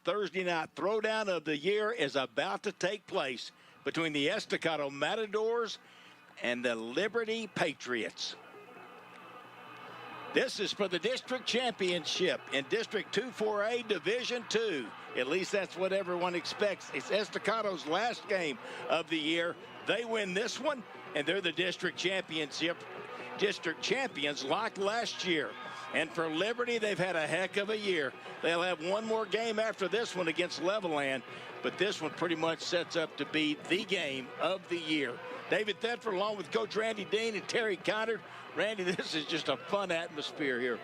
Thursday night throwdown of the year is about to take place between the Estacado Matadors and the Liberty Patriots. This is for the district championship in District 2-4A Division II. At least that's what everyone expects. It's Estacado's last game of the year. They win this one, and they're the district champions like last year. And for Liberty, they've had a heck of a year. They'll have one more game after this one against Levelland, but this one pretty much sets up to be the game of the year. David Thetford along with Coach Randy Dean and Terry Connor. Randy, this is just a fun atmosphere here.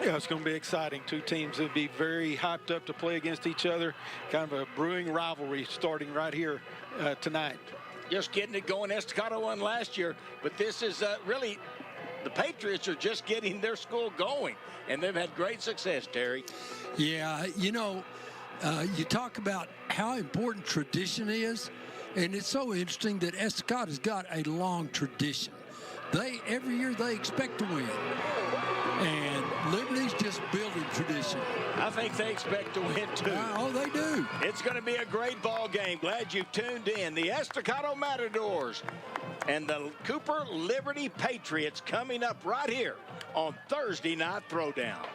Yeah, it's going to be exciting. Two teams will be very hyped up to play against each other. Kind of a brewing rivalry starting right here tonight. Just getting it going. Estacado won last year, but this is really, the Patriots are just getting their school going, and they've had great success, Terry. Yeah, you know, you talk about how important tradition is, and it's so interesting that Estacado's got a long tradition. Every year they expect to win, and Liberty's just building tradition. I think they expect to win too. Oh, they do. It's going to be a great ball game. Glad you've tuned in. The Estacado Matadors and the Cooper Liberty Patriots coming up right here on Thursday Night Throwdown.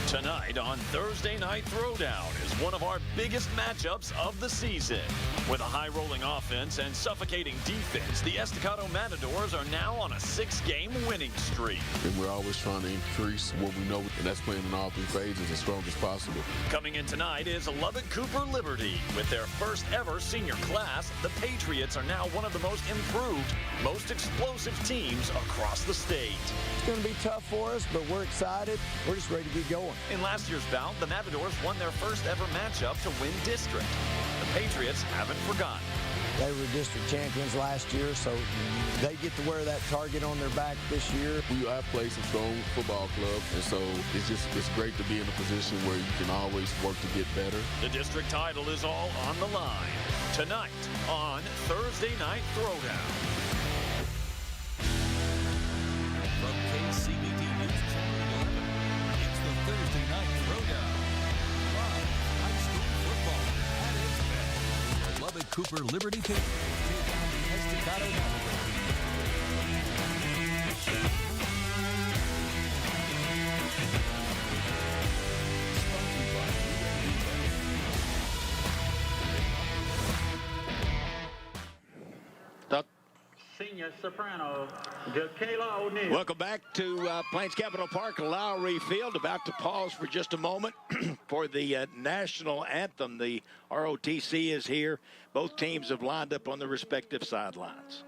Tonight on Thursday Night Throwdown is one of our biggest matchups of the season. With a high-rolling offense and suffocating defense, the Estacado Matadors are now on a 6-game winning streak. And we're always trying to increase what we know, and that's playing in all three phases as strong as possible. Coming in tonight is Lubbock-Cooper Liberty. With their first ever senior class, the Patriots are now one of the most improved, most explosive teams across the state. It's going to be tough for us, but we're excited. We're just ready to get going. In last year's bout, the Matadors won their first ever matchup to win district. The Patriots haven't forgotten. They were district champions last year, so they get to wear that target on their back this year. We have played some strong football clubs, and so it's great to be in a position where you can always work to get better. The district title is all on the line. Tonight on Thursday Night Throwdown. From KCBD NewsChannel 11, it's the Thursday Night Throwdown. Live high school football at its best. The Lubbock-Cooper Liberty Patriots take on the Estacado Matadors. Senior soprano, Jakayla O'Neal. Welcome back to Plains Capital Park, Lowry Field. About to pause for just a moment for the national anthem. The ROTC is here. Both teams have lined up on the respective sidelines.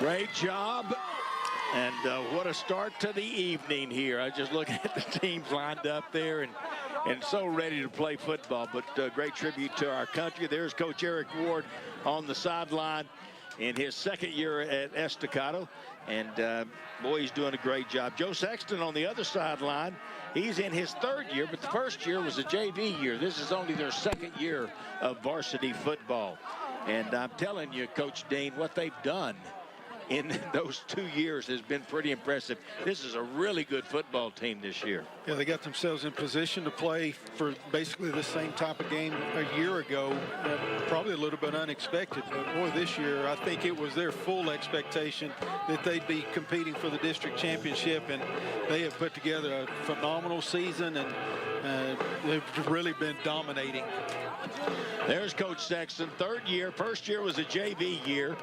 Great job. And what a start to the evening here. I just looking at the teams lined up there and so ready to play football. But great tribute to our country. There's Coach Eric Ward on the sideline in his second year at Estacado. And boy, he's doing a great job. Joe Sexton on the other sideline. He's in his third year, but the first year was a JV year. This is only their second year of varsity football. And I'm telling you, Coach Dean, what they've done in those 2 years has been pretty impressive. This is a really good football team this year. Yeah, they got themselves in position to play for basically the same type of game a year ago. Probably a little bit unexpected, but boy, this year I think it was their full expectation that they'd be competing for the district championship, and they have put together a phenomenal season, and they've really been dominating. There's Coach Sexton, third year. First year was a JV year.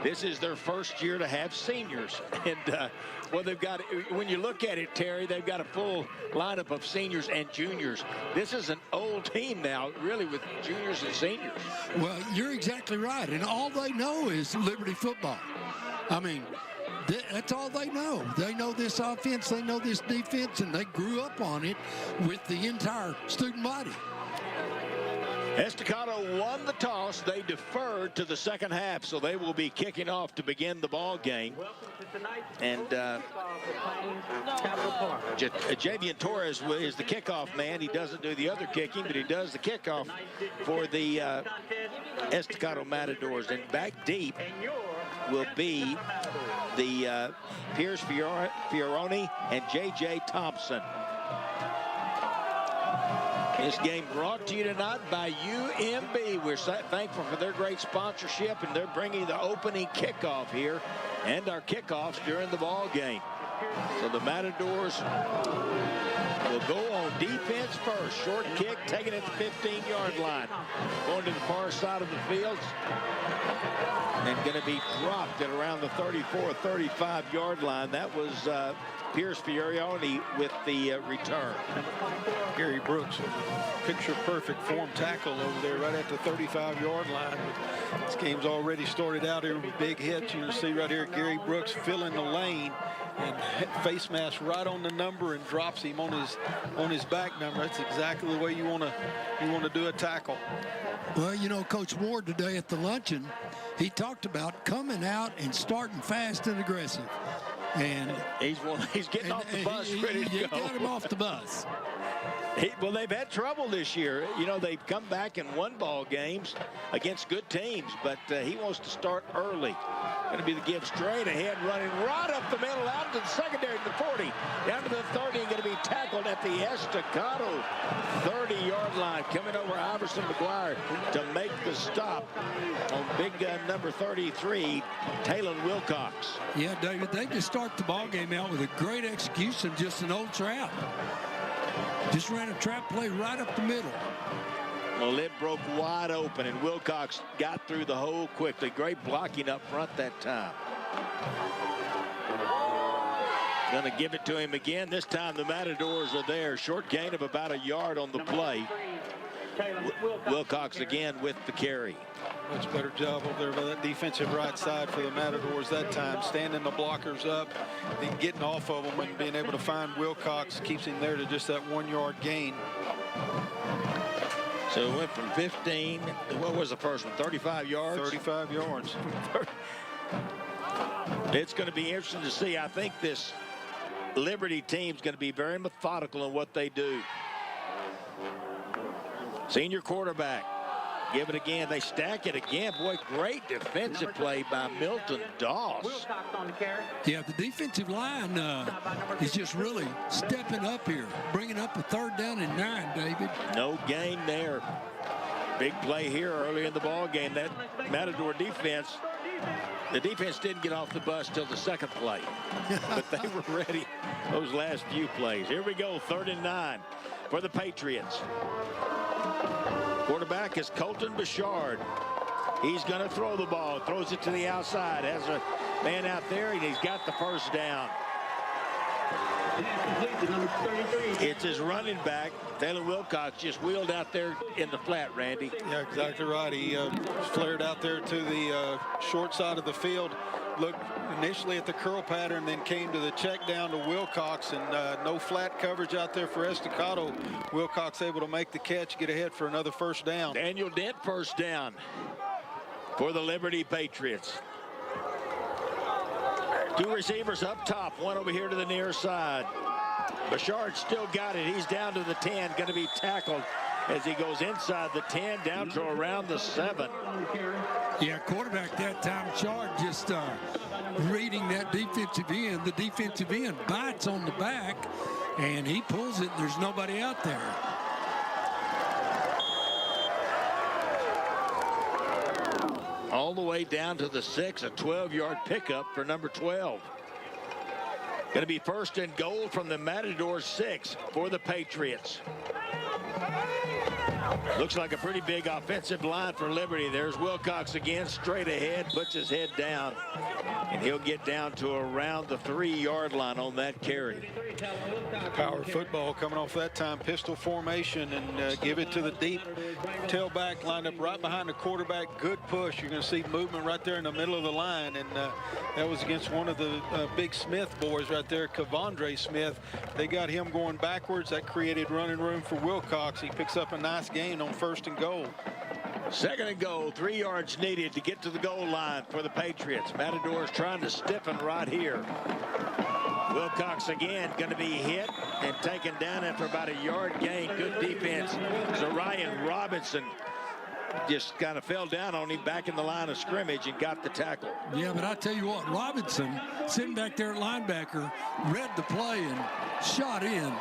This is their first year to have seniors. And well, they've got, when you look at it, Terry, they've got a full lineup of seniors and juniors. This is an old team now, really, with juniors and seniors. Well, you're exactly right. And all they know is Liberty football. I mean, that's all they know. They know this offense, they know this defense, and they grew up on it with the entire student body. Estacado won the toss. They deferred to the second half, so they will be kicking off to begin the ball game. And Javian Torres is the kickoff man. He doesn't do the other kicking, but he does the kickoff for the Estacado Matadors. And back deep will be the Pierce Fioroni and J.J. Thompson. This game brought to you tonight by UMB. We're thankful for their great sponsorship, and they're bringing the opening kickoff here and our kickoffs during the ball game. So the Matadors will go on defense first. Short kick taken at the 15-yard line. Going to the far side of the field and going to be dropped at around the 34 or 35-yard line. That was Pierce Fiorioni with the return. Gary Brooks, picture-perfect form tackle over there right at the 35-yard line. This game's already started out here with big hits. You can see right here Gary Brooks filling the lane and face mask right on the number and drops him on his back number. That's exactly the way you want to do a tackle. Well, you know, Coach Ward today at the luncheon, he talked about coming out and starting fast and aggressive. And he's getting off the bus, ready to go. You got him off the bus. Well, they've had trouble this year. You know, they've come back and won ball games against good teams, but he wants to start early. Going to be the give straight ahead, running right up the middle, out to the secondary, to the 40, down to the 30, and going to be tackled at the Estacado 30-yard line. Coming over Iverson McGuire to make the stop on big number 33, Talon Wilcox. Yeah, David, they just start the ball game out with a great execution, just an old trap. Just ran a trap play right up the middle. Well, it broke wide open, and Wilcox got through the hole quickly. Great blocking up front that time. Going to give it to him again. This time the Matadors are there. Short gain of about a yard on the play. Wilcox again with the carry. Much better job over there by that defensive right side for the Matadors that time. Standing the blockers up and getting off of them and being able to find Wilcox keeps him there to just that 1 yard gain. So it went from 15, what was the first one, 35 yards? 35 yards. It's going to be interesting to see. I think this Liberty team's going to be very methodical in what they do. Senior quarterback. Give it again. They stack it again. Boy, great defensive play by Milton Doss. Yeah, the defensive line is just really stepping up here, bringing up a 3rd down and 9, David. No gain there. Big play here early in the ball game. That Matador defense, the defense didn't get off the bus till the second play, but they were ready those last few plays. Here we go, 3rd and 9 for the Patriots. Quarterback is Colton Bouchard. He's going to throw the ball. Throws it to the outside. Has a man out there, and he's got the first down. It's his running back, Taylor Wilcox, just wheeled out there in the flat, Randy. Yeah, exactly right. He flared out there to the short side of the field, looked initially at the curl pattern, then came to the check down to Wilcox, and no flat coverage out there for Estacado. Wilcox able to make the catch, get ahead for another first down. Daniel Dent, first down for the Liberty Patriots. Two receivers up top, one over here to the near side. Bouchard still got it. He's down to the 10, going to be tackled as he goes inside the 10 down to around the 7. Yeah, quarterback that time, Chard just reading that defensive end. The defensive end bites on the back, and he pulls it, and there's nobody out there. All the way down to the 6, a 12-yard pickup for number 12. Going to be first and goal from the Matador 6 for the Patriots. Looks like a pretty big offensive line for Liberty. There's Wilcox again, straight ahead, puts his head down, and he'll get down to around the 3-yard line on that carry. Power football coming off that time, pistol formation, and give it to the deep tailback, lined up right behind the quarterback. Good push. You're going to see movement right there in the middle of the line, and that was against one of the big Smith boys right there, Kavondre Smith. They got him going backwards. That created running room for Wilcox. He picks up a nice gain on first and goal. Second and goal, 3 yards needed to get to the goal line for the Patriots. Matadors trying to stiffen right here. Wilcox again going to be hit and taken down after about a yard gain. Good defense. So Ryan Robinson just kind of fell down on him back in the line of scrimmage and got the tackle. Yeah, but I tell you what, Robinson sitting back there at linebacker read the play and shot in.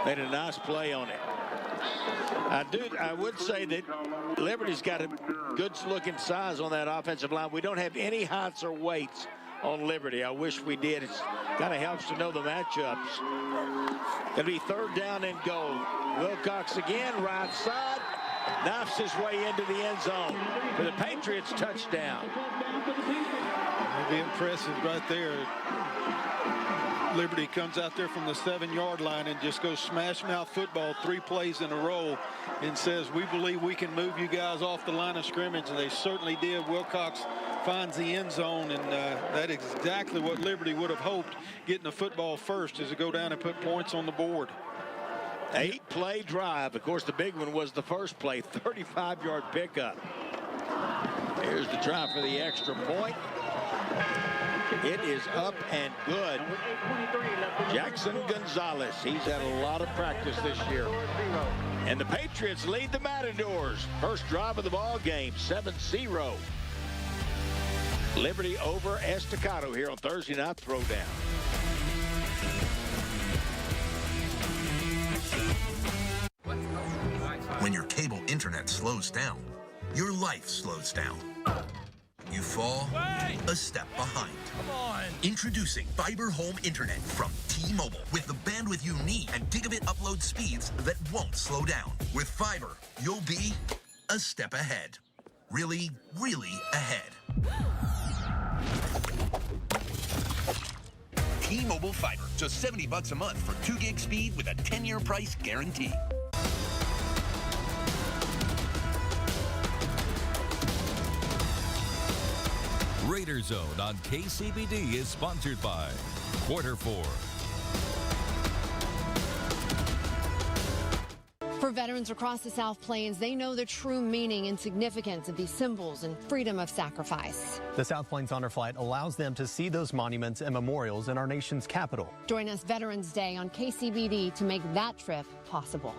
Made a nice play on it. I would say that Liberty's got a good looking size on that offensive line. We don't have any heights or weights on Liberty. I wish we did. It kind of helps to know the matchups. Going to be third down and goal. Wilcox again, right side, knifes his way into the end zone for the Patriots touchdown. That'd be impressive right there. Liberty comes out there from the 7-yard line and just goes smash mouth football 3 plays in a row and says, we believe we can move you guys off the line of scrimmage, and they certainly did. Wilcox finds the end zone, and that is exactly what Liberty would have hoped, getting the football first, is to go down and put points on the board. 8-play drive. Of course, the big one was the first play, 35-yard pickup. Here's the try for the extra point. It is up and good. Jackson Gonzalez, he's had a lot of practice this year. And the Patriots lead the Matadors. First drive of the ball game, 7-0. Liberty over Estacado here on Thursday Night Throwdown. When your cable internet slows down, your life slows down. You fall a step behind. Come on. Introducing Fiber Home Internet from T-Mobile with the bandwidth you need and gigabit upload speeds that won't slow down. With fiber, you'll be a step ahead. Really, really ahead. T-Mobile Fiber, just $70 a month for 2 gig speed with a 10-year price guarantee. Raider Zone on KCBD is sponsored by Quarter 4. For veterans across the South Plains, they know the true meaning and significance of these symbols and freedom of sacrifice. The South Plains Honor Flight allows them to see those monuments and memorials in our nation's capital. Join us Veterans Day on KCBD to make that trip possible.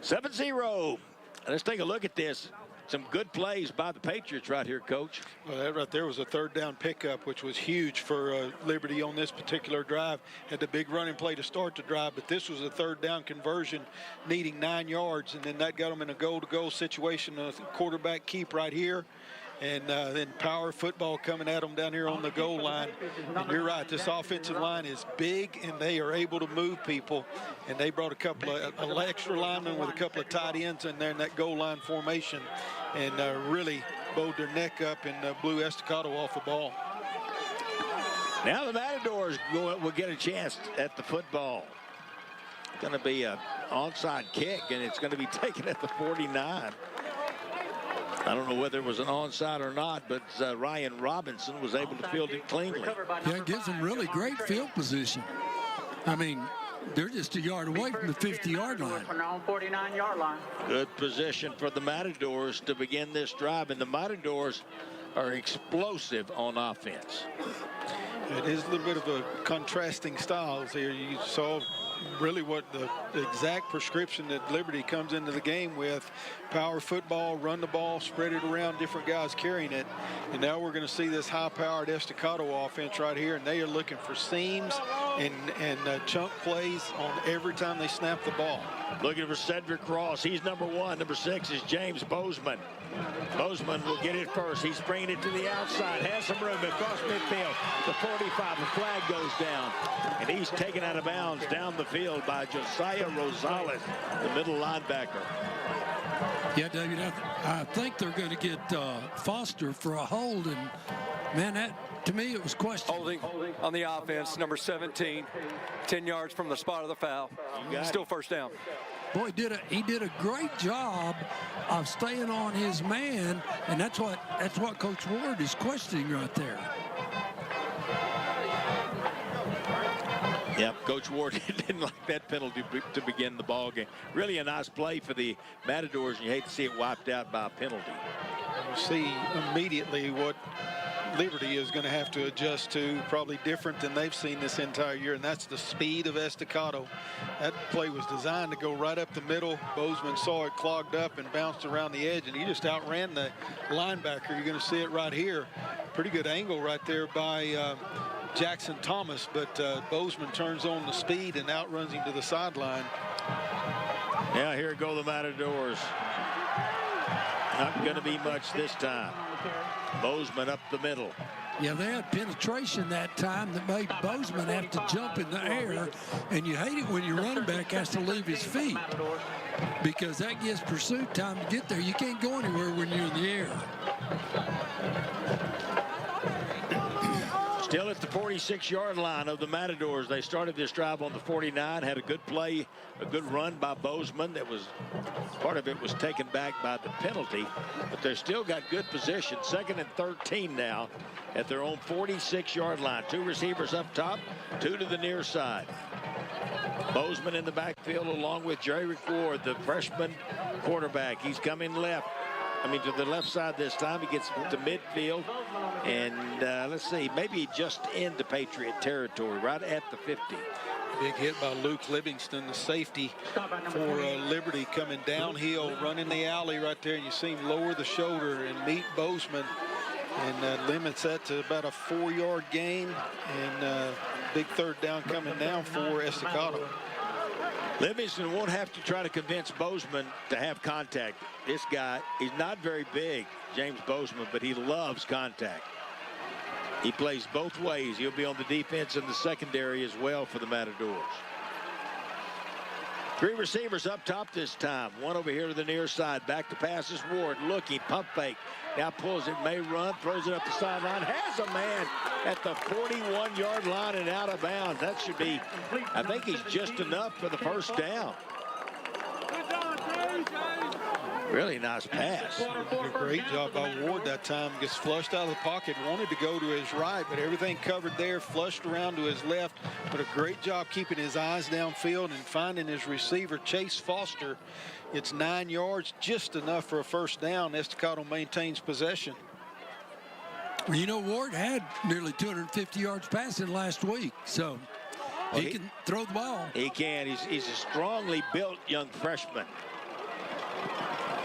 7-0. Let's take a look at this. Some good plays by the Patriots right here, Coach. Well, that right there was a third down pickup, which was huge for Liberty on this particular drive. Had the big running play to start the drive, but this was a third down conversion needing 9 yards, and then that got them in a goal-to-goal situation, a quarterback keep right here. And then power football coming at them down here on the goal line. And you're right, this offensive line is big, and they are able to move people. And they brought a couple of extra linemen with a couple of tight ends in there in that goal line formation, and really bowed their neck up and blew Estacado off the ball. Now the Matadors will get a chance at the football. It's going to be an onside kick, and it's going to be taken at the 49. I don't know whether it was an onside or not, but Ryan Robinson was able to field it cleanly. Yeah, it gives them really great field position. I mean, they're just a yard away from the 50-yard line. 49-yard line. Good position for the Matadors to begin this drive, and the Matadors are explosive on offense. It is a little bit of a contrasting styles here. You saw really what the exact prescription that Liberty comes into the game with. Power football, run the ball, spread it around, different guys carrying it. And now we're going to see this high-powered Estacado offense right here, and they are looking for seams and chunk plays on every time they snap the ball. Looking for Cedric Ross. He's number 1. Number 6 is James Bozeman. Bozeman will get it first. He's bringing it to the outside. Has some room across midfield. The 45. The flag goes down. And he's taken out of bounds down the field by Josiah Rosales, the middle linebacker. Yeah, David, I think they're going to get Foster for a hold. And, man, that, to me, it was questionable. Holding on the offense, number 17, 10 yards from the spot of the foul. Still first down. Boy, he did a great job of staying on his man, and that's what Coach Ward is questioning right there. Yep, Coach Ward didn't like that penalty to begin the ball game. Really a nice play for the Matadors, and you hate to see it wiped out by a penalty. You see immediately what Liberty is going to have to adjust to, probably different than they've seen this entire year, and that's the speed of Estacado. That play was designed to go right up the middle. Bozeman saw it clogged up and bounced around the edge, and he just outran the linebacker. You're going to see it right here. Pretty good angle right there by Jackson Thomas, but Bozeman turns on the speed and outruns him to the sideline. Yeah, here go the Matadors. Not going to be much this time. Bozeman up the middle. Yeah, they had penetration that time that made Bozeman have to jump in the air, and you hate it when your running back has to leave his feet because that gives pursuit time to get there. You can't go anywhere when you're in the air. Still at the 46-yard line of the Matadors. They started this drive on the 49, had a good play, a good run by Bozeman. That was, part of it was taken back by the penalty, but they've still got good position. 2nd and 13 now at their own 46-yard line. 2 receivers up top, 2 to the near side. Bozeman in the backfield along with Jerry Ward, the freshman quarterback. He's coming left. To the left side this time. He gets to midfield, and let's see, maybe just into Patriot territory, right at the 50. Big hit by Luke Livingston, the safety for Liberty, coming downhill, running the alley right there, and you see him lower the shoulder and meet Bozeman, and limits that to about a 4-yard gain, and big third down coming now for Estacado. Livingston won't have to try to convince Bozeman to have contact. This guy, he's not very big, James Bozeman, but he loves contact. He plays both ways. He'll be on the defense and the secondary as well for the Matadors. 3 receivers up top this time. 1 over here to the near side. Back to pass is Ward, looking, pump fake. Now pulls it, may run, throws it up the sideline. Has a man at the 41-yard line and out of bounds. That should be, I think he's just enough for the first down. Really nice pass. A great job by Ward that time. Gets flushed out of the pocket. Wanted to go to his right, but everything covered there. Flushed around to his left. But a great job keeping his eyes downfield and finding his receiver, Chase Foster. It's 9 yards, just enough for a first down. Estacado maintains possession. Well, you know, Ward had nearly 250 yards passing last week, so he can throw the ball. He can. He's a strongly built young freshman.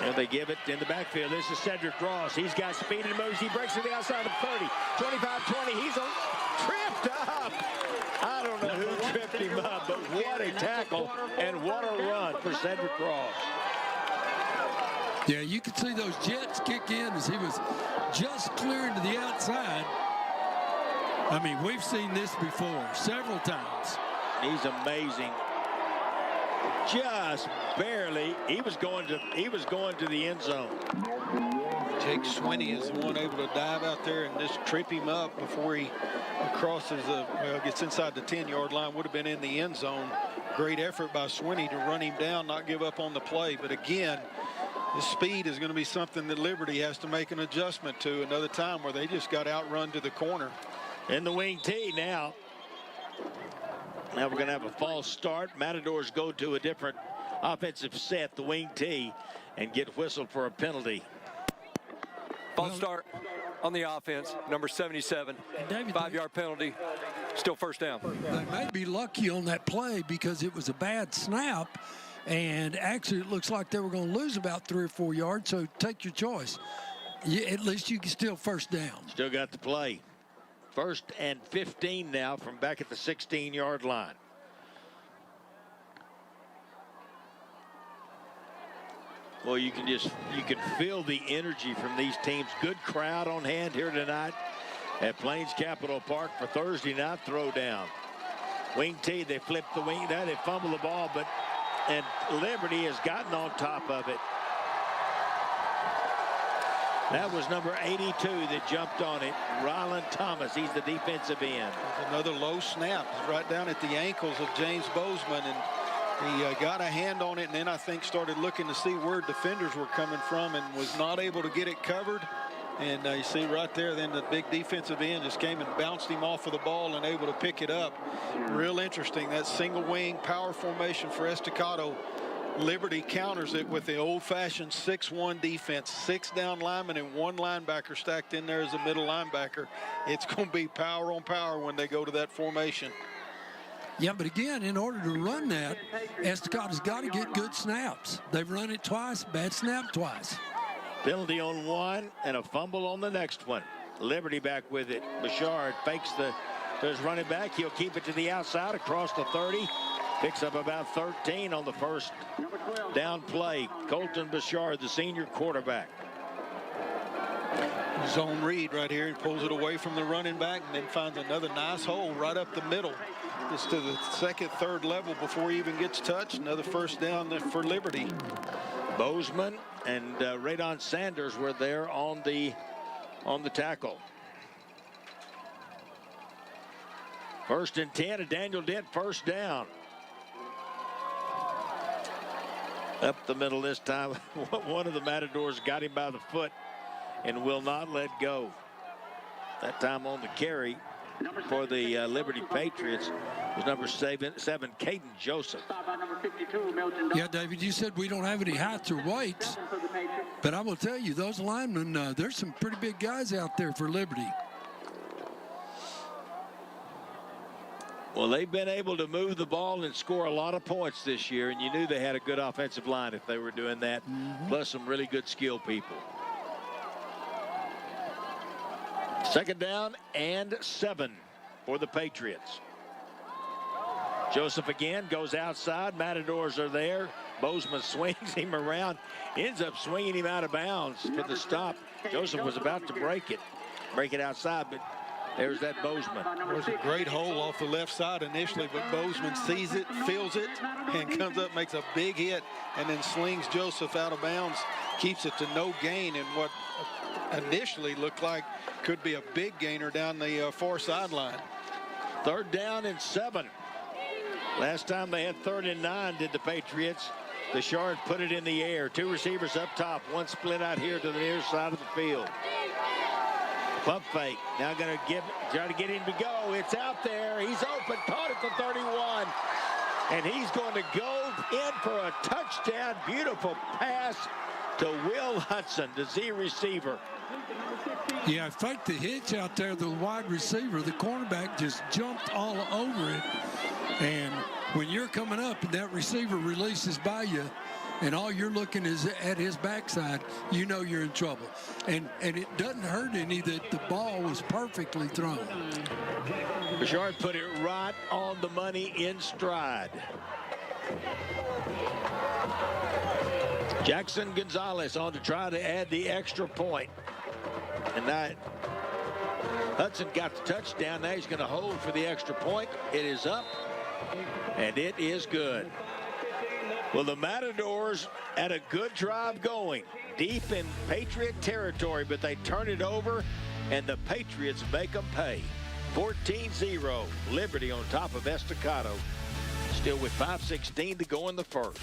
And they give it in the backfield. This is Cedric Ross. He's got speed and moves. He breaks to the outside of 30, 25-20. He's tripped up. I don't know who tripped him up, but what a tackle and what a run for Cedric Ross. Yeah, you could see those jets kick in as he was just clearing to the outside. I mean, we've seen this before several times. He's amazing. Just barely. He was going to the end zone. Jake Swinney is the one able to dive out there and just trip him up before he crosses gets inside the 10-yard line. Would have been in the end zone. Great effort by Swinney to run him down, not give up on the play. But again, the speed is going to be something that Liberty has to make an adjustment to. Another time where they just got outrun to the corner. In the wing tee now. Now we're going to have a false start. Matadors go to a different offensive set, the wing tee, and get whistled for a penalty. False start on the offense, number 77. 5-yard penalty, still first down. They may be lucky on that play because it was a bad snap, and actually it looks like they were going to lose about 3 or 4 yards, so take your choice. At least you can still first down. Still got the play. 1st and 15 now from back at the 16-yard line. Well, you can feel the energy from these teams. Good crowd on hand here tonight at Plains Capital Park for Thursday night throwdown. Wing tee, they flip the wing, they fumble the ball, and Liberty has gotten on top of it. That was number 82 that jumped on it. Ryland Thomas, he's the defensive end. Another low snap right down at the ankles of James Bozeman, and he got a hand on it, and then I think started looking to see where defenders were coming from and was not able to get it covered. And you see right there, then the big defensive end just came and bounced him off of the ball and able to pick it up. Real interesting, that single wing power formation for Estacado. Liberty counters it with the old-fashioned 6-1 defense. 6 down linemen and 1 linebacker stacked in there as a middle linebacker. It's going to be power on power when they go to that formation. Yeah, but again, in order to run that, Estacado's got to get good snaps. They've run it twice, bad snap twice. Penalty on one and a fumble on the next one. Liberty back with it. Bouchard fakes to his running back. He'll keep it to the outside across the 30. Picks up about 13 on the first down play. Colton Bouchard, the senior quarterback. Zone read right here. He pulls it away from the running back and then finds another nice hole right up the middle. Just to the second, third level before he even gets touched. Another first down for Liberty. Bozeman and Radon Sanders were there on the tackle. 1st and 10, a Daniel Dent first down. Up the middle this time. One of the Matadors got him by the foot and will not let go. That time on the carry for the Liberty Patriots was number 7, Caden Joseph. Yeah, David, you said we don't have any heights or weights, but I will tell you, those linemen, there's some pretty big guys out there for Liberty. Well, they've been able to move the ball and score a lot of points this year, and you knew they had a good offensive line if they were doing that, plus some really good skill people. 2nd down and 7 for the Patriots. Joseph again goes outside. Matadors are there. Bozeman swings him around, ends up swinging him out of bounds for the stop. Joseph was about to break it outside, but there's that Bozeman. There's a great hole off the left side initially, but Bozeman sees it, feels it, and comes up, makes a big hit, and then slings Joseph out of bounds, keeps it to no gain in what initially looked like could be a big gainer down the far sideline. 3rd down and 7. Last time they had 3rd and 9, did the Patriots. Bouchard put it in the air. 2 receivers up top, 1 split out here to the near side of the field. Pump fake. Now going to try to get him to go. It's out there. He's open. Caught at the 31. And he's going to go in for a touchdown. Beautiful pass to Will Hudson, the Z receiver. Yeah, faked the hitch out there, the wide receiver. The cornerback just jumped all over it. And when you're coming up and that receiver releases by you, and all you're looking is at his backside, you know you're in trouble. And it doesn't hurt any that the ball was perfectly thrown. Bouchard put it right on the money in stride. Jackson Gonzalez on to try to add the extra point. And that Hudson got the touchdown. Now he's going to hold for the extra point. It is up, and it is good. Well, the Matadors had a good drive going. deep in Patriot territory, but they turn it over, and the Patriots make them pay. 14-0, Liberty on top of Estacado. Still with 5:16 to go in the first.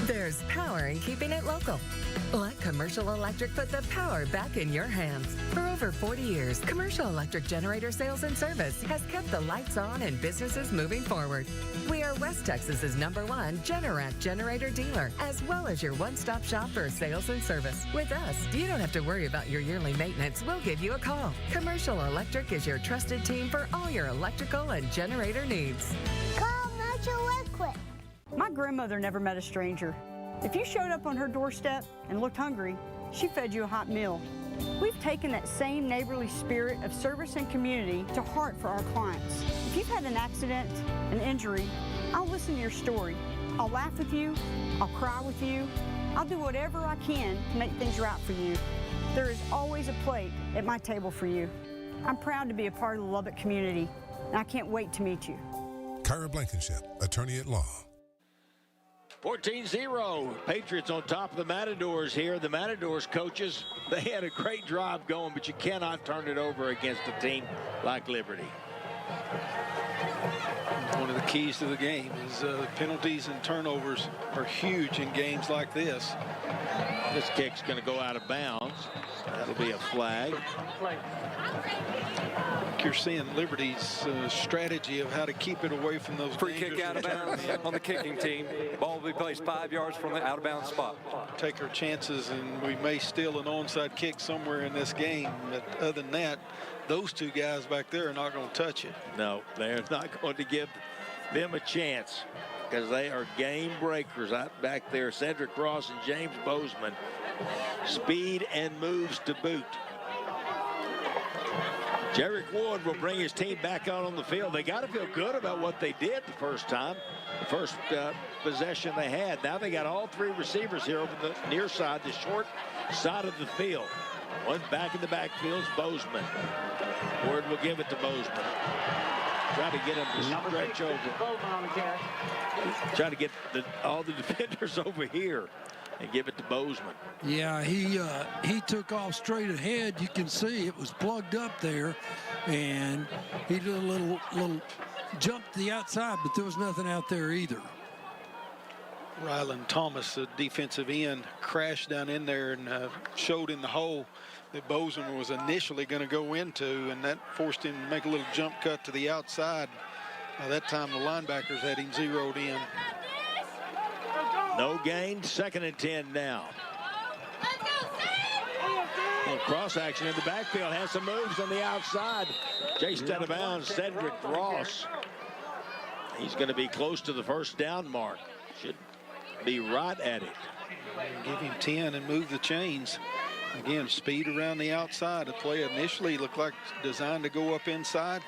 There's power in keeping it local. Let Commercial Electric put the power back in your hands. For over 40 years, Commercial Electric Generator Sales and Service has kept the lights on and businesses moving forward. We are West Texas's #1 Generac generator dealer, as well as your one-stop shop for sales and service. With us, you don't have to worry about your yearly maintenance. We'll give you a call. Commercial Electric is your trusted team for all your electrical and generator needs. Commercial Electric. My grandmother never met a stranger. If you showed up on her doorstep and looked hungry, she fed you a hot meal. We've taken that same neighborly spirit of service and community to heart for our clients. If you've had an accident, an injury, I'll listen to your story. I'll laugh with you. I'll cry with you. I'll do whatever I can to make things right for you. There is always a plate at my table for you. I'm proud to be a part of the Lubbock community, and I can't wait to meet you. Kyra Blankenship, attorney at law. 14-0, Patriots on top of the Matadors here. The Matadors coaches, they had a great drive going, but you cannot turn it over against a team like Liberty. One of the keys to the game is penalties and turnovers are huge in games like this. This kick's going to go out of bounds. That'll be a flag. You're seeing Liberty's strategy of how to keep it away from those free kick out of bounds on the kicking team. Ball will be placed 5 yards from the out of bounds spot. Take our chances, and we may steal an onside kick somewhere in this game. But other than that, those two guys back there are not going to touch it. No, they're not going to give them a chance because they are game breakers out back there. Cedric Ross and James Bozeman. Speed and moves to boot. Jarek Wood will bring his team back out on the field. They got to feel good about what they did the first time, the first possession they had. Now they got all three receivers here over the near side, the short side of the field. One back in the backfield is Bozeman. Ward will give it to Bozeman. Try to get him to stretch over. Try to get all the defenders over here and give it to Bozeman. Yeah, he took off straight ahead. You can see it was plugged up there, and he did a little jump to the outside, but there was nothing out there either. Ryland Thomas, the defensive end, crashed down in there and showed in the hole that Bozeman was initially going to go into, and that forced him to make a little jump cut to the outside. By that time, the linebackers had him zeroed in. No gain, 2nd and 10 now. Cross action in the backfield, has some moves on the outside. Chased out of bounds, Cedric Ross. He's going to be close to the first down mark. Should be right at it. Give him 10 and move the chains. Again, speed around the outside. The play initially looked like designed to go up inside.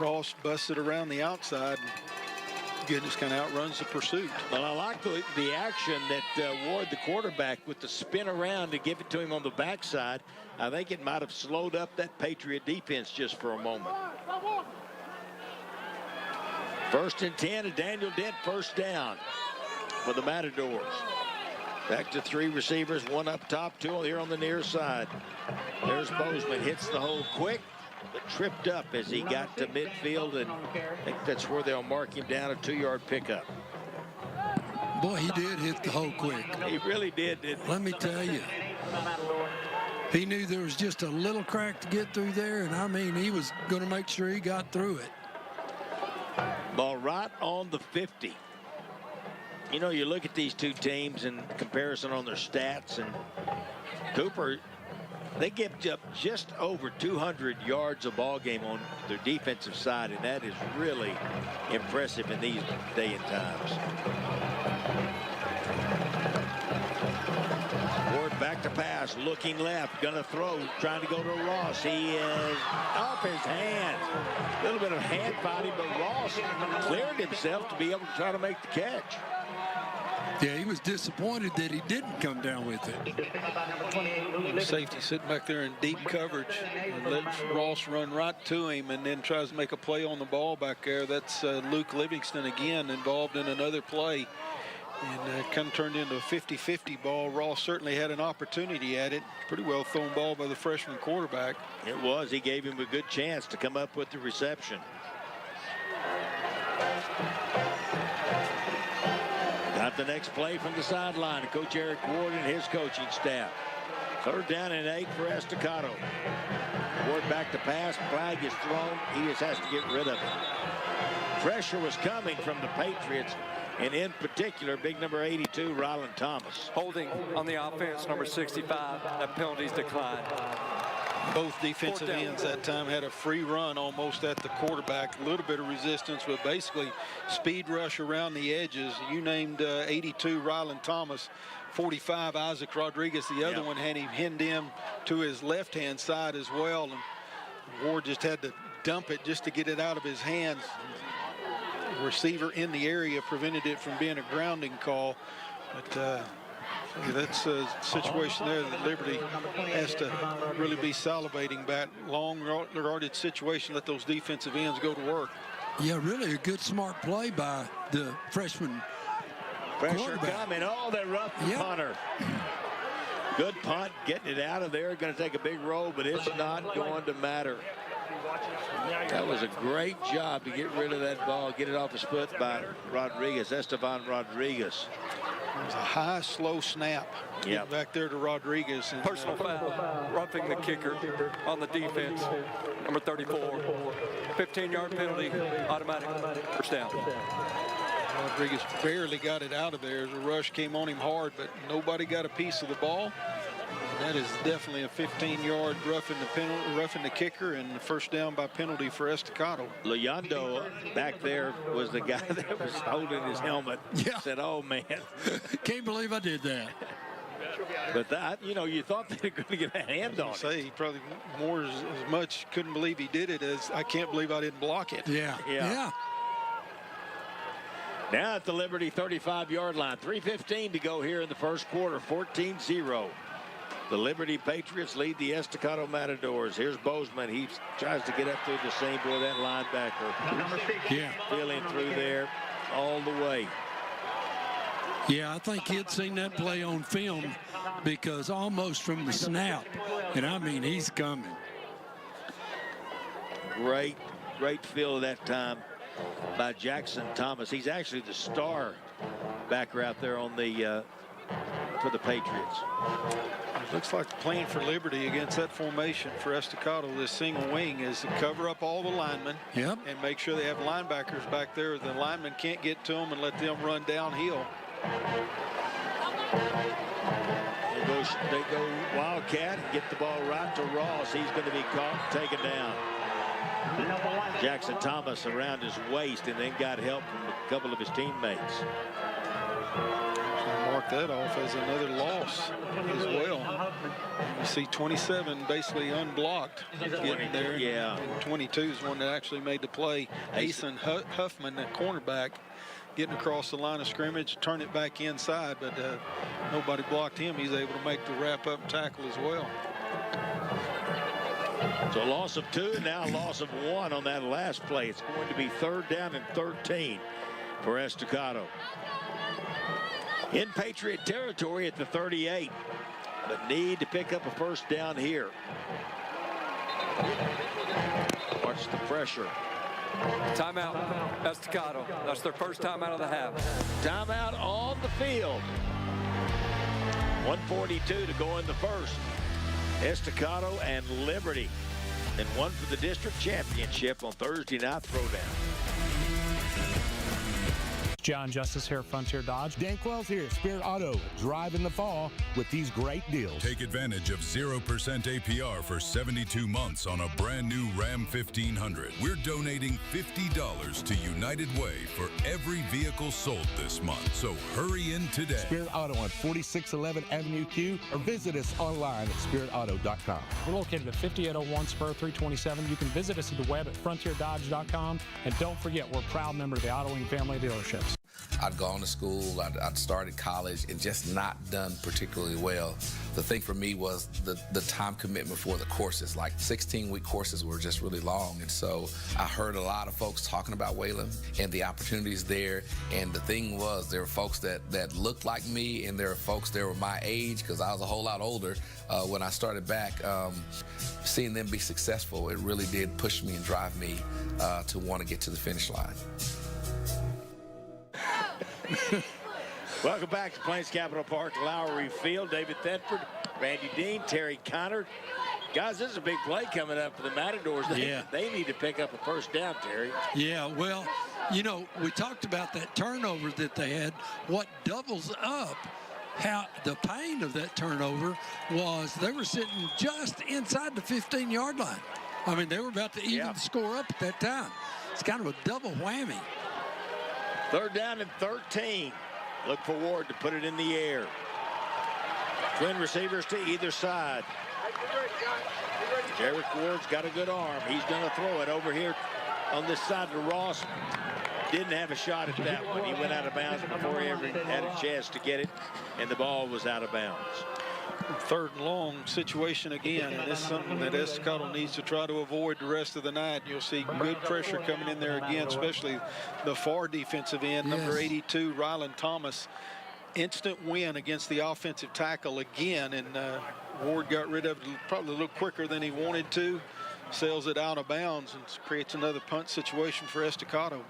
Ross busted around the outside. Goodness kind of outruns the pursuit. Well, I like the action that Ward, the quarterback, with the spin around to give it to him on the backside. I think it might have slowed up that Patriot defense just for a moment. 1st and 10, and Daniel Dent first down for the Matadors. Back to 3 receivers, 1 up top, 2 here on the near side. There's Bozeman, hits the hole quick, but tripped up as he got to midfield, and I think that's where they'll mark him down, a 2-yard pickup. Boy, he did hit the hole quick. He really did, didn't he? Let me tell you. He knew there was just a little crack to get through there, and I mean, he was going to make sure he got through it. Ball right on the 50. You know, you look at these two teams in comparison on their stats, and Cooper, they give up just over 200 yards a ball game on their defensive side, and that is really impressive in these day and times. Ward back to pass, looking left, going to throw, trying to go to Ross. He is off his hands. A little bit of hand fighting, but Ross cleared himself to be able to try to make the catch. Yeah, he was disappointed that he didn't come down with it. The safety sitting back there in deep coverage and lets Ross run right to him and then tries to make a play on the ball back there. That's Luke Livingston again involved in another play. And it kind of turned into a 50-50 ball. Ross certainly had an opportunity at it. Pretty well thrown ball by the freshman quarterback. It was. He gave him a good chance to come up with the reception. Got the next play from the sideline. Coach Eric Ward and his coaching staff. 3rd down and 8 for Estacado. Ward back to pass. Flag is thrown. He just has to get rid of it. Pressure was coming from the Patriots, and in particular, big number 82, Ryland Thomas. Holding on the offense, number 65. That penalty's declined. Both defensive ends that time had a free run almost at the quarterback. A little bit of resistance, but basically speed rush around the edges. You named 82, Ryland Thomas. 45, Isaac Rodriguez. The other one had him pinned him to his left-hand side as well. And Ward just had to dump it just to get it out of his hands. Receiver in the area prevented it from being a grounding call. But that's a situation there that Liberty has to really be salivating back. Long guarded situation, let those defensive ends go to work. Yeah, really a good smart play by the freshman Pressure coming. Oh, they roughed the punter. Good punt, getting it out of there. Going to take a big roll, but it's not going to matter. That was a great job to get rid of that ball, get it off his foot by Rodriguez, Esteban Rodriguez. It was a high, slow snap. Yeah, back there to Rodriguez. And, personal foul, roughing the kicker on the defense. Number 34, 15-yard penalty, automatic first down. Rodriguez barely got it out of there as a rush came on him hard, but nobody got a piece of the ball. That is definitely a 15-yard roughing the kicker, and the first down by penalty for Estacado. Leondo back there was the guy that was holding his helmet. Yeah. Said, oh, man. Can't believe I did that. But that, you know, you thought they were going to get a hand on it. He probably as much couldn't believe he did it as I can't believe I didn't block it. Yeah. Now at the Liberty 35-yard line. 3:15 to go here in the first quarter. 14-0. The Liberty Patriots lead the Estacado Matadors. Here's Bozeman. He tries to get up through the seam. Boy, that linebacker feeling through there all the way. Yeah, I think he'd seen that play on film because almost from the snap, and I mean, he's coming. Great feel that time by Jackson Thomas. He's actually the star backer out there on the for the Patriots. It looks like the plan for Liberty against that formation for Estacado, this single wing, is to cover up all the linemen and make sure they have linebackers back there. The linemen can't get to them and let them run downhill. They go Wildcat, get the ball right to Ross. He's going to be caught and taken down. Jackson Thomas around his waist and then got help from a couple of his teammates. Mark that off as another loss as well. You see 27 basically unblocked getting there. Yeah. And 22 is one that actually made the play. Asen Huffman, the cornerback, getting across the line of scrimmage, turn it back inside, but nobody blocked him. He's able to make the wrap-up tackle as well. So a loss of 2, now a loss of 1 on that last play. It's going to be 3rd down and 13 for Estacado. In Patriot territory at the 38, but need to pick up a first down here. Watch the pressure. Timeout, Estacado. That's their first time out of the half. Timeout on the field. 1:42 to go in the first. Estacado and Liberty, and one for the district championship on Thursday Night Throwdown. John Justice here at Frontier Dodge. Dan Quells here, Spirit Auto. Drive in the fall with these great deals. Take advantage of 0% APR for 72 months on a brand new Ram 1500. We're donating $50 to United Way for every vehicle sold this month. So hurry in today. Spirit Auto on 4611 Avenue Q, or visit us online at spiritauto.com. We're located at 5801 Spur 327. You can visit us at the web at frontierdodge.com. And don't forget, we're a proud member of the Autoing family dealerships. I'd gone to school, I'd started college, and just not done particularly well. The thing for me was the time commitment for the courses. Like 16-week courses were just really long, and so I heard a lot of folks talking about Wayland and the opportunities there. And the thing was, there were folks that looked like me, and there were folks that were my age, because I was a whole lot older when I started back. Seeing them be successful, it really did push me and drive me to want to get to the finish line. Welcome back to Plains Capital Park, Lowry Field. David Thetford, Randy Dean, Terry Connor. Guys, this is a big play coming up for the Matadors. They need to pick up a first down, Terry. Yeah, well, you know, we talked about that turnover that they had. What doubles up how the pain of that turnover was they were sitting just inside the 15-yard line. I mean, they were about to even the score up at that time. It's kind of a double whammy. 3rd down and 13. Look for Ward to put it in the air. Twin receivers to either side. Eric Ward's got a good arm. He's going to throw it over here on this side to Ross. Didn't have a shot at that one. He went out of bounds before he ever had a chance to get it, and the ball was out of bounds. 3rd and long situation again, and it's something that Estacado needs to try to avoid the rest of the night. You'll see good pressure coming in there again, especially the far defensive end, number 82, Ryland Thomas. Instant win against the offensive tackle again, and Ward got rid of it probably a little quicker than he wanted to. Sails it out of bounds and creates another punt situation for Estacado.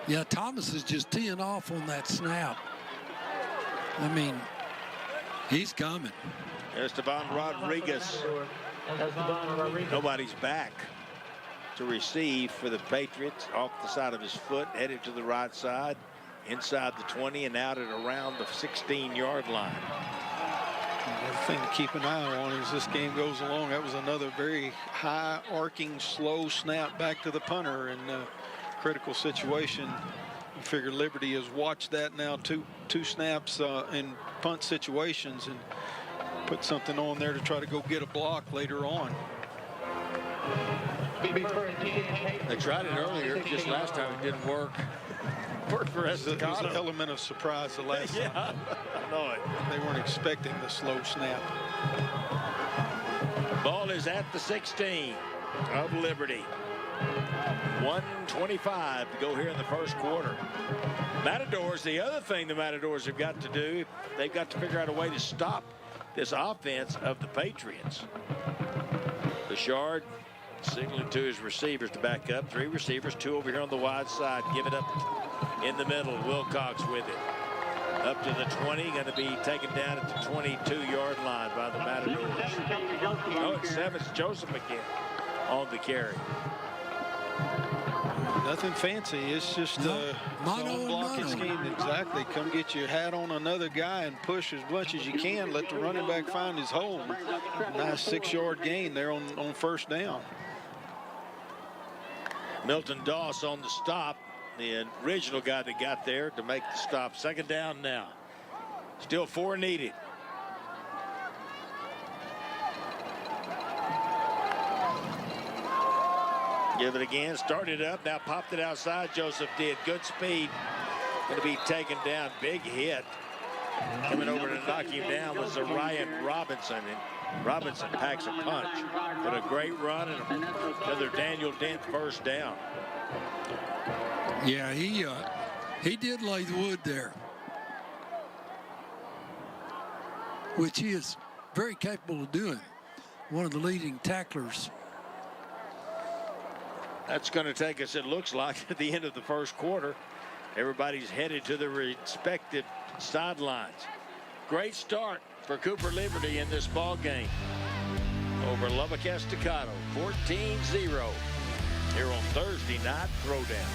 Yeah, Thomas is just teeing off on that snap. I mean, he's coming. Esteban Rodriguez. Nobody's back to receive for the Patriots. Off the side of his foot, headed to the right side, inside the 20 and out at around the 16-yard line. Another thing to keep an eye on as this game goes along. That was another very high, arcing, slow snap back to the punter in a critical situation. You figure Liberty has watched that now two snaps in punt situations and put something on there to try to go get a block later on. They tried it earlier, just last time it didn't work. Worked for Estacado. There's an element of surprise the last time. I know it. They weren't expecting the slow snap. Ball is at the 16 of Liberty. 1:25 to go here in the first quarter. Matadors, the other thing the Matadors have got to do, they've got to figure out a way to stop this offense of the Patriots. Bouchard signaling to his receivers to back up. 3 receivers, 2 over here on the wide side. Give it up in the middle. Wilcox with it. Up to the 20, going to be taken down at the 22-yard line by the Matadors. Oh, it's Sevens Joseph again on the carry. Nothing fancy. It's just a zone blocking scheme. Exactly. Come get your hat on another guy and push as much as you can. Let the running back find his hole. Nice 6-yard gain there on 1st down. Milton Doss on the stop. The original guy that got there to make the stop. 2nd down now. Still 4 needed. Give it again. Started up. Now popped it outside. Joseph did. Good speed. Going to be taken down. Big hit. Coming over to knock him down was Ryan Robinson. And Robinson packs a punch. But a great run and another Daniel Dent 1st down. Yeah, he did lay the wood there, which he is very capable of doing. One of the leading tacklers. That's going to take us, it looks like, at the end of the first quarter. Everybody's headed to their respective sidelines. Great start for Cooper Liberty in this ball game over Lubbock Estacado, 14-0 here on Thursday Night Throwdown.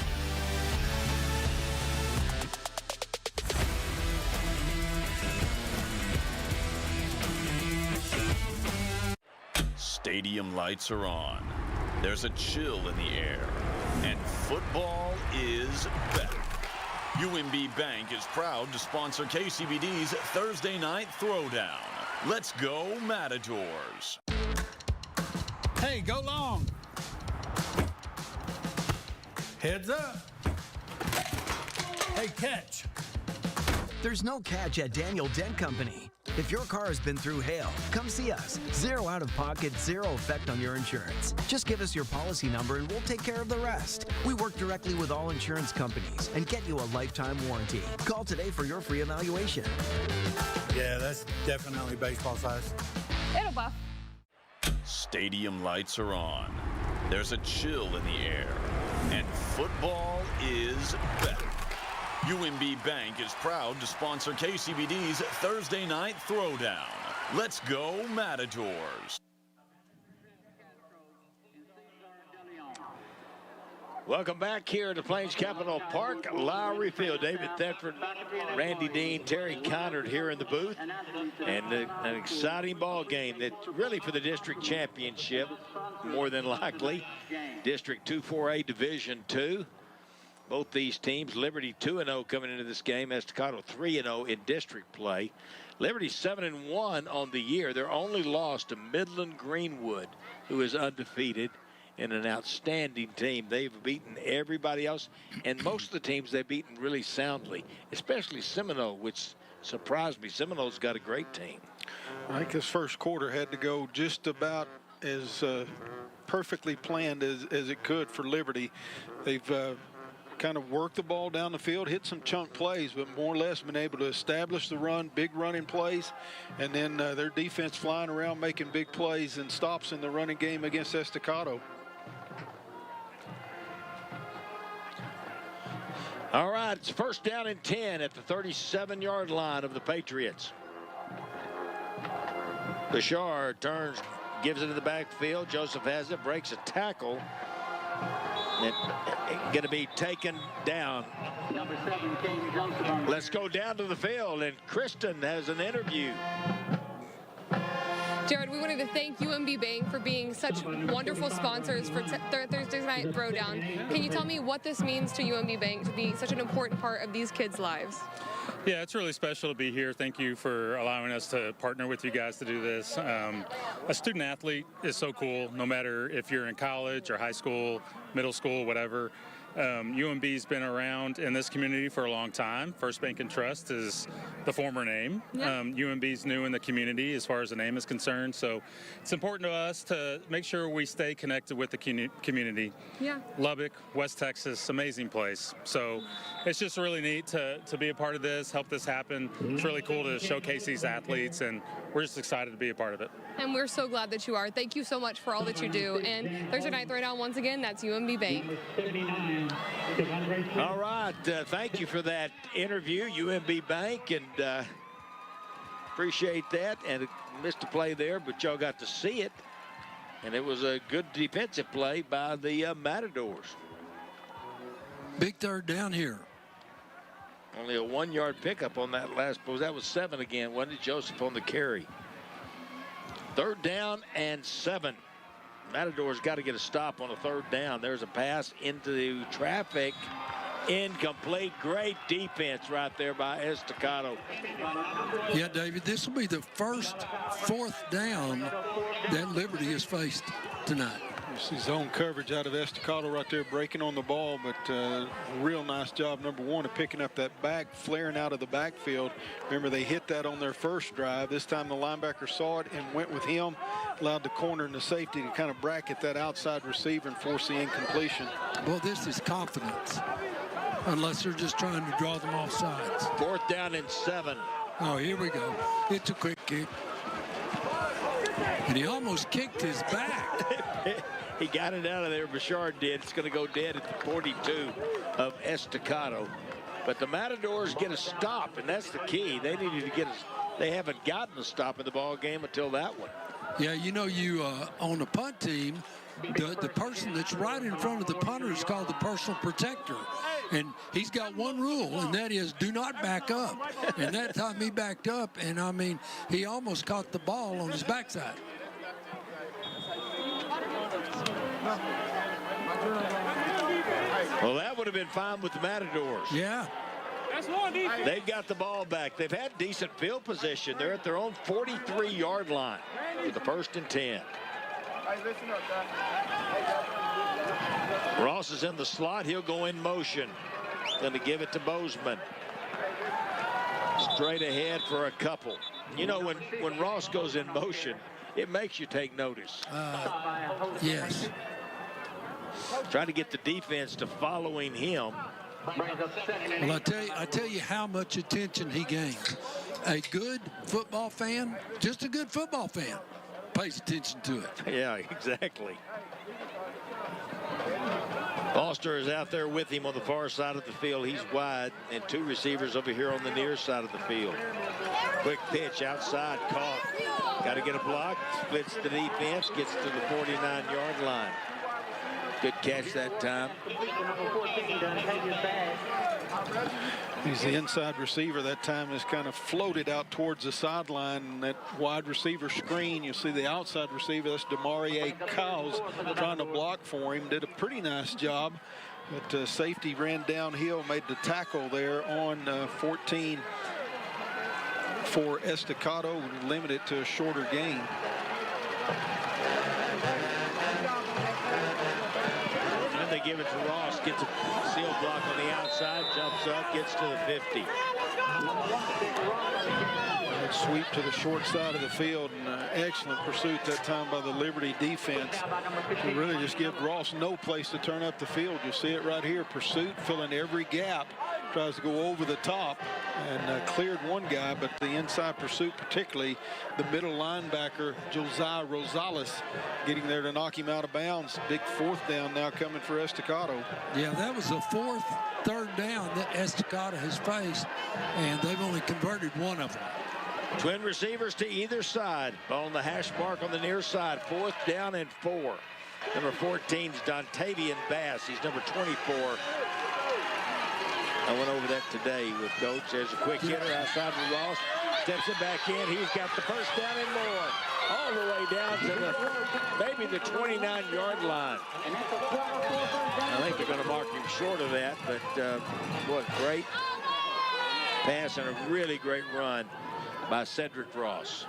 Stadium lights are on. There's a chill in the air, and football is back. UMB Bank is proud to sponsor KCBD's Thursday Night Throwdown. Let's go Matadors. Hey, go long. Heads up. Hey, catch. There's no catch at Daniel Dent Company. If your car has been through hail, come see us. Zero out of pocket, zero effect on your insurance. Just give us your policy number and we'll take care of the rest. We work directly with all insurance companies and get you a lifetime warranty. Call today for your free evaluation. Yeah, that's definitely baseball size. It'll buff. Stadium lights are on. There's a chill in the air, and football is back. UMB Bank is proud to sponsor KCBD's Thursday Night Throwdown. Let's go Matadors. Welcome back here to Plains Capital Park, Lowry Field. David Thetford, Randy Dean, Terry Conard here in the booth. And an exciting ball game that really for the district championship, more than likely. District 2-4A Division II. Both these teams, Liberty 2-0 coming into this game, Estacado 3-0 in district play. Liberty 7-1 on the year. They're only lost to Midland Greenwood, who is undefeated and an outstanding team. They've beaten everybody else, and most of the teams they've beaten really soundly, especially Seminole, which surprised me. Seminole's got a great team. I think this first quarter had to go just about as perfectly planned as it could for Liberty. They've kind of worked the ball down the field, hit some chunk plays, but more or less been able to establish the run, big running plays, and then their defense flying around making big plays and stops in the running game against Estacado. All right, it's first down and 10 at the 37-yard line of the Patriots. Bashar turns, gives it to the backfield. Joseph has it, breaks a tackle. Going to be taken down. Number 7, King Joseph. Let's go down to the field, and Kristen has an interview. Jared, we wanted to thank UMB Bank for being such wonderful sponsors for Thursday Night Throwdown. Can you tell me what this means to UMB Bank to be such an important part of these kids' lives? Yeah, it's really special to be here. Thank you for allowing us to partner with you guys to do this. A student athlete is so cool, no matter if you're in college or high school, middle school, whatever. UMB's been around in this community for a long time. First Bank and Trust is the former name. Yeah. UMB's new in the community as far as the name is concerned, so it's important to us to make sure we stay connected with the community. Yeah. Lubbock, West Texas, amazing place. So it's just really neat to be a part of this, help this happen. It's really cool to showcase these athletes, and we're just excited to be a part of it. And we're so glad that you are. Thank you so much for all that you do. And Thursday Night Throwdown, once again, that's UMB Bank. All right, thank you for that interview, UMB Bank, and appreciate that. And missed a play there, but y'all got to see it, and it was a good defensive play by the Matadors. Big third down here. Only a 1-yard pickup on that last play. That was 7 again, wasn't it? Joseph on the carry. Third down and 7. Matadors got to get a stop on a third down. There's a pass into traffic. Incomplete. Great defense right there by Estacado. Yeah, David, this will be the first fourth down that Liberty has faced tonight. You see zone coverage out of Estacado right there, breaking on the ball, but real nice job, number one, of picking up that back, flaring out of the backfield. Remember, they hit that on their first drive. This time the linebacker saw it and went with him, allowed the corner and the safety to kind of bracket that outside receiver and force the incompletion. Well, this is confidence, unless they're just trying to draw them off sides. Fourth down and 7. Oh, here we go. It's a quick kick. And he almost kicked his back. He got it out of there. Bouchard did. It's going to go dead at the 42 of Estacado. But the Matadors get a stop, and that's the key. They needed to get they haven't gotten a stop in the ball game until that one. Yeah, you know, you on a punt team, the person that's right in front of the punter is called the personal protector. And he's got one rule, and that is do not back up. And that time he backed up, and I mean, he almost caught the ball on his backside. Well, that would have been fine with the Matadors. Yeah. They've got the ball back. They've had decent field position. They're at their own 43-yard line with the 1st and 10. Ross is in the slot. He'll go in motion. Going to give it to Bozeman. Straight ahead for a couple. You know, when Ross goes in motion, it makes you take notice. Yes. Trying to get the defense to following him. Well, I tell you how much attention he gains. A good football fan, just a good football fan, pays attention to it. Yeah, exactly. Foster is out there with him on the far side of the field. He's wide, and 2 receivers over here on the near side of the field. Quick pitch outside, caught. Got to get a block, splits the defense, gets to the 49-yard line. Good catch that time. He's the inside receiver that time. Is kind of floated out towards the sideline. And that wide receiver screen, you'll see the outside receiver, that's Demarie Cowles, trying to block for him. Did a pretty nice job. But safety ran downhill, made the tackle there on 14 for Estacado, limited to a shorter gain. They give it to Ross, gets a seal block on the outside, jumps up, gets to the 50. Sweep to the short side of the field, and excellent pursuit that time by the Liberty defense to really just give Ross no place to turn up the field. You'll see it right here. Pursuit filling every gap, tries to go over the top and cleared one guy, but the inside pursuit, particularly the middle linebacker Josiah Rosales, getting there to knock him out of bounds. Big 4th down now coming for Estacado. Yeah, that was the 4th third down that Estacado has faced, and they've only converted one of them. Twin receivers to either side. Ball on the hash mark on the near side. 4th down and 4. Number 14 is Dontavian Bass. He's number 24. I went over that today with Coach. There's a quick hitter outside of Ross. Steps it back in. He's got the 1st down and more. All the way down to maybe the 29-yard line. I think they're going to mark him short of that, but what great pass and a really great run by Cedric Ross.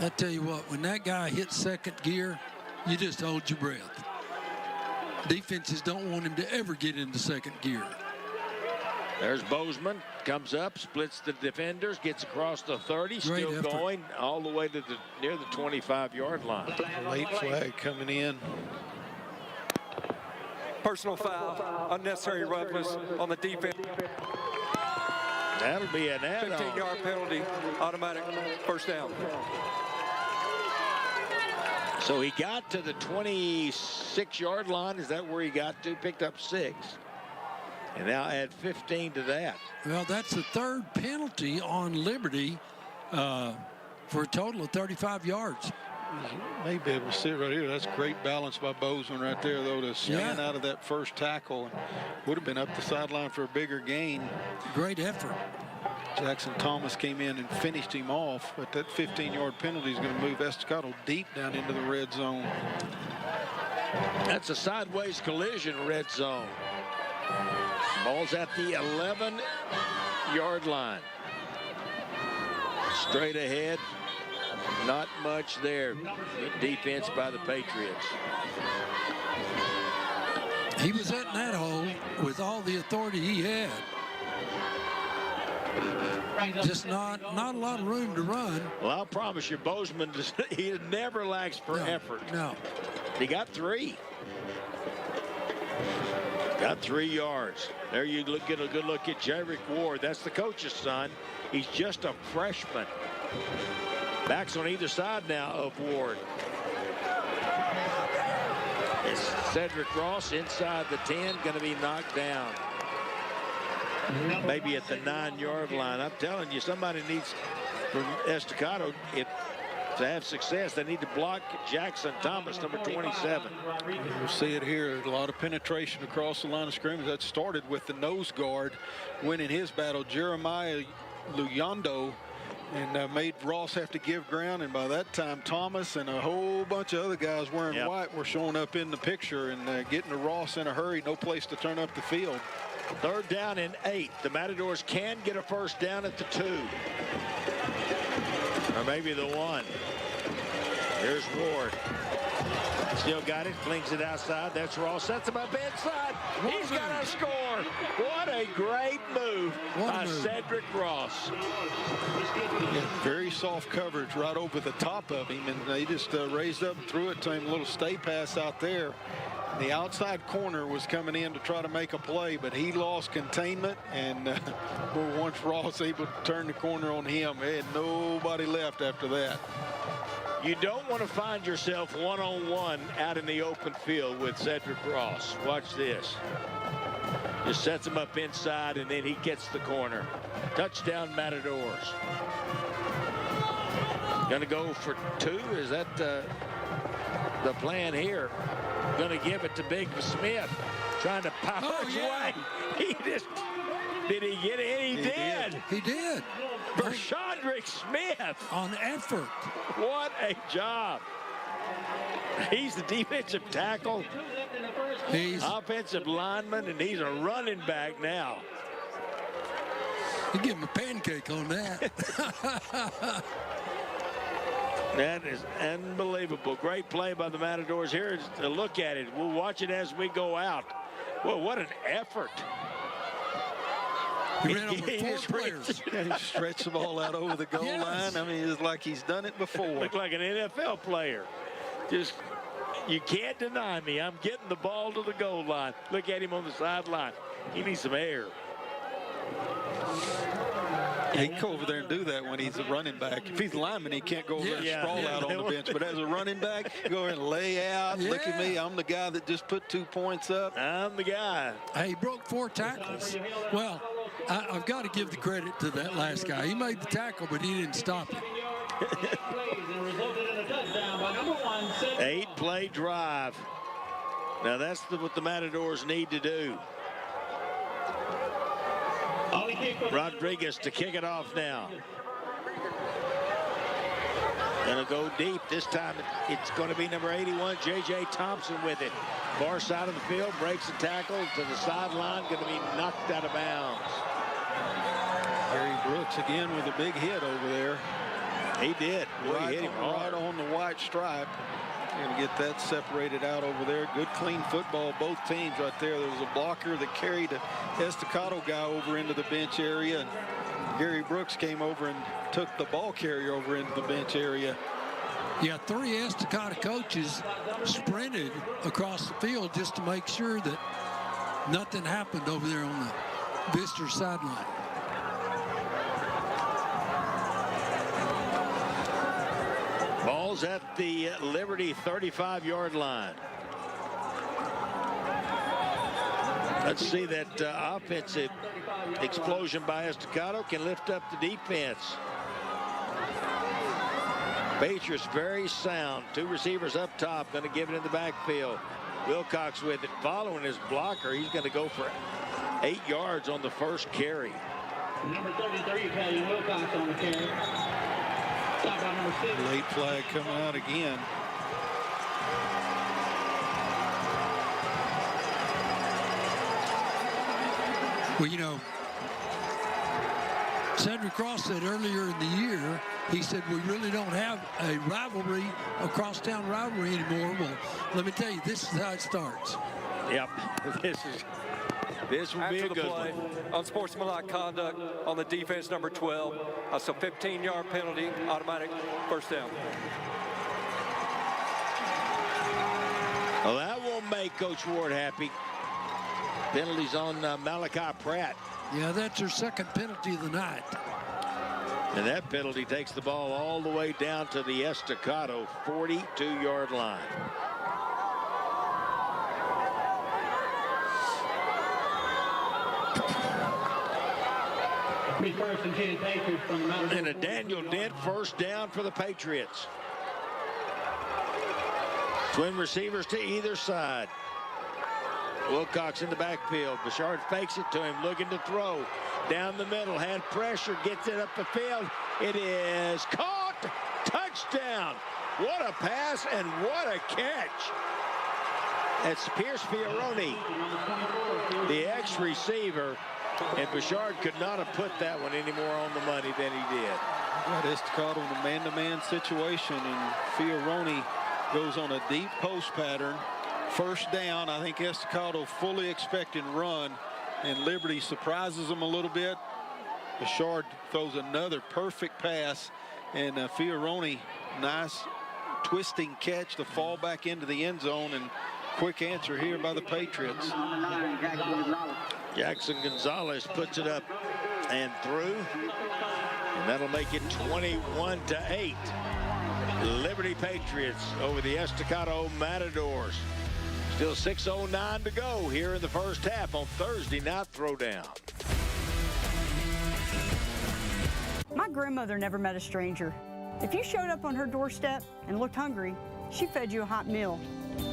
I tell you what, when that guy hits 2nd gear, you just hold your breath. Defenses don't want him to ever get into 2nd gear. There's Bozeman, comes up, splits the defenders, gets across the 30, still going all the way to near the 25-yard line. Late flag coming in. Personal foul, unnecessary roughness on the defense. That'll be an add-on. 15-yard penalty, automatic 1st down. So he got to the 26-yard line. Is that where he got to? Picked up 6. And now add 15 to that. Well, that's the 3rd penalty on Liberty for a total of 35 yards. May be able to see it right here. That's great balance by Bozeman right there, though, to stand out of that first tackle. And would have been up the sideline for a bigger gain. Great effort. Jackson Thomas came in and finished him off, but that 15-yard penalty is going to move Estacado deep down into the red zone. That's a sideways collision, red zone. Ball's at the 11-yard line. Straight ahead. Not much there. Good defense by the Patriots. He was in that hole with all the authority he had. Just not a lot of room to run. Well, I'll promise you, Bozeman, he never lacks for effort. No. He got 3. Got 3 yards. There you get a good look at Jarek Ward. That's the coach's son. He's just a freshman. Backs on either side now of Ward. It's Cedric Ross inside the 10, going to be knocked down. Maybe at the 9-yard line. I'm telling you, somebody needs, from Estacado, to have success, they need to block Jackson Thomas, number 27. You'll see it here. A lot of penetration across the line of scrimmage. That started with the nose guard winning his battle. Jeremiah Luyando and made Ross have to give ground. And by that time, Thomas and a whole bunch of other guys wearing white were showing up in the picture and getting to Ross in a hurry. No place to turn up the field. 3rd down and 8. The Matadors can get a first down at the 2. Or maybe the 1. Here's Ward. Still got it, flings it outside. That's Ross. Sets him up inside. He's got to score. What a great move by Cedric Ross. Yeah, very soft coverage right over the top of him, and they just raised up and threw it to him. A little stay pass out there. The outside corner was coming in to try to make a play, but he lost containment, and once Ross able to turn the corner on him, they had nobody left after that. You don't want to find yourself one-on-one out in the open field with Cedric Ross. Watch this. Just sets him up inside, and then he gets the corner. Touchdown, Matadors. Gonna go for 2. Is that the plan here? Gonna give it to Big Smith. Trying to power his way. He just, did he get it? He did. He did. Vershaundrick Smith. On effort. What a job. He's the defensive tackle. He's offensive lineman, and he's a running back now. You give him a pancake on that. That is unbelievable. Great play by the Matadors. Here's a look at it. We'll watch it as we go out. Well, what an effort. He ran over 4 players. And he stretched the ball out over the goal line. I mean, it's like he's done it before. Looked like an NFL player. Just, you can't deny me. I'm getting the ball to the goal line. Look at him on the sideline. He needs some air. He can go over there and do that when he's a running back. If he's a lineman, he can't go over there and sprawl out on the bench. But as a running back, go over and lay out. Look at me. I'm the guy that just put 2 points up. I'm the guy. Hey, he broke 4 tackles. Well, I've got to give the credit to that last guy. He made the tackle, but he didn't stop it. 8-play drive. Now that's what the Matadors need to do. Rodriguez to kick it off now. Gonna go deep. This time it's going to be number 81, J.J. Thompson with it. Far side of the field, breaks the tackle to the sideline, going to be knocked out of bounds. Gary Brooks again with a big hit over there. He did. Right, he hit him right on the white stripe. Going to get that separated out over there. Good clean football, both teams right there. There was a blocker that carried the Estacado guy over into the bench area, and Gary Brooks came over and took the ball carrier over into the bench area. Yeah, 3 Estacado coaches sprinted across the field just to make sure that nothing happened over there on the visitor sideline. Ball's at the Liberty 35-yard line. Let's see that offensive explosion by Estacado can lift up the defense. Patriots very sound. 2 receivers up top, going to give it in the backfield. Wilcox with it, following his blocker. He's going to go for 8 yards on the first carry. Number 33, Kelly Wilcox on the carry. Late flag coming out again. Well, you know, Cedric Ross said earlier in the year, he said, we really don't have a rivalry, a crosstown rivalry anymore. Well, let me tell you, this is how it starts. Yep, this will be a good play, one. Unsportsmanlike conduct on the defense, number 12. That's a 15-yard penalty, automatic first down. Well, that won't make Coach Ward happy. Penalties on Malachi Pratt. Yeah, that's her second penalty of the night. And that penalty takes the ball all the way down to the Estacado 42-yard line. And a Daniel Dent first down for the Patriots. Twin receivers to either side. Wilcox in the backfield. Bouchard fakes it to him, looking to throw. Down the middle, had pressure, gets it up the field. It is caught. Touchdown. What a pass and what a catch. It's Pierce Fioroni, the ex-receiver, and Bouchard could not have put that one any more on the money than he did. Got Estacado in a man-to-man situation, and Fioroni goes on a deep post pattern. First down, I think Estacado fully expecting run, and Liberty surprises him a little bit. Bouchard throws another perfect pass, and Fioroni, nice twisting catch to fall back into the end zone, and quick answer here by the Patriots. Jackson Gonzalez puts it up and through, and that'll make it 21-8. Liberty Patriots over the Estacado Matadors. Still 6:09 to go here in the first half on Thursday Night Throwdown. My grandmother never met a stranger. If you showed up on her doorstep and looked hungry, she fed you a hot meal.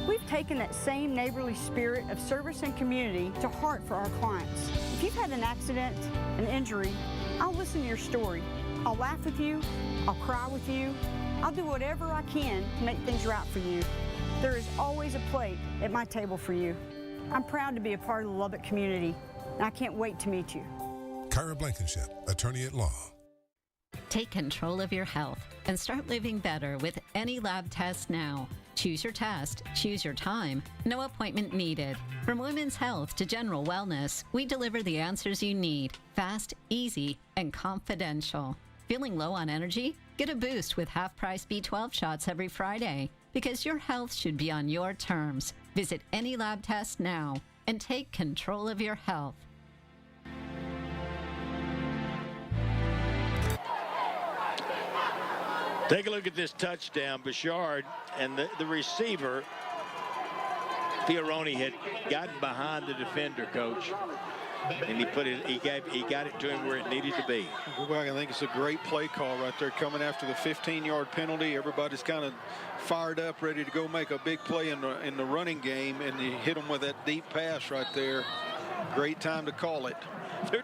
We've taken that same neighborly spirit of service and community to heart for our clients. If you've had an accident, an injury, I'll listen to your story. I'll laugh with you. I'll cry with you. I'll do whatever I can to make things right for you. There is always a plate at my table for you. I'm proud to be a part of the Lubbock community, and I can't wait to meet you. Kyra Blankenship, attorney at law. Take control of your health and start living better with any lab test now. Choose your test, choose your time, no appointment needed. From women's health to general wellness, we deliver the answers you need, fast, easy, and confidential. Feeling low on energy? Get a boost with half-price B12 shots every Friday, because your health should be on your terms. Visit any lab test now and take control of your health. Take a look at this touchdown. Bouchard and the receiver, Fioroni, had gotten behind the defender, Coach, and he got it to him where it needed to be. I think it's a great play call right there, coming after the 15-yard penalty. Everybody's kind of fired up, ready to go make a big play in the running game, and you hit them with that deep pass right there. Great time to call it. They're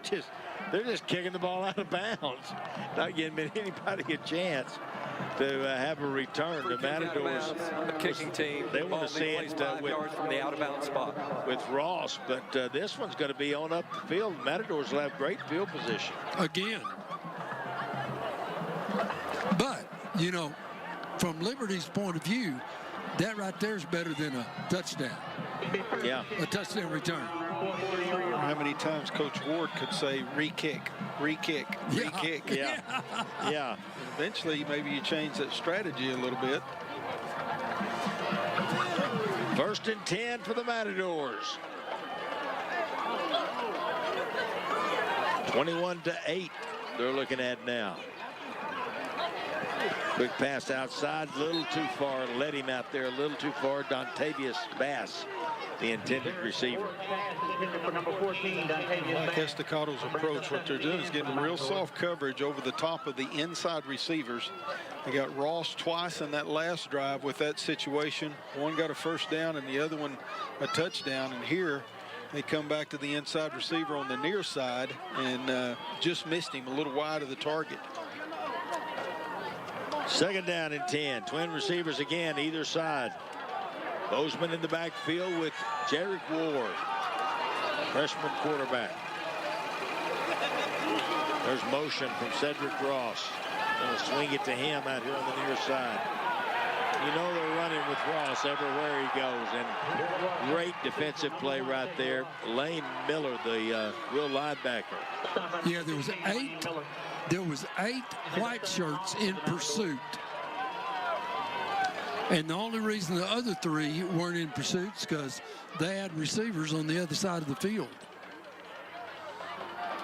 just kicking the ball out of bounds, not giving anybody a chance to have a return. The Matadors, the kicking team, they want to see it from the out-of-bounds spot with Ross, but this one's going to be on up the field. The Matadors will have great field position again. But you know, from Liberty's point of view, that right there is better than a touchdown. Yeah, a touchdown return. How many times Coach Ward could say re-kick, re-kick, re-kick? Yeah. Yeah. Eventually, maybe you change that strategy a little bit. 1st and 10 for the Matadors. 21-8 they're looking at now. Quick pass outside, a little too far. Let him out there a little too far. Dontavius Bass, the intended receiver. Like Estacado's approach, what they're doing is getting real soft coverage over the top of the inside receivers. They got Ross twice in that last drive with that situation. One got a first down and the other one a touchdown. And here they come back to the inside receiver on the near side and just missed him a little wide of the target. 2nd down and 10. Twin receivers again, either side. Bozeman in the backfield with Jarek Ward, freshman quarterback. There's motion from Cedric Ross. Going to swing it to him out here on the near side. You know they're running with Ross everywhere he goes, and great defensive play right there. Lane Miller, the real linebacker. Yeah, there was eight white shirts in pursuit. And the only reason the other 3 weren't in pursuit is because they had receivers on the other side of the field.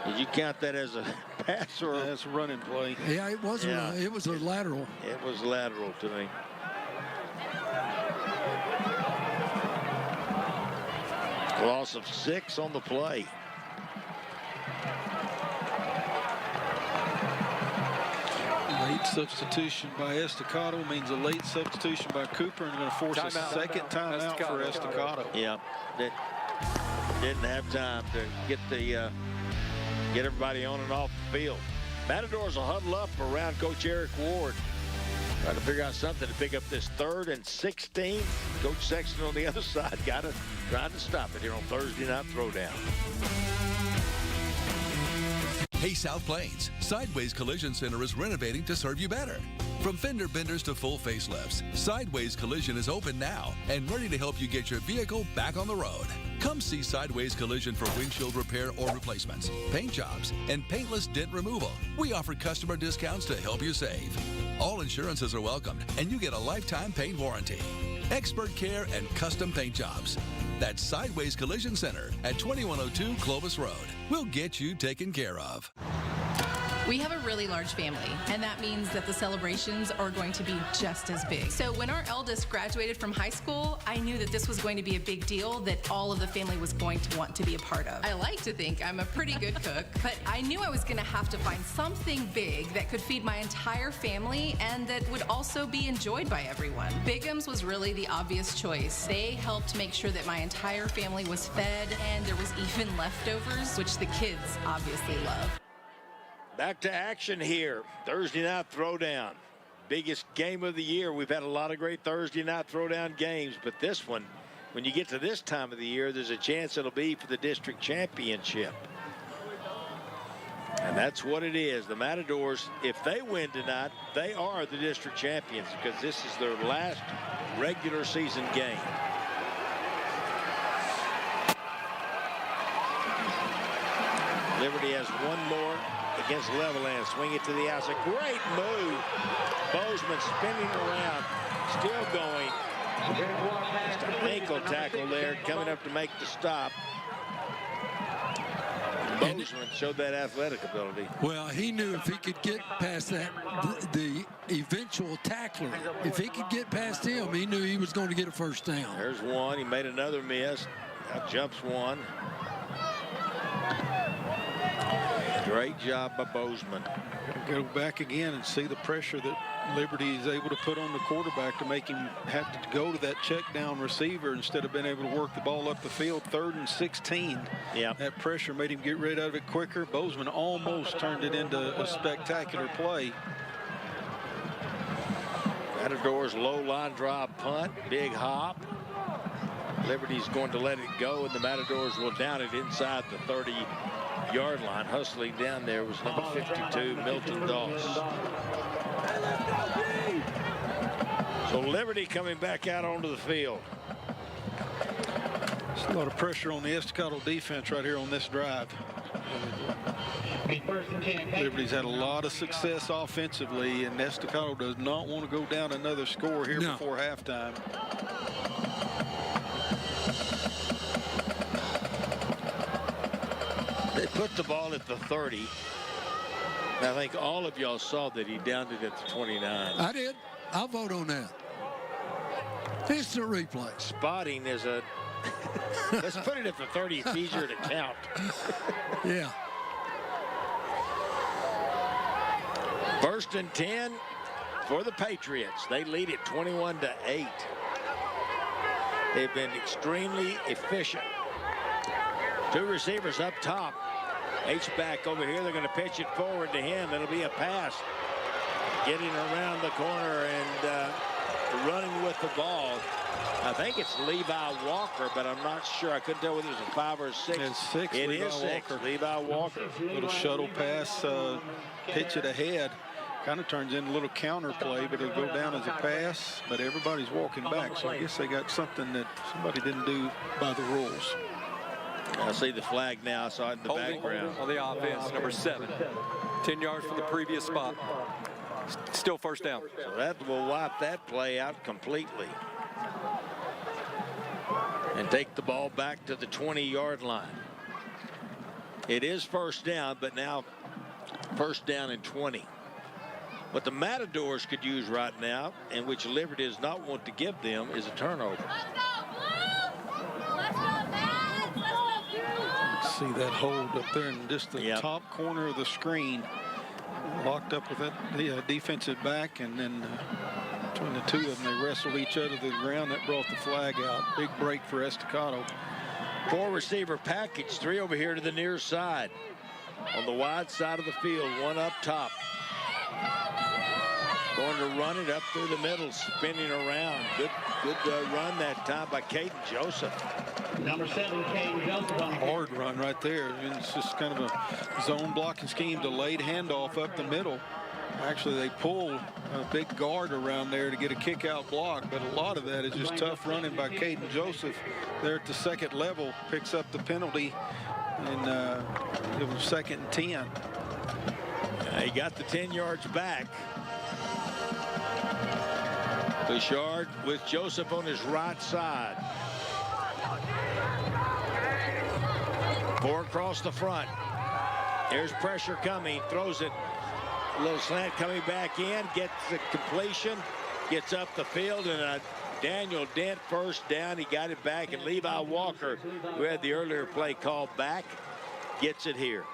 Did you count that as a pass or as a running play? Yeah, it was. Yeah. It was a lateral. It was lateral to me. Loss of 6 on the play. Late substitution by Estacado means a late substitution by Cooper, and going to force a second timeout for Estacado. Yeah. Didn't have time to get everybody on and off the field. Matadors will huddle up around Coach Eric Ward, trying to figure out something to pick up this 3rd and 16. Coach Sexton on the other side trying to stop it here on Thursday Night Throwdown. Hey, South Plains, Sideways Collision Center is renovating to serve you better. From fender benders to full facelifts, Sideways Collision is open now and ready to help you get your vehicle back on the road. Come see Sideways Collision for windshield repair or replacements, paint jobs, and paintless dent removal. We offer customer discounts to help you save. All insurances are welcomed, and you get a lifetime paint warranty. Expert care and custom paint jobs. That's Sideways Collision Center at 2102 Clovis Road. We'll get you taken care of. We have a really large family, and that means that the celebrations are going to be just as big. So when our eldest graduated from high school, I knew that this was going to be a big deal that all of the family was going to want to be a part of. I like to think I'm a pretty good cook, but I knew I was going to have to find something big that could feed my entire family and that would also be enjoyed by everyone. Bigham's was really the obvious choice. They helped make sure that my entire family was fed, and there was even leftovers, which the kids obviously love. Back to action here. Thursday Night Throwdown. Biggest game of the year. We've had a lot of great Thursday Night Throwdown games, but this one, when you get to this time of the year, there's a chance it'll be for the district championship. And that's what it is. The Matadors, if they win tonight, they are the district champions because this is their last regular season game. Liberty has one more against Levelland. Swing it to the outside. Great move. Bozeman spinning around. Still going. Just an ankle tackle there. Coming up to make the stop. Bozeman showed that athletic ability. Well, he knew if he could get past that, the eventual tackler, if he could get past him, he knew he was going to get a first down. There's one. He made another miss. Now jumps one. Great job by Bozeman. Go back again and see the pressure that Liberty is able to put on the quarterback to make him have to go to that check down receiver instead of being able to work the ball up the field. 3rd and 16. Yeah. That pressure made him get rid of it quicker. Bozeman almost turned it into a spectacular play. Matadors low line drive punt. Big hop. Liberty's going to let it go, and the Matadors will down it inside the 30-yard line. Hustling down there was number 52, Milton Doss. So Liberty coming back out onto the field. There's a lot of pressure on the Estacado defense right here on this drive. Liberty's had a lot of success offensively, and Estacado does not want to go down another score here before halftime. They put the ball at the 30. And I think all of y'all saw that he downed it at the 29. I did. I'll vote on that. Instant replay. Spotting is a... Let's put it at the 30. It's easier to count. Yeah. 1st and 10 for the Patriots. They lead it 21-8. They've been extremely efficient. 2 receivers up top. H-back over here. They're going to pitch it forward to him. It'll be a pass. Getting around the corner and running with the ball. I think it's Levi Walker, but I'm not sure. I couldn't tell whether it was a 5 or 6. It's 6. It Levi is 6. Walker. Levi Walker. Little shuttle pass, pitch it ahead. Kind of turns into a little counter play, but it'll go down as a pass. But everybody's walking back, so I guess they got something that somebody didn't do by the rules. I see the flag now. I saw it in the background. On the offense, number 7. 10 yards from the previous spot. Still first down. So that will wipe that play out completely. And take the ball back to the 20-yard line. It is first down, but now first down and 20. What the Matadors could use right now, and which Liberty does not want to give them, is a turnover. See that hold up there in just the top corner of the screen. Locked up with that defensive back, and then between the two of them, they wrestled each other to the ground. That brought the flag out. Big break for Estacado. 4-receiver package, 3 over here to the near side. On the wide side of the field, 1 up top. Going to run it up through the middle, spinning around. Good run that time by Caden Joseph. Number 7, Caden Joseph. Hard run right there. It's just kind of a zone blocking scheme, delayed handoff up the middle. Actually, they pull a big guard around there to get a kick out block, but a lot of that is just tough running by Caden Joseph there at the second level. Picks up the penalty, and it was 2nd and 10. He got the 10 yards back. Bouchard with Joseph on his right side. 4 across the front. There's pressure coming. Throws it. A little slant coming back in. Gets the completion. Gets up the field. And a Daniel Dent first down. He got it back. And Levi Walker, who had the earlier play called back, gets it here.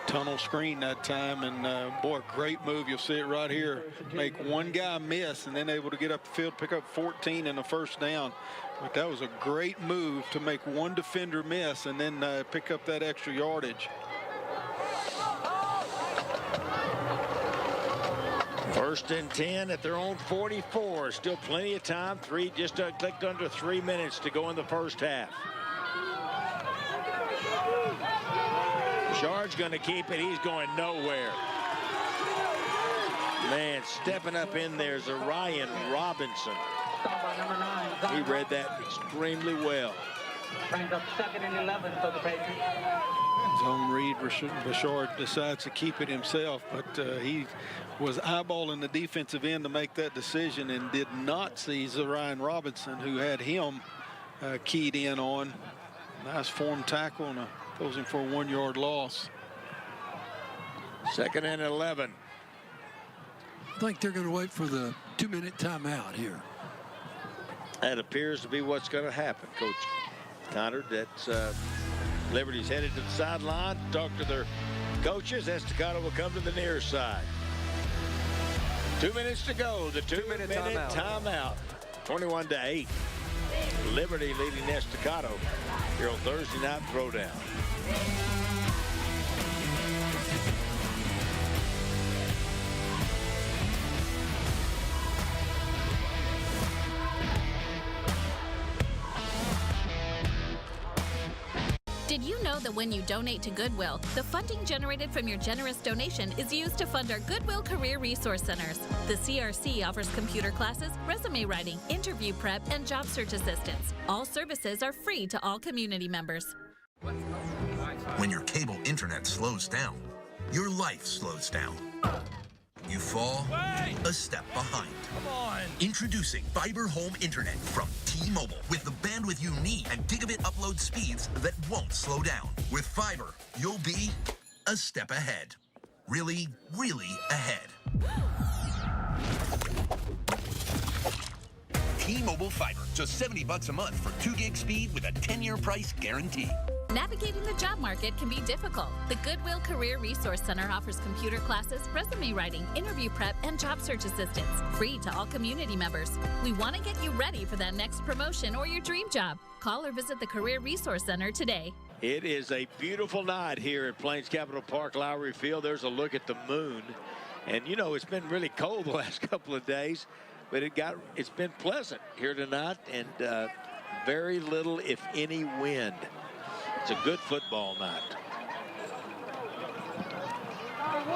Tunnel screen that time, and boy, great move. You'll see it right here. Make one guy miss and then able to get up the field, pick up 14 and a first down. But that was a great move to make one defender miss and then pick up that extra yardage. First and 10 at their own 44. Still plenty of time. Just clicked under 3 minutes to go in the first half. Bouchard's going to keep it. He's going nowhere. Man, stepping up in there is Ryan Robinson. He read that extremely well. Brings up 2nd and 11 for the Patriots. Zone read, Bouchard decides to keep it himself, but he was eyeballing the defensive end to make that decision and did not see Ryan Robinson, who had him keyed in on. Nice form tackle, and goes in for a 1-yard loss. 2nd and 11. I think they're going to wait for the 2-minute timeout here. That appears to be what's going to happen, Coach Connor. That's Liberty's headed to the sideline, talk to their coaches. Estacado will come to the near side. 2 minutes to go. The 2-minute timeout. 21-8. Liberty leading Estacado here on Thursday Night Throwdown. Did you know that when you donate to Goodwill, the funding generated from your generous donation is used to fund our Goodwill Career Resource Centers? The CRC offers computer classes, resume writing, interview prep, and job search assistance. All services are free to all community members. When your cable internet slows down, your life slows down. You fall a step behind. Come on. Introducing Fiber Home Internet from T-Mobile with the bandwidth you need and gigabit upload speeds that won't slow down. With fiber, you'll be a step ahead. Really, really ahead. T-Mobile Fiber, just $70 a month for 2 gig speed with a 10-year price guarantee. Navigating the job market can be difficult. The Goodwill Career Resource Center offers computer classes, resume writing, interview prep, and job search assistance, free to all community members. We want to get you ready for that next promotion or your dream job. Call or visit the Career Resource Center today. It is a beautiful night here at Plains Capital Park, Lowry Field. There's a look at the moon. And, you know, it's been really cold the last couple of days, but it's been pleasant here tonight, and very little, if any, wind. It's a good football night.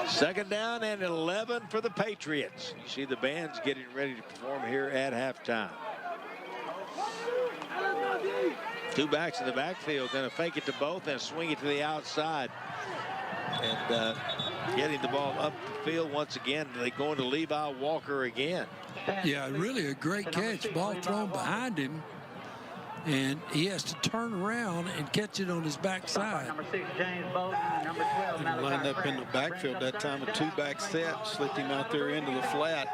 2nd down and 11 for the Patriots. You see the band's getting ready to perform here at halftime. 2 backs in the backfield, going to fake it to both and swing it to the outside. And getting the ball up the field once again. They go into Levi Walker again. Yeah, really a great catch. Ball thrown behind him. And he has to turn around and catch it on his backside. Number 6, James Bowden. Number 12, He lined up in the backfield that time, a 2-back set, slipped him out there into the flat.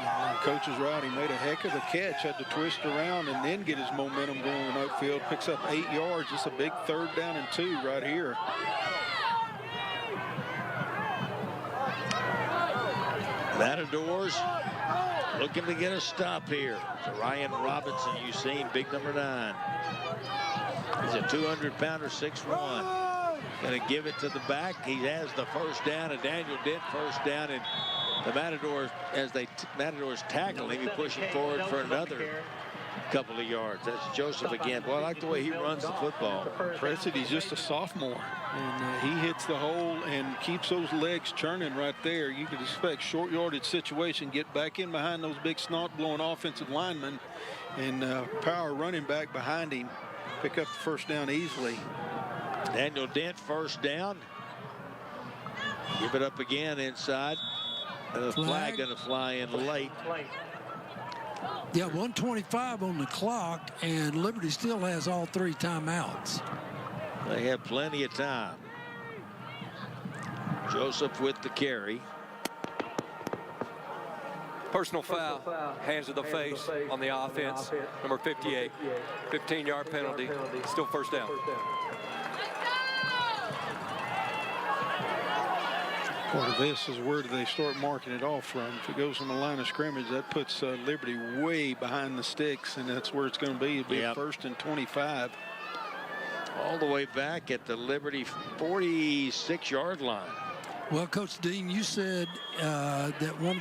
And coach is right. He made a heck of a catch, had to twist around and then get his momentum going upfield. Picks up 8 yards. It's a big 3rd down and 2 right here. Matadors looking to get a stop here. So Ryan Robinson, you've seen, big number 9. He's a 200-pounder, 6'1". Going to give it to the back. He has the first down, and Daniel Dent first down, and the Matadors, as Matadors tackle him, he pushing forward for another couple of yards. That's Joseph again. Boy, I like the way he runs the football. Impressive. He's just a sophomore, and he hits the hole and keeps those legs churning right there. You could expect short yardage situation, get back in behind those big snot-blowing offensive linemen, and power running back behind him, pick up the first down easily. Daniel Dent first down. Give it up again inside. And the flag going to fly in late. Yeah, 1:25 on the clock, and Liberty still has all 3 timeouts. They have plenty of time. Joseph with the carry. Personal foul, hands to the face on the offense, number 58. 15-yard penalty, still first down. Part of this is where do they start marking it off from? If it goes from the line of scrimmage, that puts Liberty way behind the sticks, and that's where it's going to be. It'll be first and 25. All the way back at the Liberty 46-yard line. Well, Coach Dean, you said that one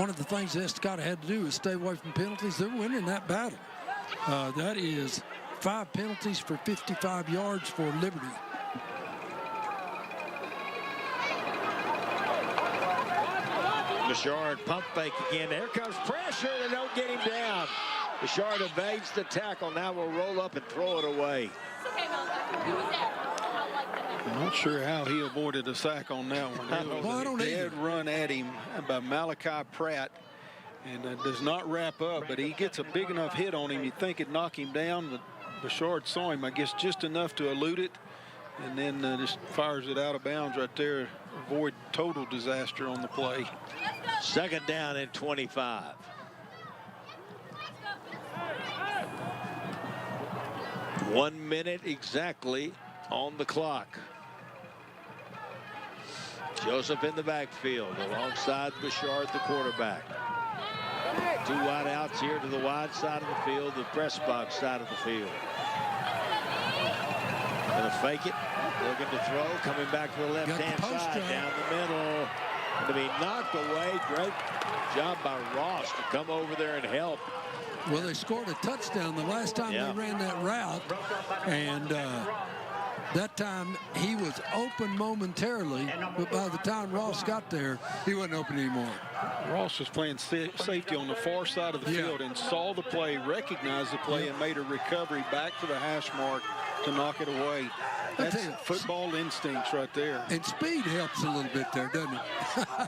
of the things Estacado had to do is stay away from penalties. They're winning that battle. That is 5 penalties for 55 yards for Liberty. Bouchard pump fake again. There comes pressure. They don't get him down. Bouchard evades the tackle. Now will roll up and throw it away. I'm not sure how he avoided a sack on that one. It was a dead run at him by Malachi Pratt, and does not wrap up, but he gets a big enough hit on him. You'd think it'd knock him down, but Bouchard saw him, I guess, just enough to elude it, and then just fires it out of bounds right there. Avoid total disaster on the play. Second down and 25. One minute exactly on the clock. Joseph in the backfield alongside Bouchard, the quarterback. 2 wide outs here to the wide side of the field, the press box side of the field. Gonna fake it, looking to throw, coming back to the left-hand side, down the middle. To be knocked away. Great job by Ross to come over there and help. Well, they scored a touchdown the last time they ran that route, and that time he was open momentarily, but by the time Ross got there, he wasn't open anymore. Ross was playing safety on the far side of the field and saw the play, recognized the play, and made a recovery back to the hash mark to knock it away. That's football instincts right there. And speed helps a little bit there, doesn't it?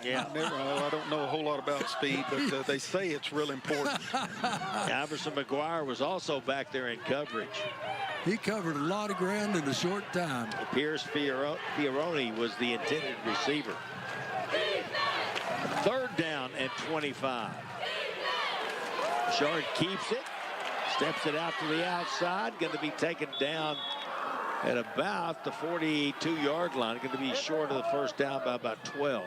Yeah. I don't know a whole lot about speed, but they say it's real important. Iverson McGuire was also back there in coverage. He covered a lot of ground in a short time. Pierce Fioroni was the intended receiver. Third down and 25. Bouchard keeps it, steps it out to the outside, going to be taken down at about the 42-yard line. Going to be short of the first down by about 12.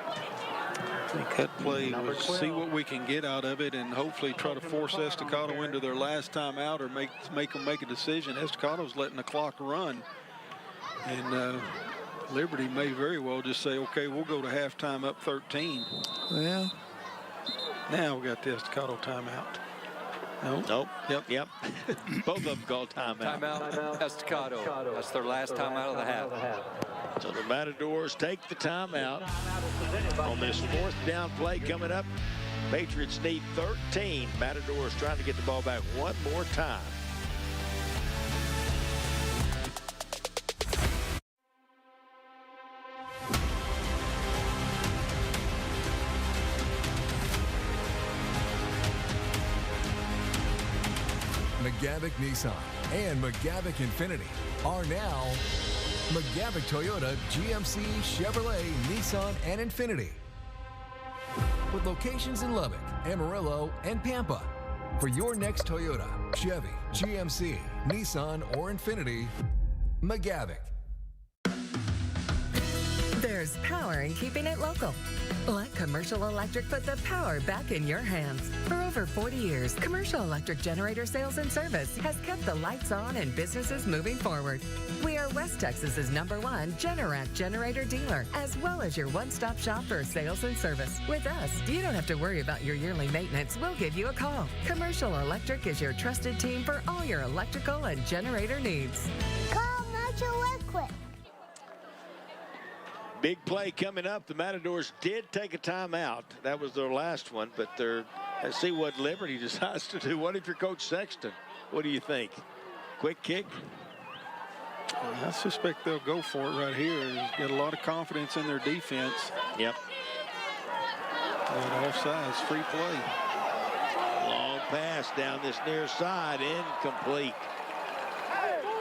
I think that play was see what we can get out of it and hopefully try to force Estacado into their last time out or make them make a decision. Estacado's letting the clock run. And Liberty may very well just say, okay, we'll go to halftime up 13. Well, now we got the Estacado timeout. Nope. Yep. Both of them called timeout. Timeout, Estacado. That's their last timeout of the half. So the Matadors take the timeout on this 4th down play coming up. Patriots need 13. Matadors trying to get the ball back one more time. McGavick Nissan and McGavick Infiniti are now McGavick Toyota, GMC, Chevrolet, Nissan, and Infiniti. With locations in Lubbock, Amarillo, and Pampa. For your next Toyota, Chevy, GMC, Nissan, or Infiniti, McGavick. There's power in keeping it local. Let Commercial Electric put the power back in your hands. For over 40 years, Commercial Electric Generator Sales and Service has kept the lights on and businesses moving forward. We are West Texas's #1 Generac generator dealer, as well as your one-stop shop for sales and service. With us, you don't have to worry about your yearly maintenance. We'll give you a call. Commercial Electric is your trusted team for all your electrical and generator needs. Commercial Electric. Big play coming up. The Matadors did take a timeout. That was their last one, but let's see what Liberty decides to do. What if you're Coach Sexton? What do you think? Quick kick? I suspect they'll go for it right here. Got a lot of confidence in their defense. Yep. And offsides, free play. Long pass down this near side, incomplete.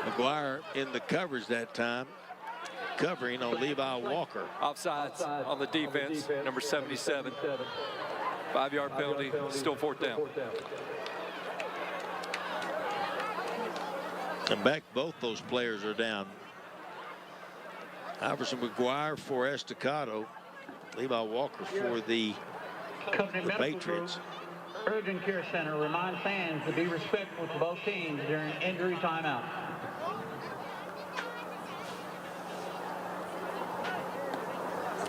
McGuire in the coverage that time, covering on Levi Walker. Offsides on the defense, number 77. 5-yard penalty, still 4th down. And back, both those players are down. Iverson McGuire for Estacado. Levi Walker for the Patriots. Urgent Care Center remind fans to be respectful to both teams during injury timeout.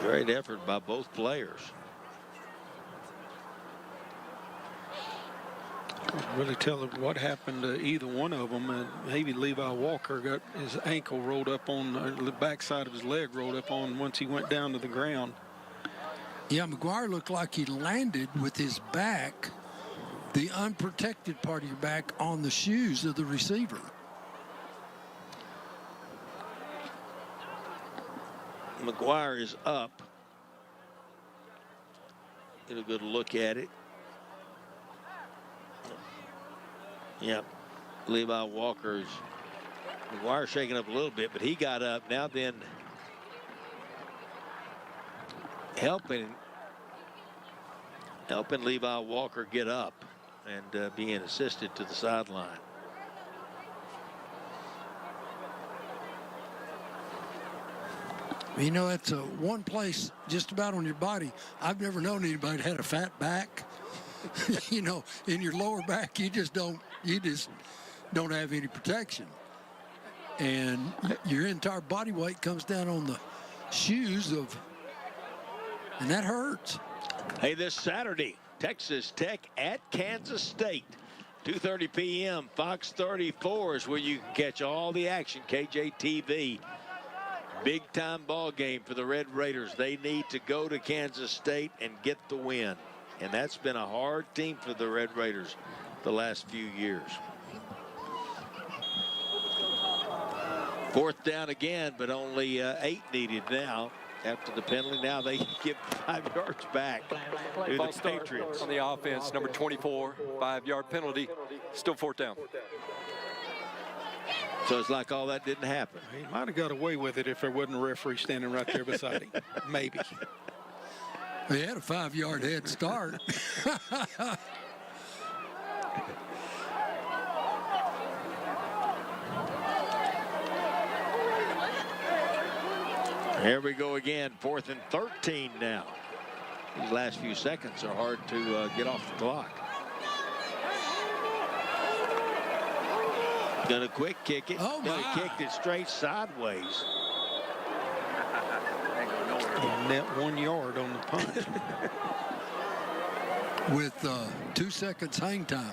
Great effort by both players. Can't really tell what happened to either one of them. Maybe Levi Walker got his ankle rolled up on the backside of his leg rolled up on once he went down to the ground. Yeah, McGuire looked like he landed with his back, the unprotected part of your back, on the shoes of the receiver. McGuire is up. Get a good look at it. Yep. Levi Walker's McGuire shaking up a little bit, but he got up. Now then helping Levi Walker get up and being assisted to the sideline. You know, it's one place just about on your body. I've never known anybody that had a fat back. You know, in your lower back, you just don't have any protection. And your entire body weight comes down on the shoes and that hurts. Hey, this Saturday, Texas Tech at Kansas State. 2:30 p.m. Fox 34 is where you can catch all the action. KJTV. Big time ball game for the Red Raiders. They need to go to Kansas State and get the win. And that's been a hard team for the Red Raiders the last few years. 4th down again, but only 8 needed now after the penalty. Now they give 5 yards back to the Patriots. On the offense, number 24, 5-yard penalty, still 4th down. So it's like all that didn't happen. He might have got away with it if there wasn't a referee standing right there beside him. Maybe. He had a 5-yard head start. Here we go again. 4th and 13 now. These last few seconds are hard to get off the clock. Gonna quick kick it. Oh, my. He kicked it straight sideways. Net 1 yard on the punt. With 2 seconds hang time.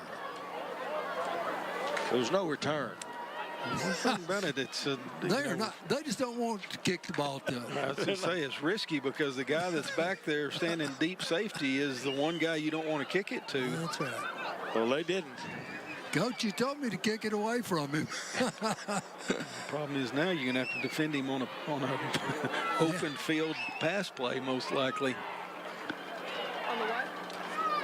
There was no return. About it, it's they just don't want to kick the ball to I was going to say it's risky because the guy that's back there standing deep safety is the one guy you don't want to kick it to. That's right. Well, they didn't. Coach, you told me to kick it away from him. The problem is now you're going to have to defend him on a open field pass play, most likely.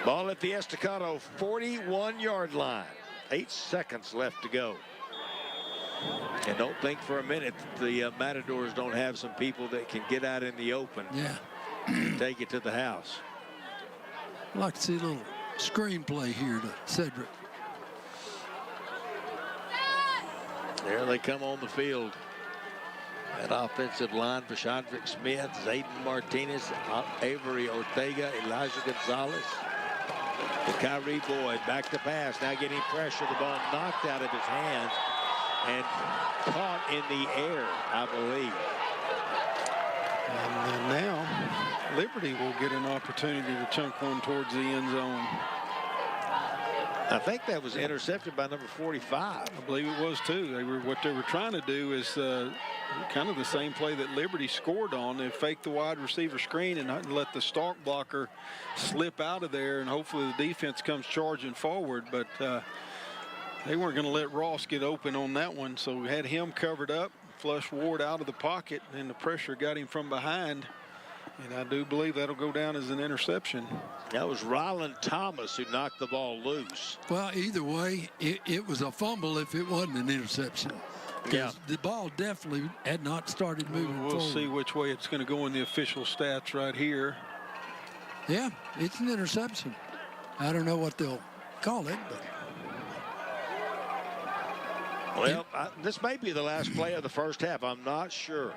Ball at the Estacado 41-yard line. 8 seconds left to go. And don't think for a minute that the Matadors don't have some people that can get out in the open. Yeah. And take it to the house. I'd like to see a little screenplay here to Cedric. There they come on the field. That offensive line for Chandrick Smith, Zayden Martinez, Avery Ortega, Elijah Gonzalez. The Kyrie Boyd back to pass, now getting pressure. The ball knocked out of his hands and caught in the air, I believe. And now Liberty will get an opportunity to chunk one towards the end zone. I think that was intercepted by number 45. I believe it was too. What they were trying to do is kind of the same play that Liberty scored on. They faked the wide receiver screen and let the stalk blocker slip out of there, and hopefully the defense comes charging forward. But they weren't going to let Ross get open on that one, so we had him covered up, flush Ward out of the pocket, and the pressure got him from behind. And I do believe that'll go down as an interception. That was Ryland Thomas who knocked the ball loose. Well, either way, it was a fumble if it wasn't an interception. Yeah. The ball definitely had not started moving forward. We'll see which way it's going to go in the official stats right here. Yeah, it's an interception. I don't know what they'll call it, but. Well, this may be the last play of the first half. I'm not sure.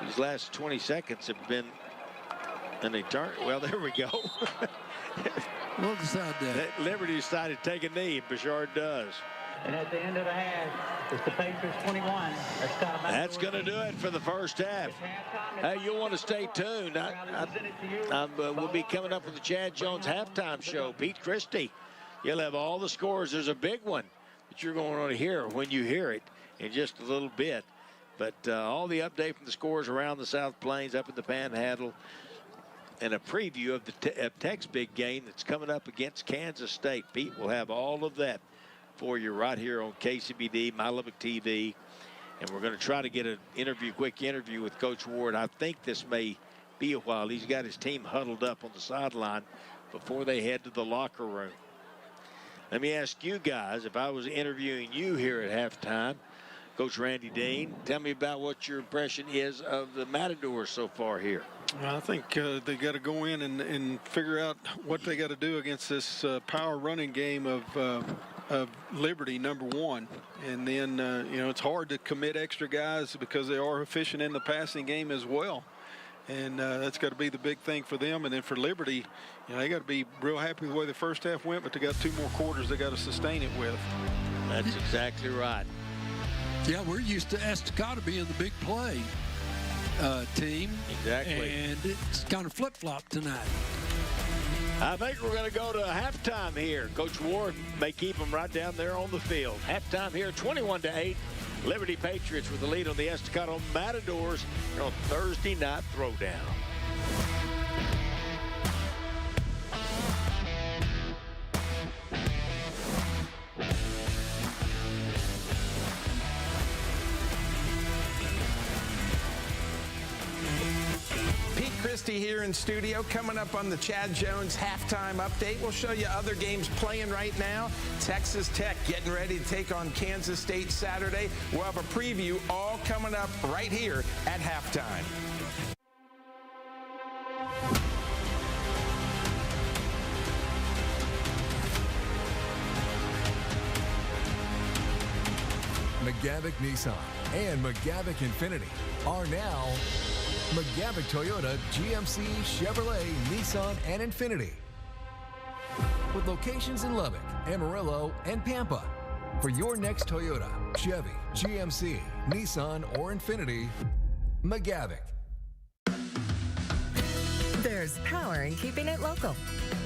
These last 20 seconds have been an eternity. Well, there we go. We'll decide that. Liberty decided to take a knee. Bouchard does. And at the end of the half, it's the Patriots 21. That's going to do it for the first half. Hey, you'll want to stay tuned. We'll be coming up with the Chad Jones halftime show. Pete Christie, you'll have all the scores. There's a big one that you're going to want to hear when you hear it in just a little bit. But all the update from the scores around the South Plains, up in the Panhandle, and a preview of the Tech's big game that's coming up against Kansas State. Pete will have all of that for you right here on KCBD, My Lubbock TV. And we're going to try to get an quick interview with Coach Ward. I think this may be a while. He's got his team huddled up on the sideline before they head to the locker room. Let me ask you guys, if I was interviewing you here at halftime, Coach Randy Dean, tell me about what your impression is of the Matadors so far here. I think they got to go in and figure out what they got to do against this power running game of Liberty, number one. And then, it's hard to commit extra guys because they are efficient in the passing game as well. And that's got to be the big thing for them. And then for Liberty, they got to be real happy with the way the first half went, but they got 2 more quarters they got to sustain it with. That's exactly right. Yeah, we're used to Estacado being the big play team. Exactly. And it's kind of flip-flop tonight. I think we're going to go to halftime here. Coach Ward may keep them right down there on the field. Halftime here, 21-8. Liberty Patriots with the lead on the Estacado Matadors on Thursday Night Throwdown. Christie here in studio. Coming up on the Chad Jones halftime update, we'll show you other games playing right now. Texas Tech getting ready to take on Kansas State Saturday. We'll have a preview all coming up right here at halftime. McGavick Nissan and McGavick Infiniti are now McGavick Toyota, GMC, Chevrolet, Nissan, and Infiniti. With locations in Lubbock, Amarillo, and Pampa. For your next Toyota, Chevy, GMC, Nissan, or Infiniti, McGavick. There's power in keeping it local.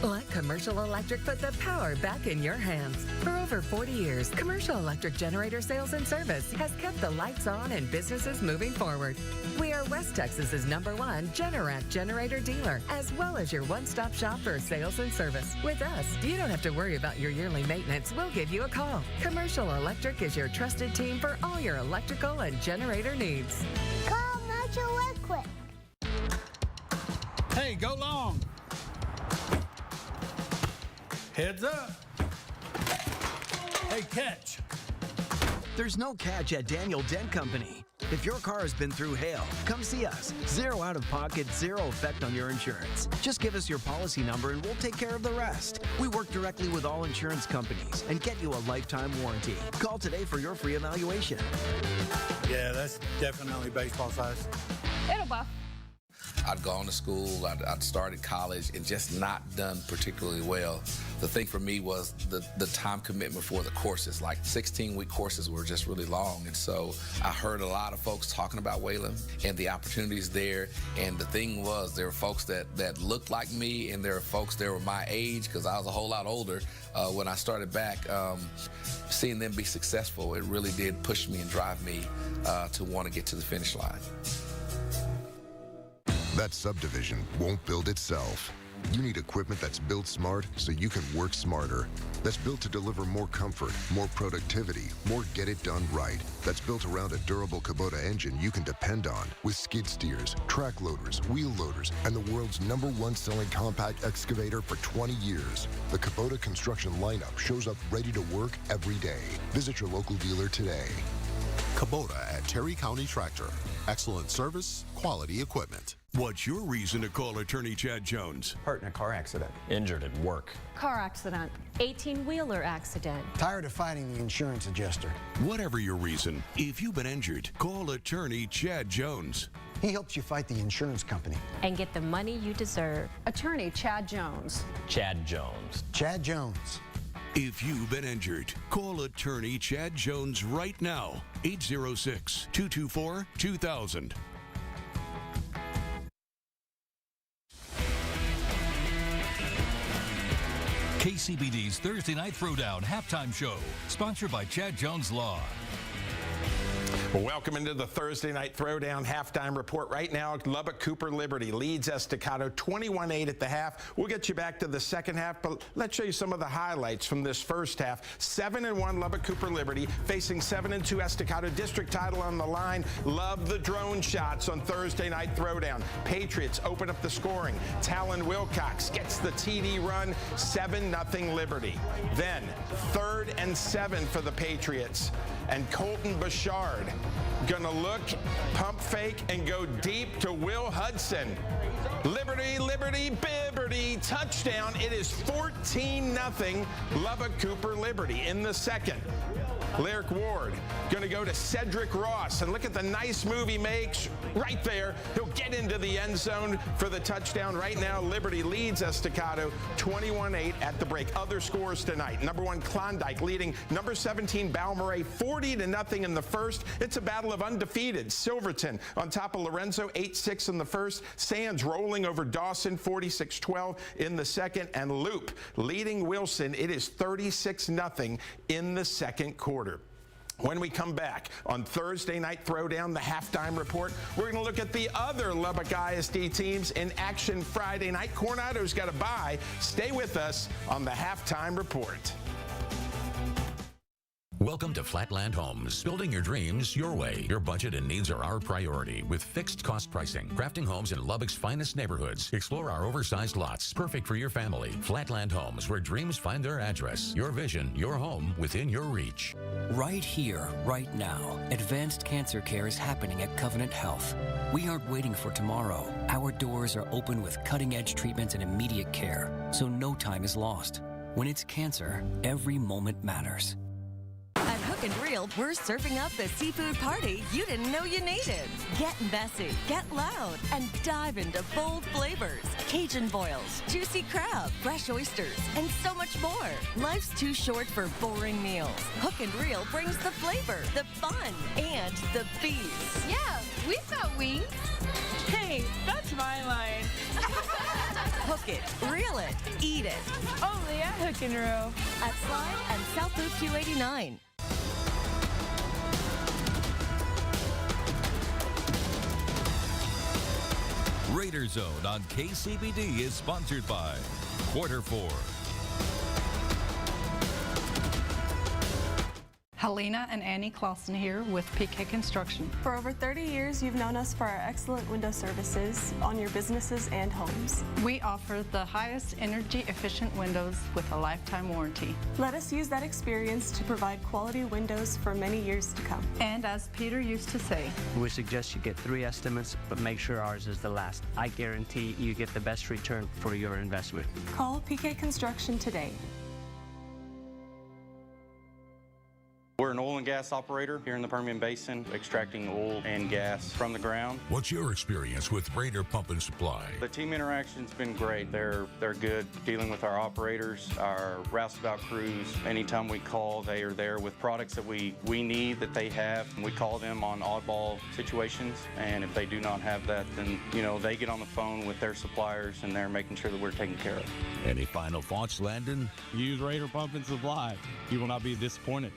Let Commercial Electric put the power back in your hands. For over 40 years, Commercial Electric Generator Sales and Service has kept the lights on and businesses moving forward. We are West Texas's #1 Generac generator dealer, as well as your one-stop shop for sales and service. With us, you don't have to worry about your yearly maintenance. We'll give you a call. Commercial Electric is your trusted team for all your electrical and generator needs. Call Commercial Electric. Hey, go long. Heads up. Hey, catch. There's no catch at Daniel Dent Company. If your car has been through hail, come see us. 0 out of pocket, 0 effect on your insurance. Just give us your policy number and we'll take care of the rest. We work directly with all insurance companies and get you a lifetime warranty. Call today for your free evaluation. Yeah, that's definitely baseball size. It'll buff. I'd gone to school, I'd started college and just not done particularly well. The thing for me was the time commitment for the courses, like 16-week courses were just really long. And so I heard a lot of folks talking about Wayland and the opportunities there. And the thing was, there were folks that looked like me, and there were folks that were my age, because I was a whole lot older when I started back. Seeing them be successful, it really did push me and drive me to want to get to the finish line. That subdivision won't build itself. You need equipment that's built smart so you can work smarter. That's built to deliver more comfort, more productivity, more get it done right. That's built around a durable Kubota engine you can depend on, with skid steers, track loaders, wheel loaders, and the world's #1 selling compact excavator for 20 years. The Kubota construction lineup shows up ready to work every day. Visit your local dealer today. Kubota at Terry County Tractor. Excellent service, quality equipment. What's your reason to call attorney Chad Jones? Hurt in a car accident. Injured at work. Car accident. 18-wheeler accident. Tired of fighting the insurance adjuster. Whatever your reason, if you've been injured, call attorney Chad Jones. He helps you fight the insurance company. And get the money you deserve. Attorney Chad Jones. Chad Jones. Chad Jones. If you've been injured, call attorney Chad Jones right now. 806-224-2000. KCBD's Thursday Night Throwdown halftime show, sponsored by Chad Jones Law. Welcome into the Thursday Night Throwdown halftime report. Right now, Lubbock-Cooper Liberty leads Estacado 21-8 at the half. We'll get you back to the second half, but let's show you some of the highlights from this first half. 7-1 Lubbock-Cooper Liberty facing 7-2 Estacado. District title on the line. Love the drone shots on Thursday Night Throwdown. Patriots open up the scoring. Talon Wilcox gets the TD run. 7-0 Liberty. Then 3rd and 7 for the Patriots. And Colton Bouchard gonna look, pump fake, and go deep to Will Hudson. Liberty, Liberty, Bibberty, touchdown. It is 14-0 Lubbock-Cooper Liberty in the second. Lyric Ward gonna go to Cedric Ross, and look at the nice move he makes right there. He'll get into the end zone for the touchdown. Right now, Liberty leads Estacado 21-8 at the break. Other scores tonight. #1 Klondike leading #17 Balmorhea 40-0 in the first. It's a battle of undefeated. Silverton on top of Lorenzo 8-6 in the first. Sands rolling over Dawson 46-12 in the second. And Loop leading Wilson. It is 36-0 in the second quarter. When we come back on Thursday Night Throwdown, the halftime report, we're going to look at the other Lubbock ISD teams in action Friday night. Coronado's got a bye. Stay with us on the halftime report. Welcome to Flatland Homes. Building your dreams your way. Your budget and needs are our priority with fixed cost pricing. Crafting homes in Lubbock's finest neighborhoods. Explore our oversized lots, perfect for your family. Flatland Homes, where dreams find their address. Your vision, your home within your reach. Right here, right now, advanced cancer care is happening at Covenant Health. We aren't waiting for tomorrow. Our doors are open with cutting-edge treatments and immediate care, so no time is lost. When it's cancer, every moment matters. At Hook and Reel, we're serving up the seafood party you didn't know you needed. Get messy, get loud, and dive into bold flavors. Cajun boils, juicy crab, fresh oysters, and so much more. Life's too short for boring meals. Hook and Reel brings the flavor, the fun, and the beef. Yeah, we've got wings. Hey, that's my line. Hook it, reel it, eat it. Only at Hook and Reel. At Slide and South Loop 289. Raider Zone on KCBD is sponsored by Quarter 4. Helena and Annie Clausen here with PK Construction. For over 30 years, you've known us for our excellent window services on your businesses and homes. We offer the highest energy-efficient windows with a lifetime warranty. Let us use that experience to provide quality windows for many years to come. And as Peter used to say, we suggest you get 3 estimates, but make sure ours is the last. I guarantee you get the best return for your investment. Call PK Construction today. We're an oil and gas operator here in the Permian Basin, extracting oil and gas from the ground. What's your experience with Raider Pump and Supply? The team interaction's been great. They're good dealing with our operators, our roustabout crews. Anytime we call, they are there with products that we need, that they have. We call them on oddball situations, and if they do not have that, then, they get on the phone with their suppliers, and they're making sure that we're taken care of. Any final thoughts, Landon? Use Raider Pump and Supply. You will not be disappointed.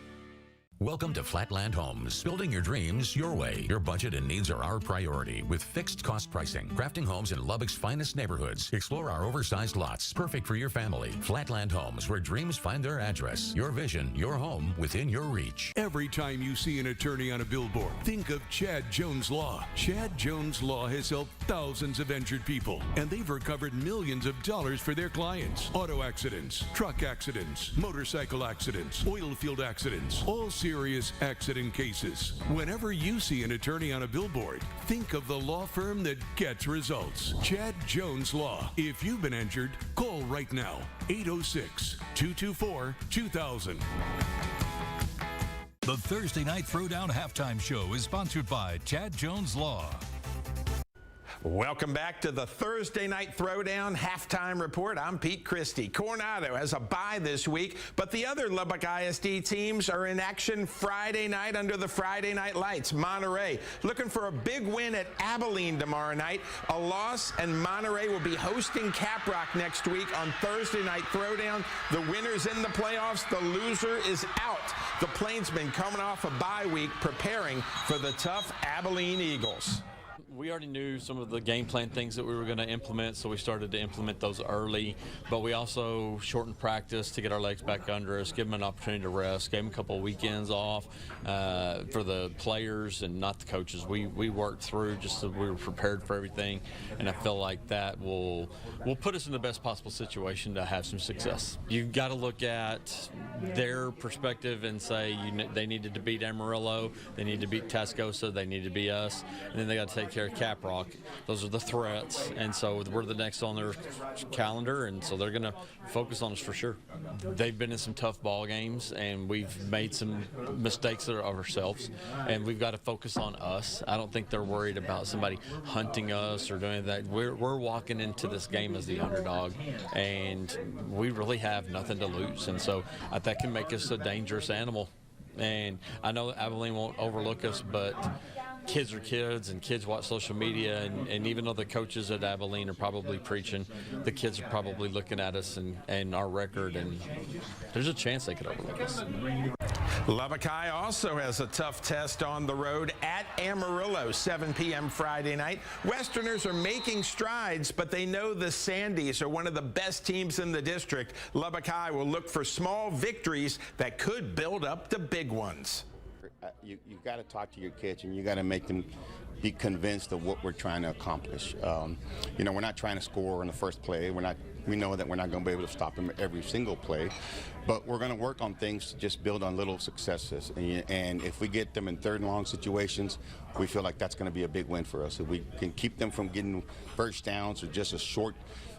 Welcome to Flatland Homes, building your dreams your way. Your budget and needs are our priority with fixed cost pricing. Crafting homes in Lubbock's finest neighborhoods. Explore our oversized lots, perfect for your family. Flatland Homes, where dreams find their address. Your vision, your home, within your reach. Every time you see an attorney on a billboard, think of Chad Jones Law. Chad Jones Law has helped thousands of injured people, and they've recovered millions of dollars for their clients. Auto accidents, truck accidents, motorcycle accidents, oil field accidents, all serious accident cases. Whenever you see an attorney on a billboard, think of the law firm that gets results. Chad Jones Law. If you've been injured, call right now. 806-224-2000. The Thursday Night Throwdown Halftime Show is sponsored by Chad Jones Law. Welcome back to the Thursday Night Throwdown Halftime Report. I'm Pete Christie. Coronado has a bye this week, but the other Lubbock ISD teams are in action Friday night under the Friday night lights. Monterey looking for a big win at Abilene tomorrow night. A loss, and Monterey will be hosting Caprock next week on Thursday Night Throwdown. The winner's in the playoffs. The loser is out. The Plainsmen coming off a bye week, preparing for the tough Abilene Eagles. We already knew some of the game plan things that we were going to implement, so we started to implement those early. But we also shortened practice to get our legs back under us, give them an opportunity to rest, gave them a couple of weekends off for the players and not the coaches. We worked through just so we were prepared for everything, and I feel like that will put us in the best possible situation to have some success. You've got to look at their perspective and say they needed to beat Amarillo, they need to beat Tascosa, they need to beat us, and then they got to take care of Caprock. Those are the threats, and so we're the next on their calendar, and so they're going to focus on us for sure. They've been in some tough ball games, and we've made some mistakes of ourselves, and we've got to focus on us. I don't think they're worried about somebody hunting us or doing that. We're walking into this game as the underdog, and we really have nothing to lose, and so that can make us a dangerous animal. And I know Abilene won't overlook us, but kids are kids, and kids watch social media, and even though the coaches at Abilene are probably preaching, the kids are probably looking at us and our record, and there's a chance they could overlook us. Lubbock High also has a tough test on the road at Amarillo, 7 p.m. Friday night. Westerners are making strides, but they know the Sandys are one of the best teams in the district. Lubbock High will look for small victories that could build up to big ones. You've got to talk to your kids, and you got to make them be convinced of what we're trying to accomplish. We're not trying to score on the first play. We know that we're not going to be able to stop them every single play, but we're going to work on things to just build on little successes. And if we get them in third and long situations, we feel like that's going to be a big win for us. If we can keep them from getting first downs or just a short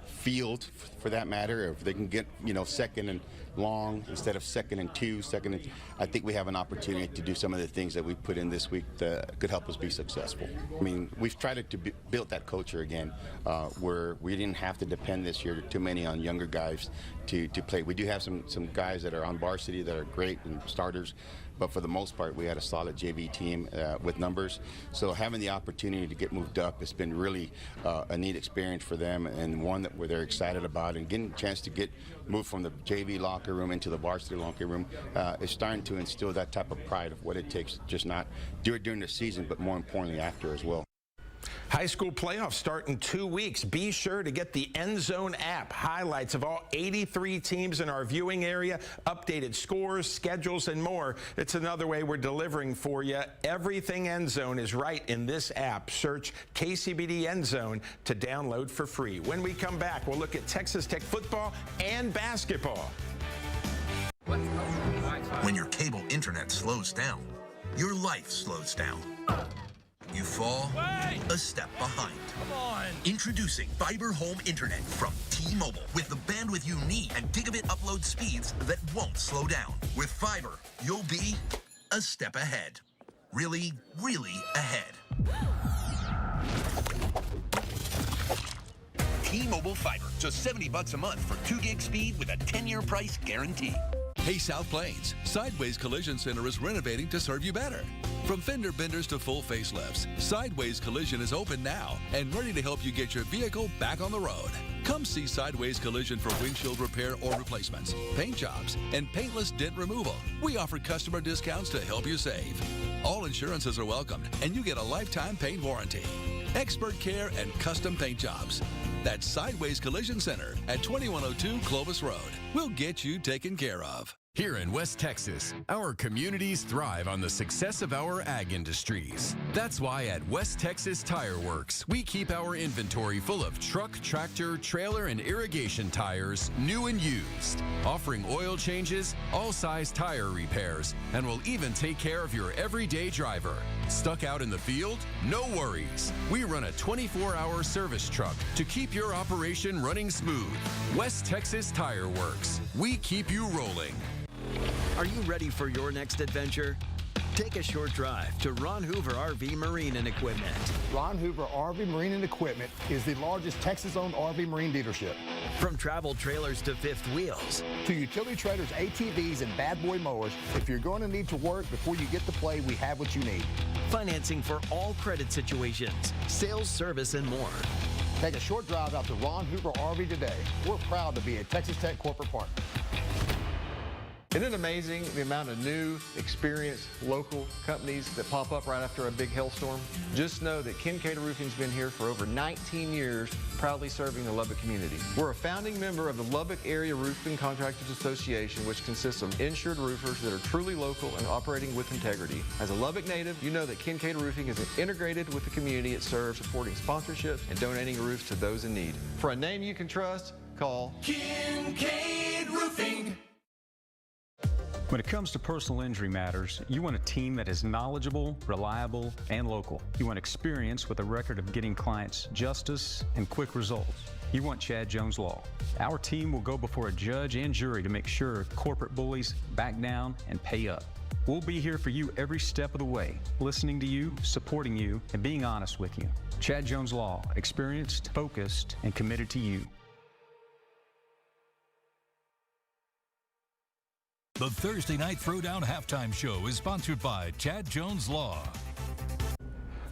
field for that matter, or if they can get second and long instead of second and two, I think we have an opportunity to do some of the things that we put in this week that could help us be successful. I mean, we've tried to build that culture again, where we didn't have to depend this year too many on younger guys to play. We do have some guys that are on varsity that are great and starters, but for the most part, we had a solid JV team with numbers. So having the opportunity to get moved up, it's been really a neat experience for them, and one that they're excited about. And getting a chance to get moved from the JV locker room into the varsity locker room is starting to instill that type of pride of what it takes, just not during the season, but more importantly after as well. High school playoffs start in 2 weeks. Be sure to get the End Zone app. Highlights of all 83 teams in our viewing area, updated scores, schedules, and more. It's another way we're delivering for you. Everything End Zone is right in this app. Search KCBD End Zone to download for free. When we come back, we'll look at Texas Tech football and basketball. When your cable internet slows down, your life slows down. You fall a step behind. Come on. Introducing Fiber Home Internet from T-Mobile with the bandwidth you need and gigabit upload speeds that won't slow down. With fiber, you'll be a step ahead. Really, really ahead. T-Mobile Fiber, just $70 a month for 2 gig speed with a 10-year price guarantee. Hey, South Plains, Sideways Collision Center is renovating to serve you better. From fender benders to full facelifts, Sideways Collision is open now and ready to help you get your vehicle back on the road. Come see Sideways Collision for windshield repair or replacements, paint jobs, and paintless dent removal. We offer customer discounts to help you save. All insurances are welcomed, and you get a lifetime paint warranty. Expert care and custom paint jobs. That's Sideways Collision Center at 2102 Clovis Road. We'll get you taken care of. Here in West Texas, our communities thrive on the success of our ag industries. That's why at West Texas Tire Works, we keep our inventory full of truck, tractor, trailer, and irrigation tires, new and used, offering oil changes, all-size tire repairs, and will even take care of your everyday driver. Stuck out in the field? No worries. We run a 24-hour service truck to keep your operation running smooth. West Texas Tire Works. We keep you rolling. Are you ready for your next adventure? Take a short drive to Ron Hoover RV Marine and Equipment. Ron Hoover RV Marine and Equipment is the largest Texas-owned RV Marine dealership. From travel trailers to fifth wheels. To utility trailers, ATVs, and bad boy mowers, if you're going to need to work before you get to play, we have what you need. Financing for all credit situations, sales, service, and more. Take a short drive out to Ron Hoover RV today. We're proud to be a Texas Tech corporate partner. Isn't it amazing the amount of new, experienced local companies that pop up right after a big hailstorm? Just know that Kincaid Roofing's been here for over 19 years, proudly serving the Lubbock community. We're a founding member of the Lubbock Area Roofing Contractors Association, which consists of insured roofers that are truly local and operating with integrity. As a Lubbock native, you know that Kincaid Roofing is integrated with the community it serves, supporting sponsorships and donating roofs to those in need. For a name you can trust, call Kincaid Roofing. When it comes to personal injury matters, you want a team that is knowledgeable, reliable, and local. You want experience with a record of getting clients justice and quick results. You want Chad Jones Law. Our team will go before a judge and jury to make sure corporate bullies back down and pay up. We'll be here for you every step of the way, listening to you, supporting you, and being honest with you. Chad Jones Law, experienced, focused, and committed to you. The Thursday Night Throwdown Halftime Show is sponsored by Chad Jones Law.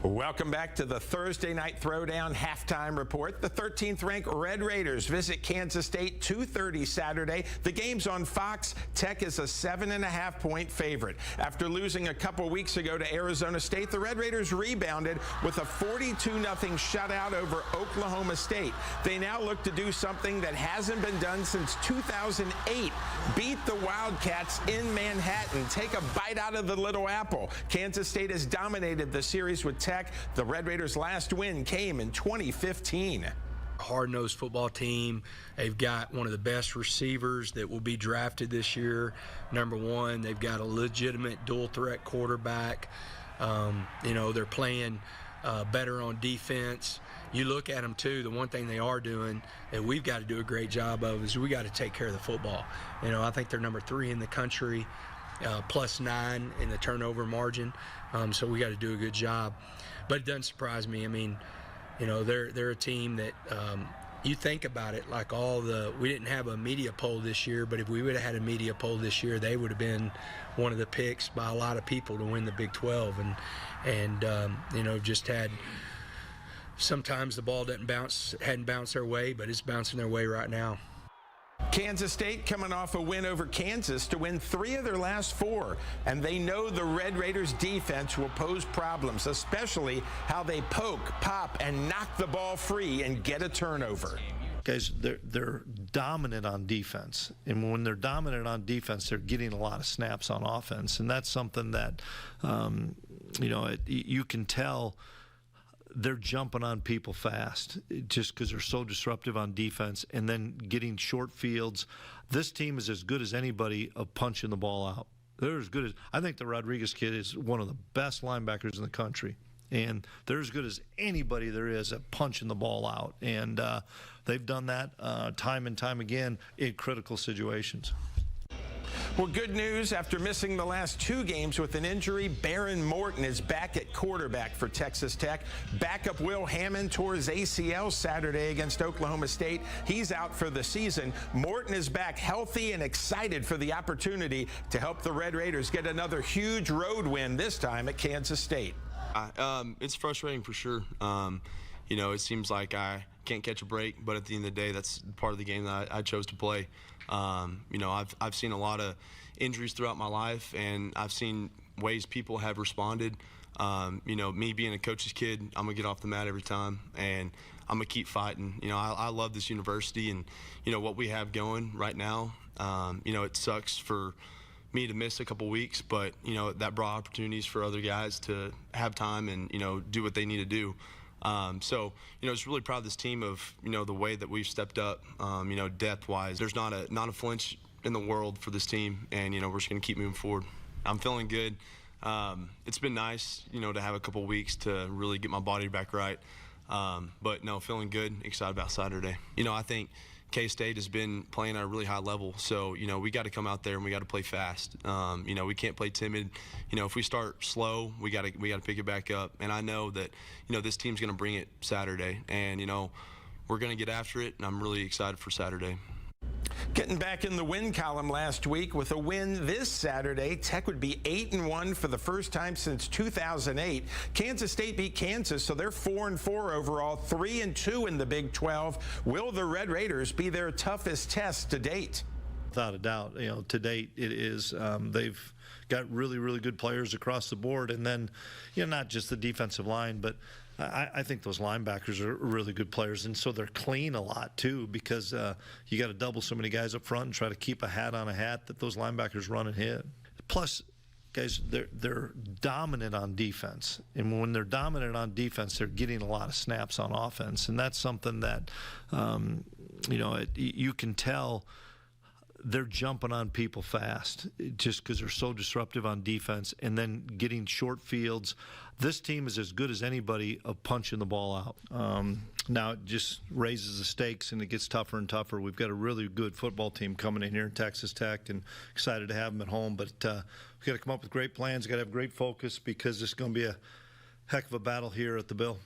Welcome back to the Thursday Night Throwdown Halftime Report. The 13th ranked Red Raiders visit Kansas State 2:30 Saturday. The game's on Fox. Tech is a 7.5-point favorite. After losing a couple weeks ago to Arizona State, the Red Raiders rebounded with a 42-0 shutout over Oklahoma State. They now look to do something that hasn't been done since 2008. Beat the Wildcats in Manhattan. Take a bite out of the Little Apple. Kansas State has dominated the series with Tech. The Red Raiders' last win came in 2015. Hard-nosed football team. They've got one of the best receivers that will be drafted this year. Number one, they've got a legitimate dual-threat quarterback. They're playing better on defense. You look at them, too, the one thing they are doing that we've got to do a great job of is we got to take care of the football. I think they're number 3 in the country, +9 in the turnover margin. So we got to do a good job. But it doesn't surprise me. I mean, they're a team that you think about it, like we didn't have a media poll this year, but if we would have had a media poll this year, they would have been one of the picks by a lot of people to win the Big 12. And just had sometimes the ball hadn't bounced their way, but it's bouncing their way right now. Kansas State coming off a win over Kansas to win 3 of their last 4, and they know the Red Raiders defense will pose problems, especially how they poke, pop, and knock the ball free and get a turnover. Guys, they're dominant on defense, and when they're dominant on defense, they're getting a lot of snaps on offense, and that's something that you can tell. They're jumping on people fast just because they're so disruptive on defense and then getting short fields. This team is as good as anybody of punching the ball out. They're as good as – I think the Rodriguez kid is one of the best linebackers in the country. And they're as good as anybody there is at punching the ball out. And they've done that time and time again in critical situations. Well, good news. After missing the last 2 games with an injury, Baron Morton is back at quarterback for Texas Tech. Backup Will Hammond tore his ACL Saturday against Oklahoma State. He's out for the season. Morton is back healthy and excited for the opportunity to help the Red Raiders get another huge road win, this time at Kansas State. It's frustrating for sure. You know, it seems like I can't catch a break, but at the end of the day, that's part of the game that I chose to play. You know, I've seen a lot of injuries throughout my life, and I've seen ways people have responded. You know, me being a coach's kid, I'm going to get off the mat every time, and I'm going to keep fighting. You know, I love this university and, you know, what we have going right now. You know, it sucks for me to miss a couple weeks, but, you know, that brought opportunities for other guys to have time and, you know, do what they need to do. So, you know, just really proud of this team of, you know, the way that we've stepped up, you know, depth-wise. There's not a flinch in the world for this team, and, you know, we're just going to keep moving forward. I'm feeling good. It's been nice, you know, to have a couple weeks to really get my body back right. But, no, feeling good, excited about Saturday. You know, I think K-State has been playing at a really high level, so, you know, we got to come out there and we got to play fast. You know, we can't play timid. You know, if we start slow, we got to pick it back up. And I know that, you know, this team's going to bring it Saturday, and, you know, we're going to get after it, and I'm really excited for Saturday. Getting back in the win column last week with a win this Saturday, Tech would be 8-1 for the first time since 2008. Kansas State beat Kansas, so they're 4-4 overall, 3-2 in the Big 12. Will the Red Raiders be their toughest test to date? Without a doubt, you know, to date it is. They've got really, really good players across the board, and then, you know, not just the defensive line, but I think those linebackers are really good players, and so they're clean a lot too, because you got to double so many guys up front and try to keep a hat on a hat that those linebackers run and hit. Plus, guys, they're dominant on defense, and when they're dominant on defense, they're getting a lot of snaps on offense, and that's something that you know, you can tell. They're jumping on people fast just because they're so disruptive on defense, and then getting short fields. This team is as good as anybody of punching the ball out. Now it just raises the stakes, and it gets tougher and tougher. We've got a really good football team coming in here in Texas Tech, and excited to have them at home. But we've got to come up with great plans. We've got to have great focus, because it's going to be a heck of a battle here at the Bill.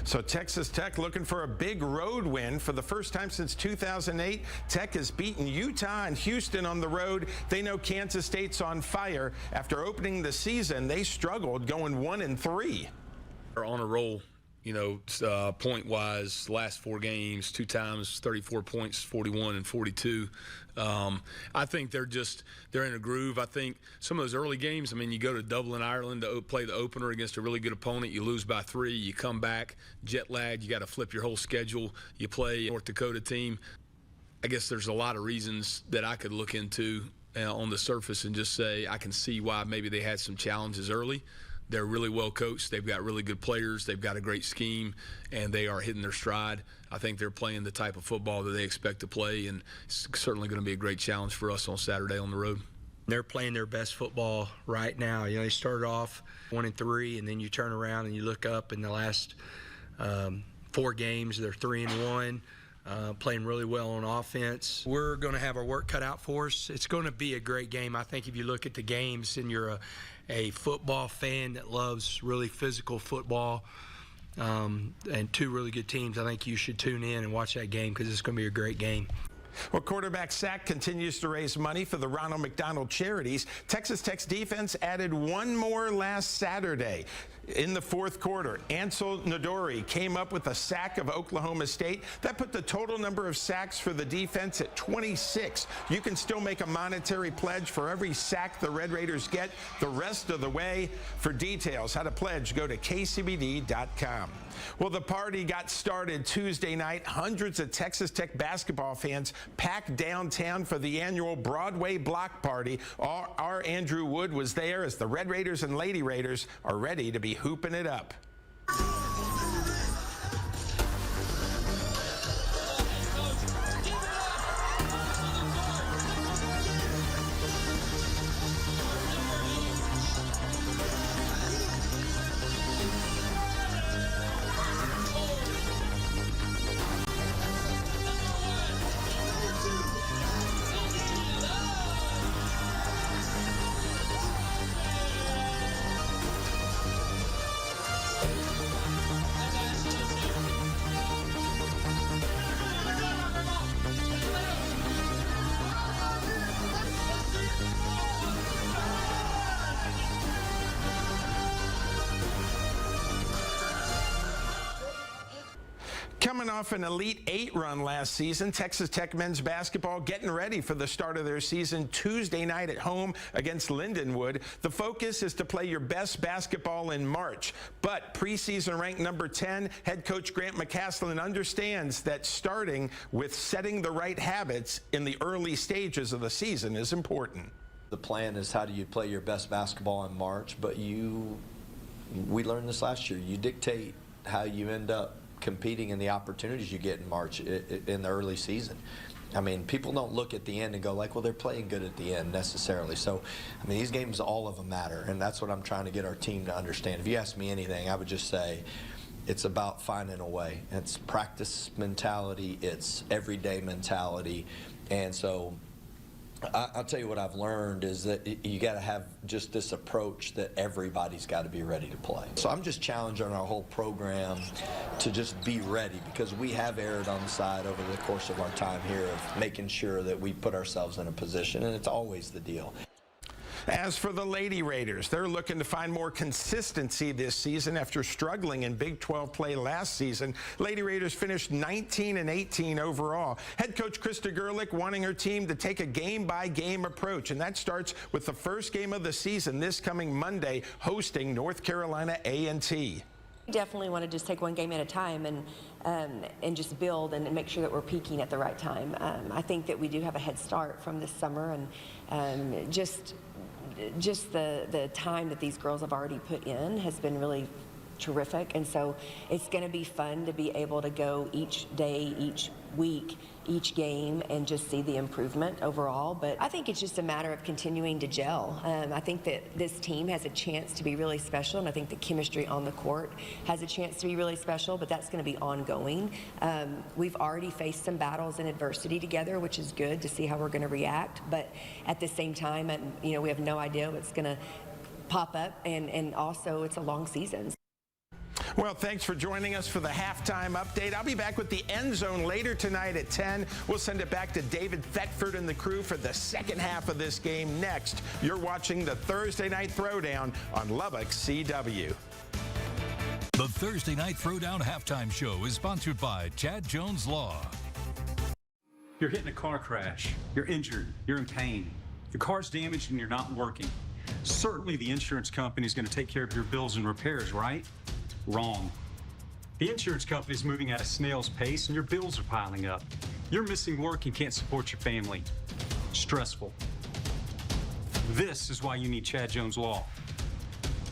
So Texas Tech looking for a big road win. For the first time since 2008, Tech has beaten Utah and Houston on the road. They know Kansas State's on fire. After opening the season, they struggled, going 1-3. Are on a roll, you know, point-wise, last 4 games, 2 times 34 points, 41 and 42. I think they're in a groove. I think some of those early games, I mean, you go to Dublin, Ireland to play the opener against a really good opponent. You lose by 3. You come back, jet lagged. You got to flip your whole schedule. You play a North Dakota team. I guess there's a lot of reasons that I could look into on the surface and just say I can see why maybe they had some challenges early. They're really well coached. They've got really good players. They've got a great scheme, and they are hitting their stride. I think they're playing the type of football that they expect to play, and it's certainly going to be a great challenge for us on Saturday on the road. They're playing their best football right now. You know, they started off 1-3, and then you turn around and you look up in the last 4 games, they're 3-1. Playing really well on offense. We're going to have our work cut out for us. It's going to be a great game. I think if you look at the games and you're a football fan that loves really physical football and 2 really good teams, I think you should tune in and watch that game, because it's going to be a great game. Well, quarterback Sack continues to raise money for the Ronald McDonald Charities. Texas Tech's defense added 1 more last Saturday. In the 4th quarter, Ansel Nadori came up with a sack of Oklahoma State. That put the total number of sacks for the defense at 26. You can still make a monetary pledge for every sack the Red Raiders get the rest of the way. For details how to pledge, go to kcbd.com. Well, the party got started Tuesday night. Hundreds of Texas Tech basketball fans packed downtown for the annual Broadway Block Party. Our Andrew Wood was there as the Red Raiders and Lady Raiders are ready to be hooping it up. Coming off an Elite Eight run last season, Texas Tech men's basketball getting ready for the start of their season Tuesday night at home against Lindenwood. The focus is to play your best basketball in March. But preseason ranked number 10, head coach Grant McCaslin understands that starting with setting the right habits in the early stages of the season is important. The plan is how do you play your best basketball in March, but we learned this last year. You dictate how you end up competing in the opportunities you get in March in the early season. I mean, people don't look at the end and go like, well, they're playing good at the end necessarily. So, I mean, these games, all of them matter, and that's what I'm trying to get our team to understand. If you ask me anything, I would just say it's about finding a way. It's practice mentality, it's everyday mentality, and so I'll tell you what I've learned is that you got to have just this approach that everybody's got to be ready to play. So I'm just challenging our whole program to just be ready, because we have erred on the side over the course of our time here of making sure that we put ourselves in a position, and it's always the deal. As for the Lady Raiders, they're looking to find more consistency this season after struggling in Big 12 play last season. Lady Raiders finished 19-18 overall. Head coach Krista Gerlich wanting her team to take a game-by-game approach, and that starts with the first game of the season this coming Monday, hosting North Carolina A&T. We definitely want to just take one game at a time and just build and make sure that we're peaking at the right time. I think that we do have a head start from this summer, and just the time that these girls have already put in has been really terrific, and so it's going to be fun to be able to go each day, each week, each game, and just see the improvement overall. But I think it's just a matter of continuing to gel. I think that this team has a chance to be really special, and I think the chemistry on the court has a chance to be really special, but that's going to be ongoing. We've already faced some battles and adversity together, which is good to see how we're going to react, but at the same time, we have no idea what's going to pop up, and also it's a long season. Well, thanks for joining us for the halftime update. I'll be back with the End Zone later tonight at 10. We'll send it back to David Thetford and the crew for the second half of this game next. You're watching the Thursday Night Throwdown on Lubbock CW. The Thursday Night Throwdown halftime show is sponsored by Chad Jones Law. You're hitting a car crash. You're injured. You're in pain. Your car's damaged and you're not working. Certainly the insurance company is going to take care of your bills and repairs, right? Wrong. The insurance company is moving at a snail's pace and your bills are piling up. You're missing work and can't support your family. Stressful. This is why you need Chad Jones Law.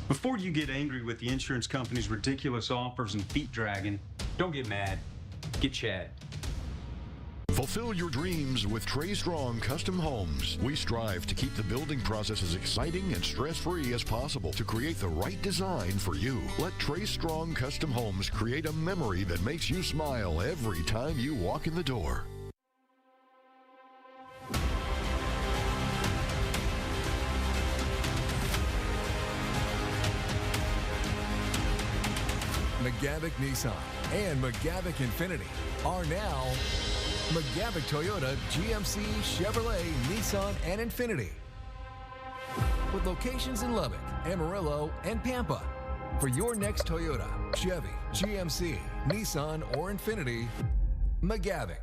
Before you get angry with the insurance company's ridiculous offers and feet dragging, don't get mad. Get Chad. Fulfill your dreams with Trey Strong Custom Homes. We strive to keep the building process as exciting and stress-free as possible to create the right design for you. Let Trey Strong Custom Homes create a memory that makes you smile every time you walk in the door. McGavick Nissan and McGavick Infinity are now McGavick Toyota, GMC, Chevrolet, Nissan, and Infinity. With locations in Lubbock, Amarillo, and Pampa. For your next Toyota, Chevy, GMC, Nissan, or Infinity, McGavick.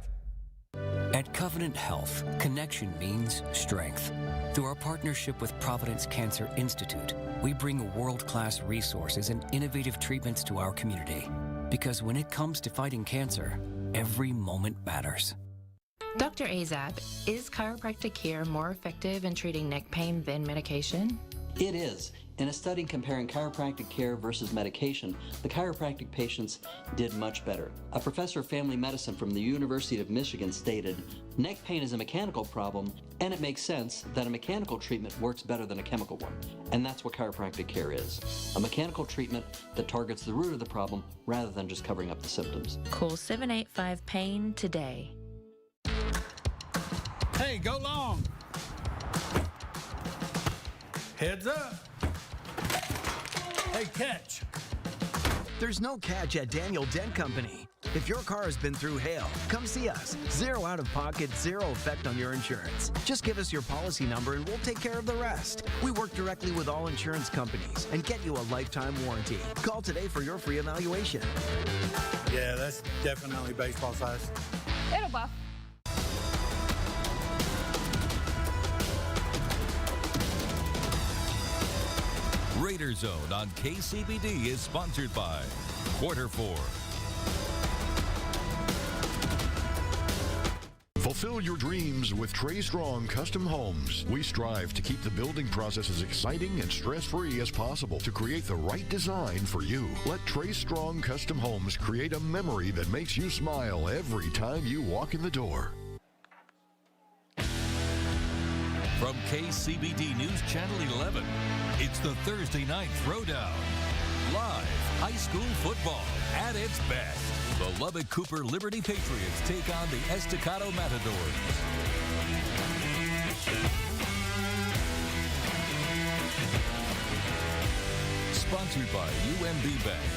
At Covenant Health, connection means strength. Through our partnership with Providence Cancer Institute, we bring world-class resources and innovative treatments to our community. Because when it comes to fighting cancer, every moment matters. Dr. Azab, is chiropractic care more effective in treating neck pain than medication? It is. In a study comparing chiropractic care versus medication, the chiropractic patients did much better. A professor of family medicine from the University of Michigan stated, "Neck pain is a mechanical problem, and it makes sense that a mechanical treatment works better than a chemical one." And that's what chiropractic care is. A mechanical treatment that targets the root of the problem rather than just covering up the symptoms. Call 785-PAIN today. Hey, go long. Heads up. Hey, catch. There's no catch at Daniel Dent Company. If your car has been through hail, come see us. Zero out of pocket, zero effect on your insurance. Just give us your policy number and we'll take care of the rest. We work directly with all insurance companies and get you a lifetime warranty. Call today for your free evaluation. Yeah, that's definitely baseball size. It'll buff. Raider Zone on KCBD is sponsored by Quarter 4. Fulfill your dreams with Trey Strong Custom Homes. We strive to keep the building process as exciting and stress-free as possible to create the right design for you. Let Trey Strong Custom Homes create a memory that makes you smile every time you walk in the door. From KCBD News Channel 11, it's the Thursday Night Throwdown. Live high school football at its best. The Lubbock-Cooper Liberty Patriots take on the Estacado Matadors. Sponsored by UMB Bank.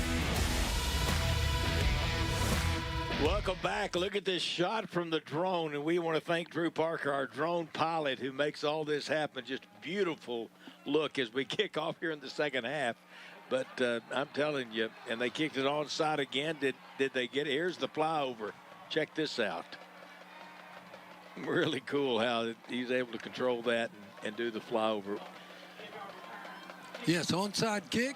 Welcome back. Look at this shot from the drone, and we want to thank Drew Parker, our drone pilot, who makes all this happen. Just beautiful look as we kick off here in the second half. But I'm telling you, and they kicked it onside again. Did they get it? Here's the flyover. Check this out. Really cool how he's able to control that and do the flyover. Yes, onside kick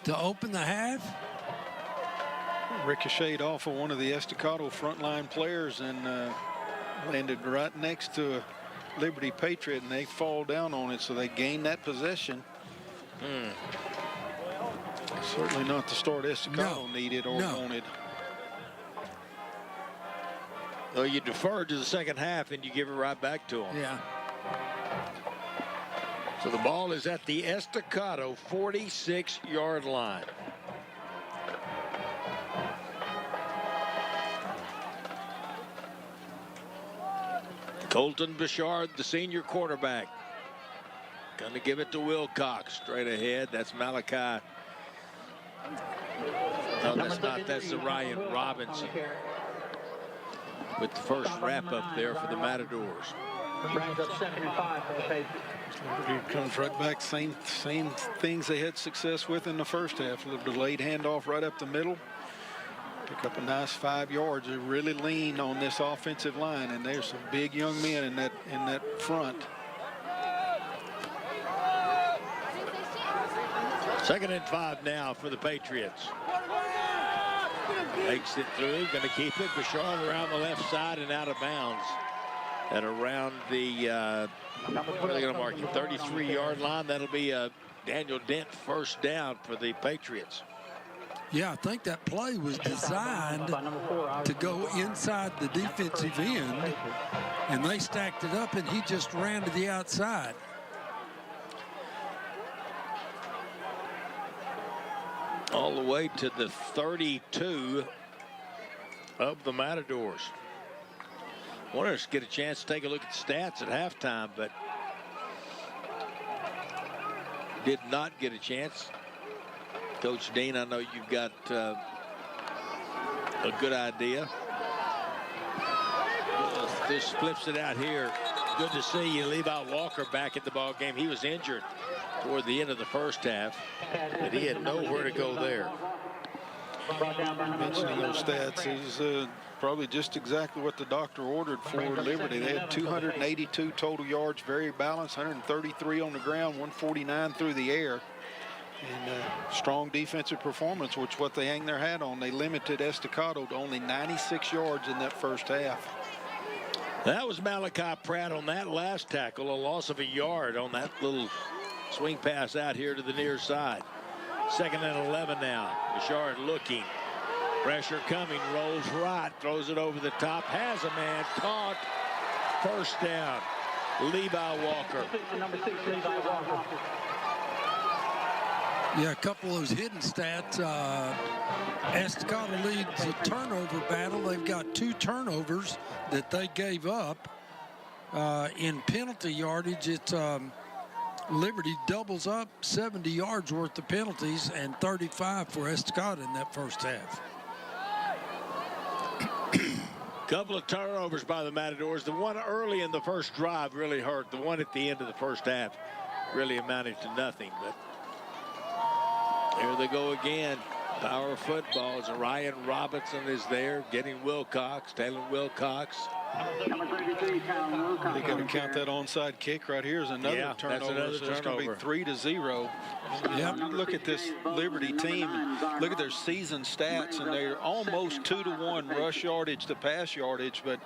to open the half. Ricocheted off of one of the Estacado frontline players and landed right next to a Liberty Patriot, and they fall down on it, so they gain that possession. Certainly not the start Estacado needed or wanted. Well, you defer to the second half and you give it right back to them. Yeah. So the ball is at the Estacado 46-yard line. Colton Bouchard, the senior quarterback. Going to give it to Wilcox. Straight ahead. That's Malachi. No, that's not. That's the Ryan Robinson. With the first wrap up there for the Matadors. Brings up 2nd and 5 for the Patriots. Here comes right back. Same things they had success with in the first half. A little delayed handoff right up the middle. Pick up a nice 5 yards. They really lean on this offensive line, and there's some big young men in that front. 2nd and 5 now for the Patriots. Makes it through, going to keep it. Bouchard around the left side and out of bounds. At around the, what are they going to mark it, 33-yard line. That'll be a Daniel Dent first down for the Patriots. Yeah, I think that play was designed to go inside the defensive end, and they stacked it up, and he just ran to the outside. All the way to the 32 of the Matadors. Wanted us to get a chance to take a look at the stats at halftime, but did not get a chance. Coach Dean, I know you've got a good idea. This flips it out here. Good to see you. Levi Walker back at the ball game. He was injured toward the end of the first half, but he had nowhere to go there. Mentioning those stats is probably just exactly what the doctor ordered for Liberty. They had 282 total yards, very balanced, 133 on the ground, 149 through the air. And strong defensive performance, which what they hang their hat on. They limited Estacado to only 96 yards in that first half. That was Malachi Pratt on that last tackle, a loss of a yard on that little swing pass out here to the near side. 2nd and 11 now. Bouchard looking. Pressure coming, rolls right, throws it over the top, has a man, caught, first down. Levi Walker. Number 6, Levi Walker. Yeah, a couple of those hidden stats. Estacado leads the turnover battle. They've got 2 turnovers that they gave up. In penalty yardage, it's Liberty doubles up 70 yards worth of penalties and 35 for Estacado in that first half. Couple of turnovers by the Matadors. The one early in the first drive really hurt. The one at the end of the first half really amounted to nothing. But here they go again. Power of football as Ryan Robinson is there, getting Wilcox, Taylor Wilcox. They got to count that onside kick right here as another turnover. That's another so it's going to be 3-0. Yep. Look at this Liberty team. Look at their season stats, and they're almost 2-to-1 rush yardage to pass yardage. But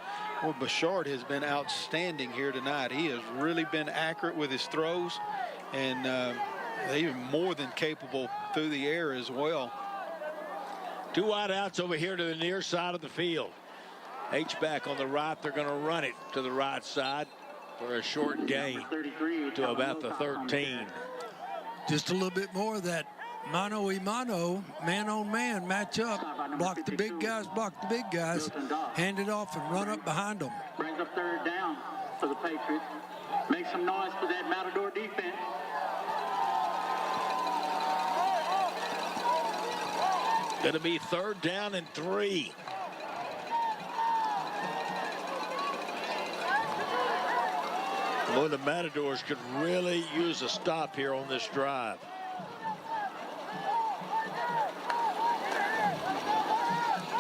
Bouchard has been outstanding here tonight. He has really been accurate with his throws, and they're more than capable through the air as well. 2 wide outs over here to the near side of the field. H-back on the right. They're going to run it to the right side for a short gain to about the 13. Just a little bit more of that mano-a-mano, man-on-man matchup. Block the big guys, hand it off and run up behind them. Brings up 3rd down for the Patriots. Make some noise for that Matador defense. Going to be 3rd down and 3. Boy, the Matadors could really use a stop here on this drive.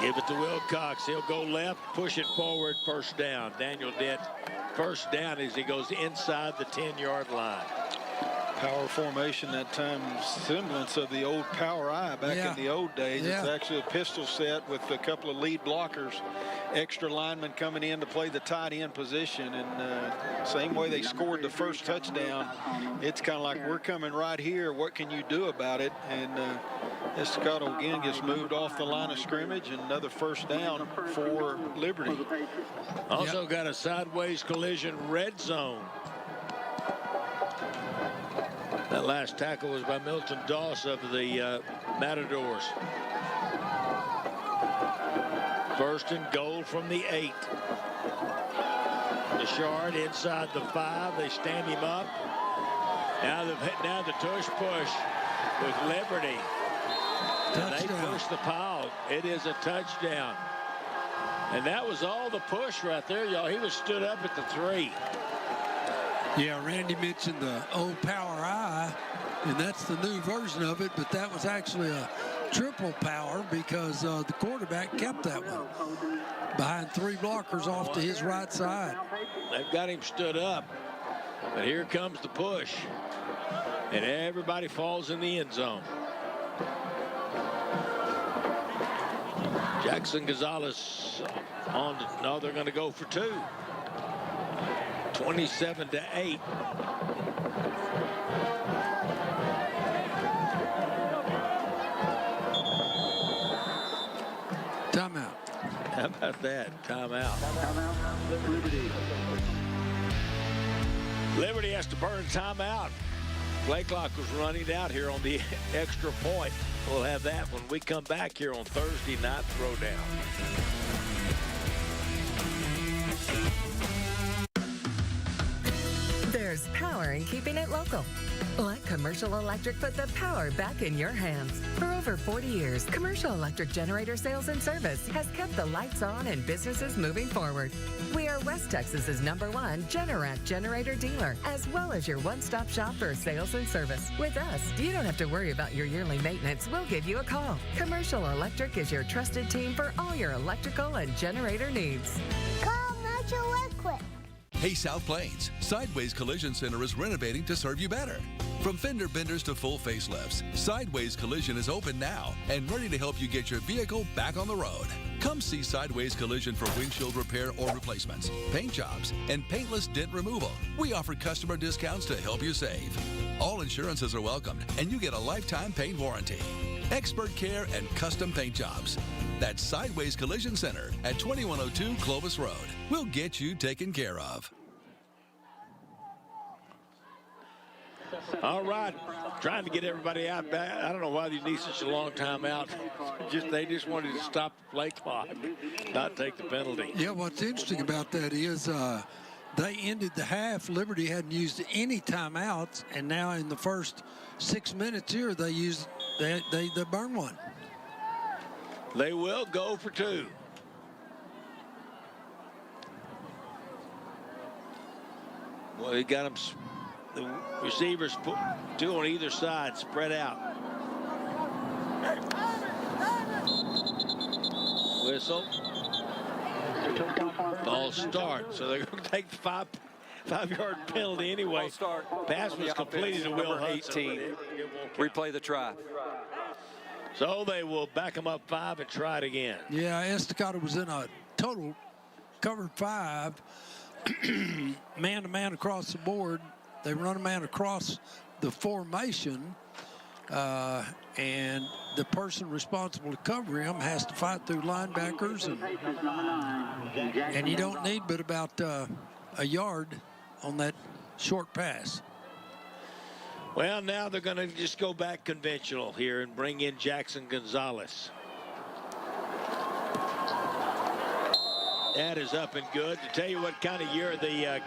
Give it to Wilcox. He'll go left, push it forward, 1st down. Daniel Dent, 1st down as he goes inside the 10-yard line. Power formation that time, semblance of the old power eye back in the old days. It's actually a pistol set with a couple of lead blockers, extra linemen coming in to play the tight end position, and same way they scored the first touchdown. It's kind of like, we're coming right here, what can you do about it? And Estacado again gets moved off the line of scrimmage, and another 1st down for Liberty. Also got a sideways collision red zone. That last tackle was by Milton Doss of the Matadors. 1st and goal from the 8. Bouchard inside the 5. They stand him up. Now the tush push with Liberty. And they push the pile. It is a touchdown. And that was all the push right there, y'all. He was stood up at the 3. Yeah, Randy mentioned the old power eye, and that's the new version of it, but that was actually a triple power because the quarterback kept that one behind 3 blockers off to his right side. They've got him stood up, but here comes the push, and everybody falls in the end zone. Jackson Gonzalez on. No, they're going to go for 2. 27-8. Timeout. How about that? Timeout. Liberty has to burn timeout. Play clock was running out here on the extra point. We'll have that when we come back here on Thursday Night Throwdown. There's power in keeping it local. Let Commercial Electric put the power back in your hands. For over 40 years, Commercial Electric Generator Sales and Service has kept the lights on and businesses moving forward. We are West Texas's #1 Generac generator dealer, as well as your one-stop shop for sales and service. With us, you don't have to worry about your yearly maintenance. We'll give you a call. Commercial Electric is your trusted team for all your electrical and generator needs. Commercial Electric. Hey, South Plains, Sideways Collision Center is renovating to serve you better. From fender benders to full facelifts, Sideways Collision is open now and ready to help you get your vehicle back on the road. Come see Sideways Collision for windshield repair or replacements, paint jobs, and paintless dent removal. We offer customer discounts to help you save. All insurances are welcomed, and you get a lifetime paint warranty. Expert care and custom paint jobs. That's Sideways Collision Center at 2102 Clovis Road. We'll get you taken care of. All right, trying to get everybody out back. I don't know why they need such a long time out. They just wanted to stop the play clock, not take the penalty. Yeah, what's interesting about that is they ended the half. Liberty hadn't used any timeouts, and now in the first 6 minutes here, they burn one. They will go for 2. Well, he got them. The receivers put 2 on either side, spread out. Whistle. Ball start. So they're going to take the five-yard penalty anyway. Pass was completed to Will Hudson. 18. Replay the try. So they will back them up 5 and try it again. Yeah, Estacado was in a total covered 5, man-to-man across the board. They run a man across the formation, and the person responsible to cover him has to fight through linebackers, and you don't need but about a yard on that short pass. Well, now they're going to just go back conventional here and bring in Jackson Gonzalez. That is up and good. To tell you what kind of year the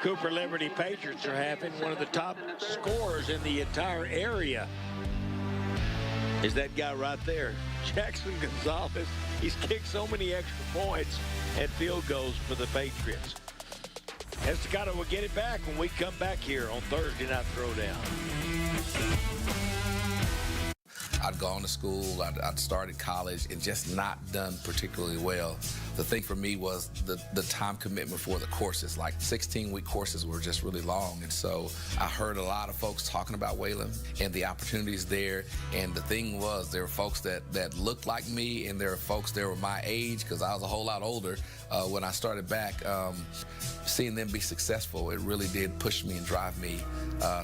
Cooper Liberty Patriots are having, one of the top scorers in the entire area is that guy right there, Jackson Gonzalez. He's kicked so many extra points and field goals for the Patriots. Estacado will get it back when we come back here on Thursday Night Throwdown. I'd gone to school, I'd started college, and just not done particularly well. The thing for me was the time commitment for the courses. Like 16-week courses were just really long, and so I heard a lot of folks talking about Wayland and the opportunities there. And the thing was, there were folks that looked like me, and there were folks that were my age, because I was a whole lot older when I started back. Seeing them be successful, it really did push me and drive me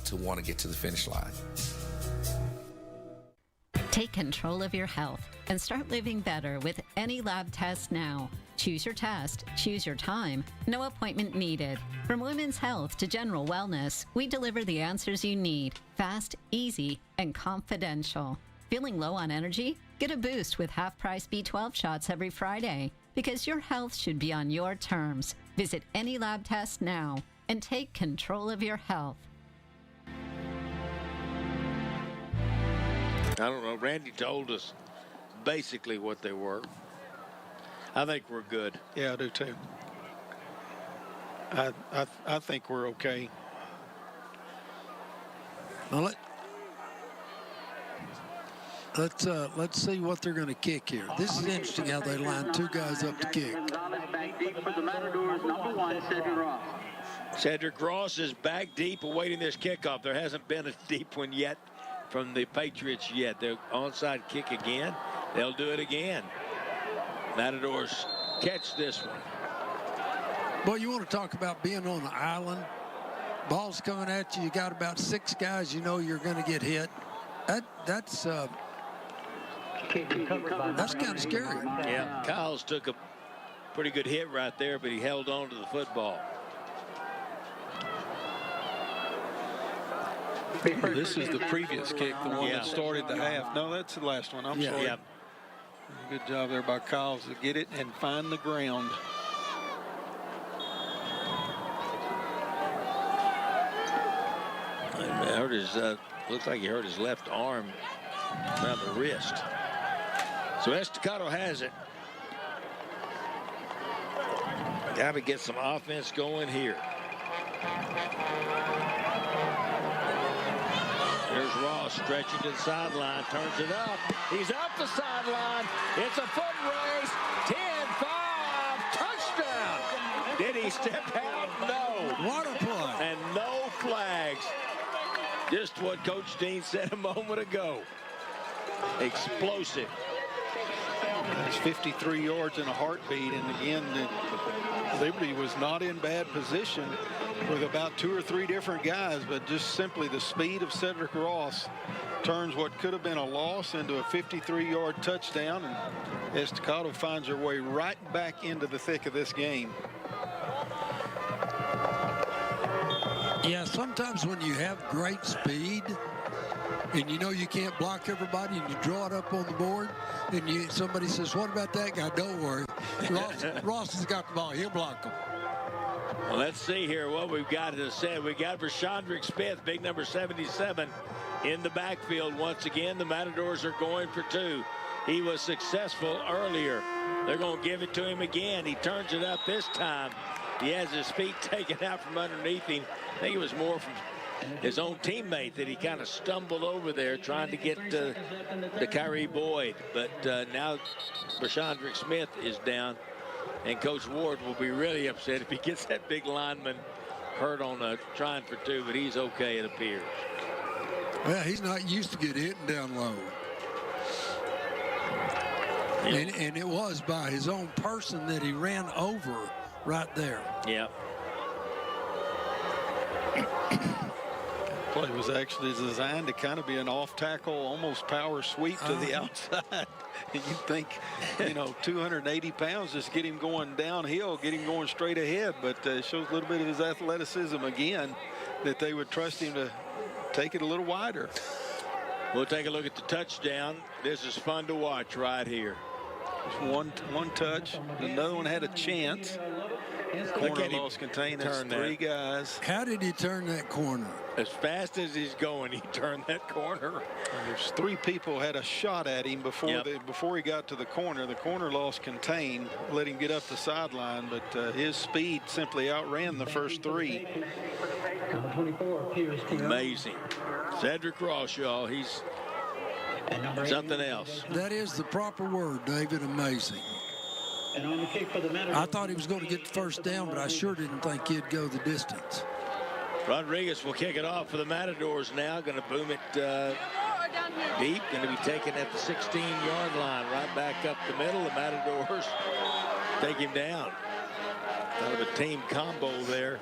to want to get to the finish line. Take control of your health and start living better with any lab test now. Choose your test, choose your time, no appointment needed. From women's health to general wellness, we deliver the answers you need, fast, easy, and confidential. Feeling low on energy? Get a boost with half-price B12 shots every Friday, because your health should be on your terms. Visit any lab test now and take control of your health. I don't know. Randy told us basically what they were. I think we're good. Yeah, I do too. I think we're okay. Well, let's see what they're going to kick here. This is interesting how they line 2 guys up to kick. Cedric Ross is back deep awaiting this kickoff. There hasn't been a deep one yet from the Patriots yet. They're onside kick again. They'll do it again. Matadors catch this one. Boy, you want to talk about being on an island. Ball's coming at you. You got about 6 guys you know you're going to get hit. That's kind of scary. Yeah, Kyles took a pretty good hit right there, but he held on to the football. This is the previous kick, the one that started the half. No, that's the last one. I'm sorry. Yep. Good job there by Kyles to get it and find the ground. Hurt his, looks like he hurt his left arm around the wrist. So Estacado has it. Got to get some offense going here. Here's Ross stretching to the sideline, turns it up. He's up the sideline. It's a foot race. 10-5, touchdown. Did he step out? No. What a play. And no flags. Just what Coach Dean said a moment ago. Explosive. That's 53 yards in a heartbeat. And again, Liberty was not in bad position with about 2 or 3 different guys, but just simply the speed of Cedric Ross turns what could have been a loss into a 53-yard touchdown, and Estacado finds her way right back into the thick of this game. Yeah, sometimes when you have great speed and you know you can't block everybody and you draw it up on the board and somebody says, what about that guy? Don't worry. Ross has got the ball. He'll block him. Well, let's see here what we've got to say. We got Rashandrick Smith, big number 77, in the backfield. Once again, the Matadors are going for 2. He was successful earlier. They're going to give it to him again. He turns it up this time. He has his feet taken out from underneath him. I think it was more from his own teammate that he kind of stumbled over there trying to get to Kyrie Boyd. But now Rashandrick Smith is down, and Coach Ward will be really upset if he gets that big lineman hurt on a trying for two, but he's okay, it appears. Well, he's not used to get hit down low. And it was by his own person that he ran over right there. Yeah. Play was actually designed to kind of be an off tackle, almost power sweep to the outside. And you think, 280 pounds, just get him going downhill, get him going straight ahead. But it shows a little bit of his athleticism again, that they would trust him to take it a little wider. We'll take a look at the touchdown. This is fun to watch right here. Just one touch. Another one had a chance. Corner loss contained. That's three guys. How did he turn that corner? As fast as he's going, he turned that corner. There's three people had a shot at him before he got to the corner. The corner loss contained, let him get up the sideline, but his speed simply outran the first three. Amazing. Cedric Ross, y'all. He's something else. That is the proper word, David. Amazing. I thought he was going to get the first down, but I sure didn't think he'd go the distance. Rodriguez will kick it off for the Matadors now. Going to boom it deep. Going to be taken at the 16-yard line. Right back up the middle. The Matadors take him down. Kind of a team combo there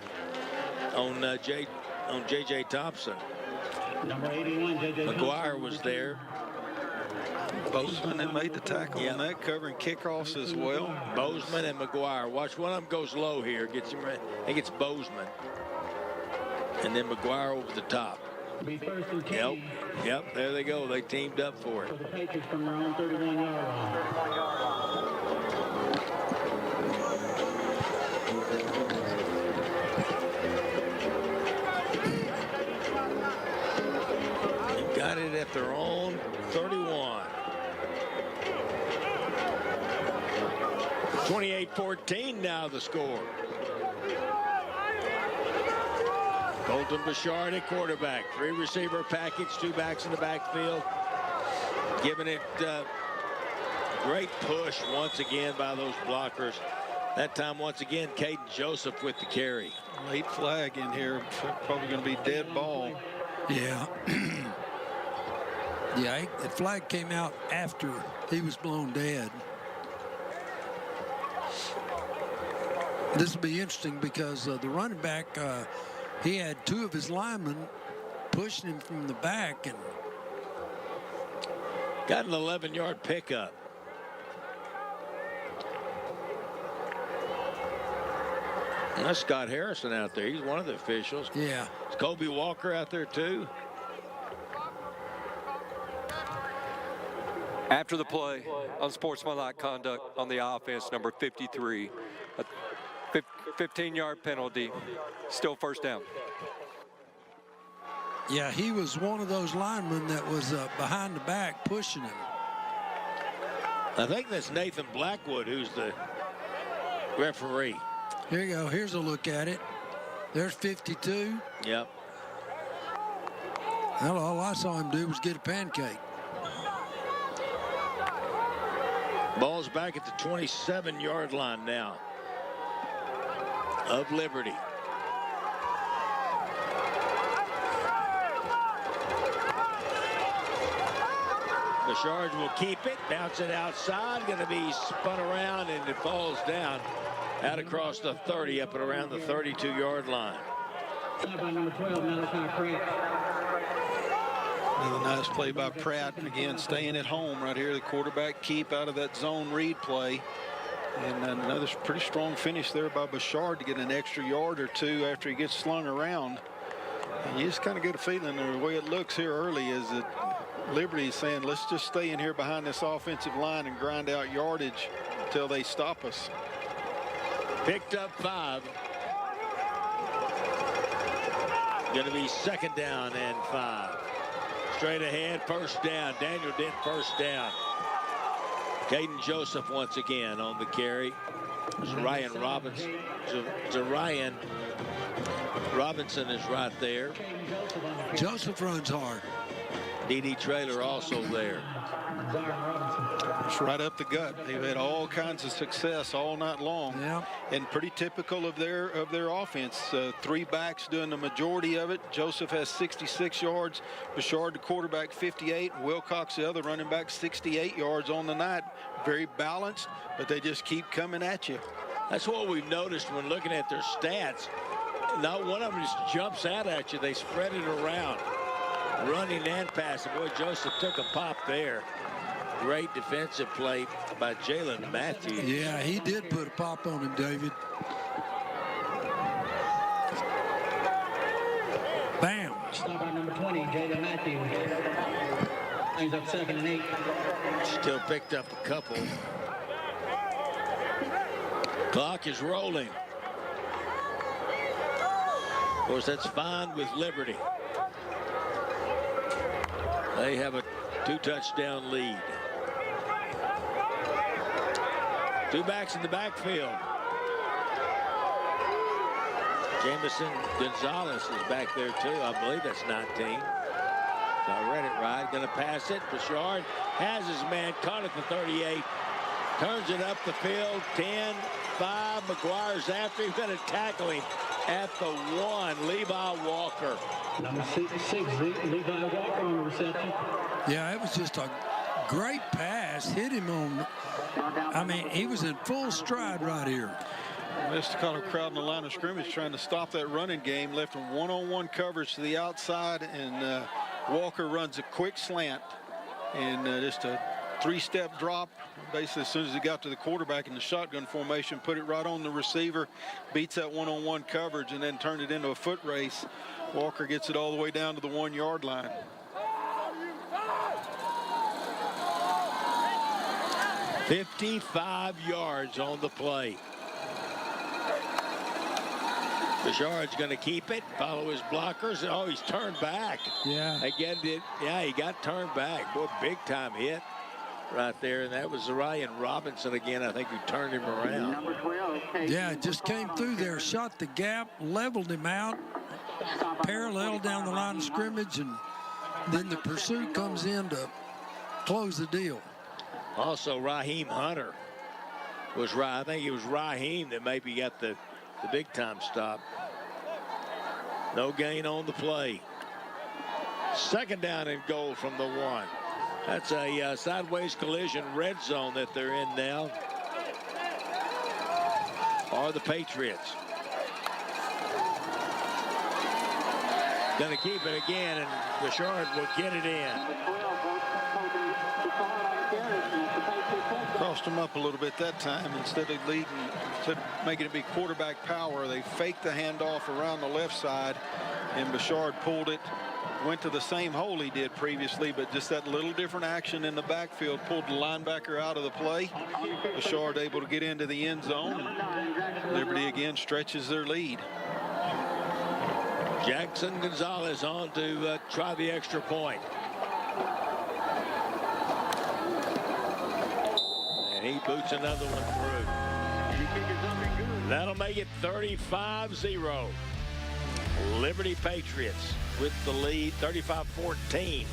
on J.J. Thompson. Number 81, J.J. McGuire was there. Bozeman that made the tackle on that, covering kickoffs as well. Bozeman and McGuire. Watch, one of them goes low here. Gets him right. I think it's Bozeman. And then McGuire over the top. Yep, there they go. They teamed up for it. For the Patriots from their own 31-yard line. Got it at their own 31. 28-14 now the score. Colton Bouchard at quarterback. Three receiver package, two backs in the backfield. Giving it great push once again by those blockers. That time once again Caden Joseph with the carry. Late flag in here. Probably going to be dead ball. Yeah. Yeah, the flag came out after he was blown dead. This will be interesting because the running back, he had two of his linemen pushing him from the back and got an 11-yard pickup. And that's Scott Harrison out there. He's one of the officials. Yeah. Is Kobe Walker out there too? After the play, unsportsmanlike conduct on the offense, number 53. A 15-yard penalty, still first down. Yeah, he was one of those linemen that was behind the back pushing him. I think that's Nathan Blackwood who's the referee. Here you go. Here's a look at it. There's 52. Yep. Well, all I saw him do was get a pancake. Ball's back at the 27-yard line now of Liberty. Bouchard will keep it, bounce it outside, going to be spun around, and it falls down out across the 30, up and around the 32-yard line. Number 12, Malachi Pratt. Another nice play by Pratt. Again, staying at home right here. The quarterback keep out of that zone read play. And another pretty strong finish there by Bouchard to get an extra yard or two after he gets slung around. And you just kind of get a feeling the way it looks here early is that Liberty is saying, let's just stay in here behind this offensive line and grind out yardage until they stop us. Picked up 5. Going to be second down and 5. Straight ahead, first down. Daniel Dent, first down. Caden Joseph once again on the carry. Ryan Robinson. Ryan Robinson is right there. Joseph runs hard. D.D. Traylor also there. It's right up the gut. They've had all kinds of success all night long. Yeah. And pretty typical of their offense. 3 backs doing the majority of it. Joseph has 66 yards. Bouchard, the quarterback, 58. Wilcox, the other running back, 68 yards on the night. Very balanced, but they just keep coming at you. That's what we've noticed when looking at their stats. Not one of them just jumps out at you. They spread it around, running and passing. Boy, Joseph took a pop there. Great defensive play by Jalen Matthews. Yeah, he did put a pop on him, David. Bam. Stop by number 20, Jalen Matthews. Brings up 2nd and 8. Still picked up a couple. Clock is rolling. Of course, that's fine with Liberty. They have a 2-touchdown lead. 2 backs in the backfield. Jamison Gonzalez is back there too. I believe that's 19. So I read it right. Going to pass it. Bouchard has his man caught at the 38. Turns it up the field. 10, 5. McGuire's after him. Going to tackle him at the 1. Levi Walker. Number 6, Levi Walker on the reception. Yeah, it was just a great pass. Hit him on. I mean, he was in full stride right here. Estacado crowd in the line of scrimmage trying to stop that running game. Left him one-on-one coverage to the outside, and Walker runs a quick slant and just a 3-step drop. Basically, as soon as he got to the quarterback in the shotgun formation, put it right on the receiver, beats that one-on-one coverage, and then turned it into a foot race. Walker gets it all the way down to the 1-yard line. $55 yards on the play. Bouchard's going to keep it, follow his blockers. Oh, he's turned back. Yeah. Again, he got turned back. Boy, big time hit right there. And that was Ryan Robinson again, I think, who turned him around. Number 12, Yeah, it just came through there, shot the gap, leveled him out, parallel down the line of scrimmage, and then the pursuit comes in to close the deal. Also, Raheem Hunter was right. I think it was Raheem that maybe got the big time stop. No gain on the play. 2nd down and goal from the 1. That's a sideways collision red zone that they're in now. Are the Patriots. Going to keep it again, and Bouchard will get it in. Crossed them up a little bit that time. Instead of making it be quarterback power, they faked the handoff around the left side, and Bouchard pulled it, went to the same hole he did previously, but just that little different action in the backfield, pulled the linebacker out of the play. Bouchard able to get into the end zone, and Liberty again stretches their lead. Jackson Gonzalez on to try the extra point. And he boots another one through. That'll make it 35-0. Liberty Patriots with the lead, 35-14.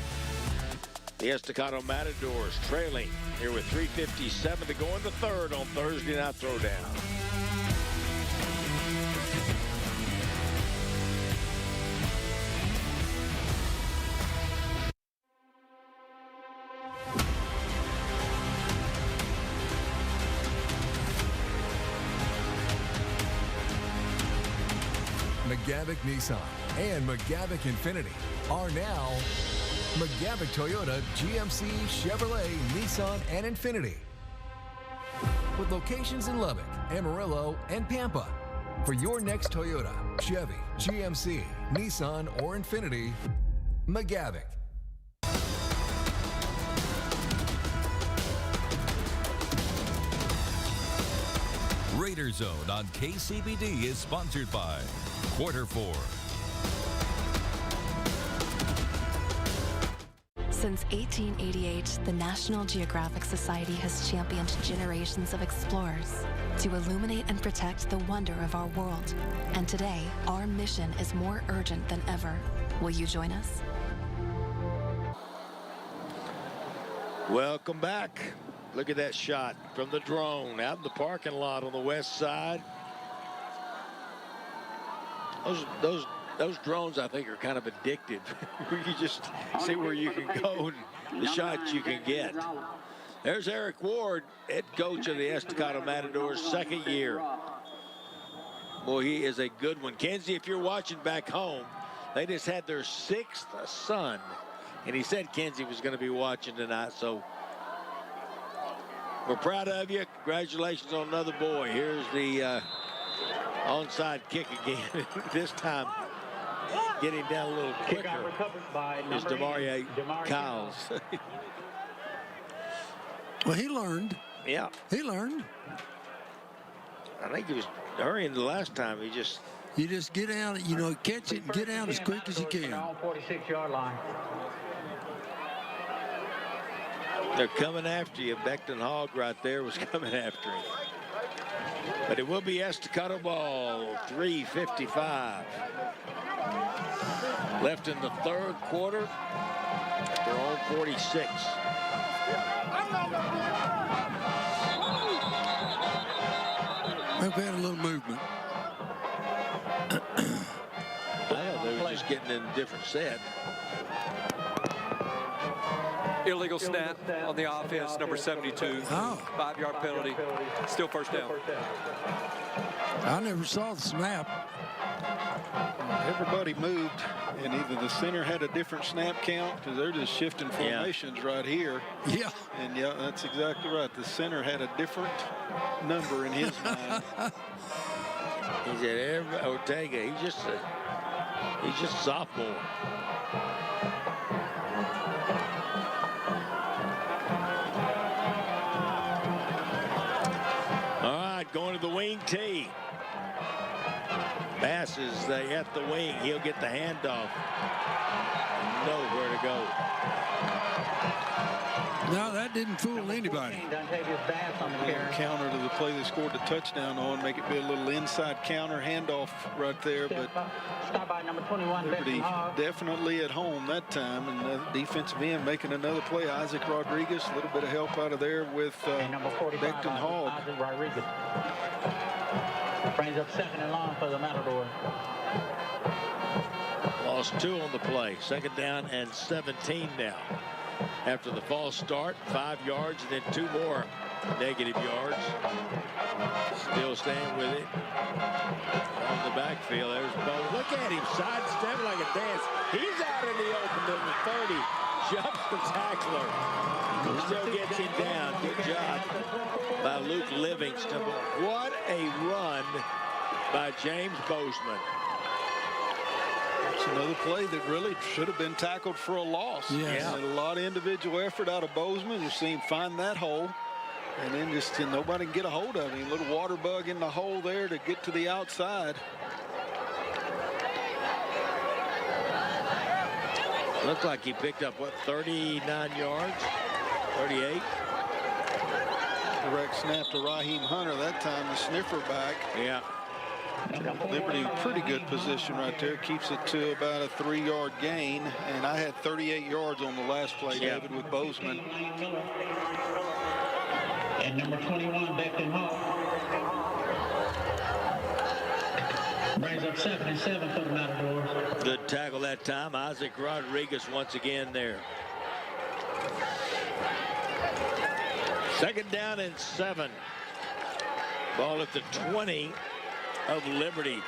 The Estacado Matadors trailing here with 3:57 to go in the 3rd on Thursday Night Throwdown. McGavick Nissan and McGavick Infiniti are now McGavick Toyota, GMC, Chevrolet, Nissan, and Infiniti. With locations in Lubbock, Amarillo, and Pampa. For your next Toyota, Chevy, GMC, Nissan, or Infiniti, McGavick. Raider Zone on KCBD is sponsored by Quarter 4. Since 1888, the National Geographic Society has championed generations of explorers to illuminate and protect the wonder of our world. And today, our mission is more urgent than ever. Will you join us? Welcome back. Look at that shot from the drone out in the parking lot on the west side. Those drones, I think, are kind of addictive. You just see where you can go and the shots you can get. There's Eric Ward, head coach of the Estacado Matadors, second year. Boy, he is a good one. Kenzie, if you're watching back home, they just had their 6th son. And he said Kenzie was going to be watching tonight, so we're proud of you. Congratulations on another boy. Here's the onside kick again. This time, getting down a little quicker is Demaria Kyles. Well, he learned. Yeah. He learned. I think he was hurrying the last time. You just get out, catch it and get out as quick as you can. 46-yard line. They're coming after you. Beckton Hogg right there was coming after him. But it will be Estacado ball, 3:55. Left in the third quarter. Their own 46. They've had a little movement. They were just getting in a different set. Illegal snap on the offense, number 72. 5-yard penalty. Still first down. I never saw the snap. Everybody moved, and either the center had a different snap count because they're just shifting formations right here. Yeah. And yeah, that's exactly right. The center had a different number in his mind. He's at Ortega. He's just a sophomore. All right, going to the wing tee. Passes at the wing. He'll get the handoff. Nowhere to go. No, that didn't fool anybody. Counter to the play they scored the touchdown on. Make it be a little inside counter handoff right there. But Liberty definitely at home that time. And the defensive end making another play. Isaac Rodriguez, a little bit of help out of there with Beckton Hogg. Brings up 2nd and long for the Matador. Lost 2 on the play. 2nd down and 17 now. After the false start, 5 yards and then 2 more negative yards. Still staying with it. On the backfield, there's Bo. Look at him, sidestep like a dance. He's out in the open to the 30. Jumps the tackler. Still gets him down. Good job by Luke Livingston. What a run by James Bozeman. It's another play that really should have been tackled for a loss. Yes. Yeah. A lot of individual effort out of Bozeman. You see him find that hole. And then just nobody can get a hold of him. A little water bug in the hole there to get to the outside. Looks like he picked up, 39 yards? 38? Direct snap to Raheem Hunter. That time the sniffer back. Yeah. Liberty, pretty good position right there. Keeps it to about a 3-yard gain. And I had 38 yards on the last play, David, with Bozeman. And number 21, Beckton Hogg. Brings up 2nd and 7 for the Matadors. Good tackle that time. Isaac Rodriguez once again there. 2nd down and 7. Ball at the 20 of Liberty.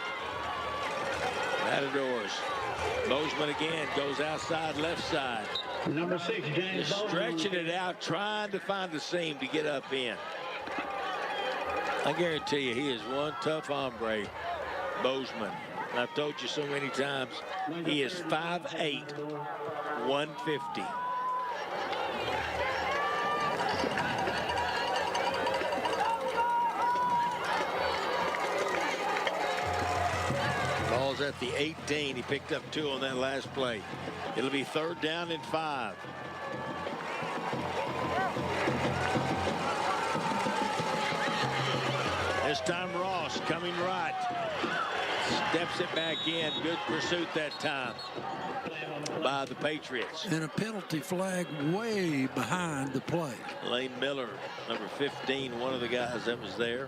Matadors. Bozeman again goes outside left side. Number 6, James Just stretching it out, trying to find the seam to get up in. I guarantee you he is one tough hombre, Bozeman. I've told you so many times, he is 5'8", 150. Ball's at the 18. He picked up 2 on that last play. It'll be 3rd down and 5. This time Ross coming right. Steps it back in. Good pursuit that time by the Patriots. And a penalty flag way behind the play. Lane Miller, number 15, one of the guys that was there.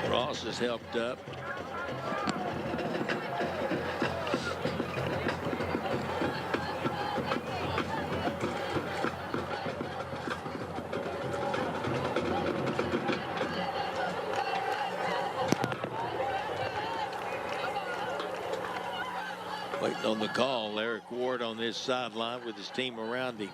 Ross has helped up. Waiting on the call. Eric Ward on his sideline with his team around him.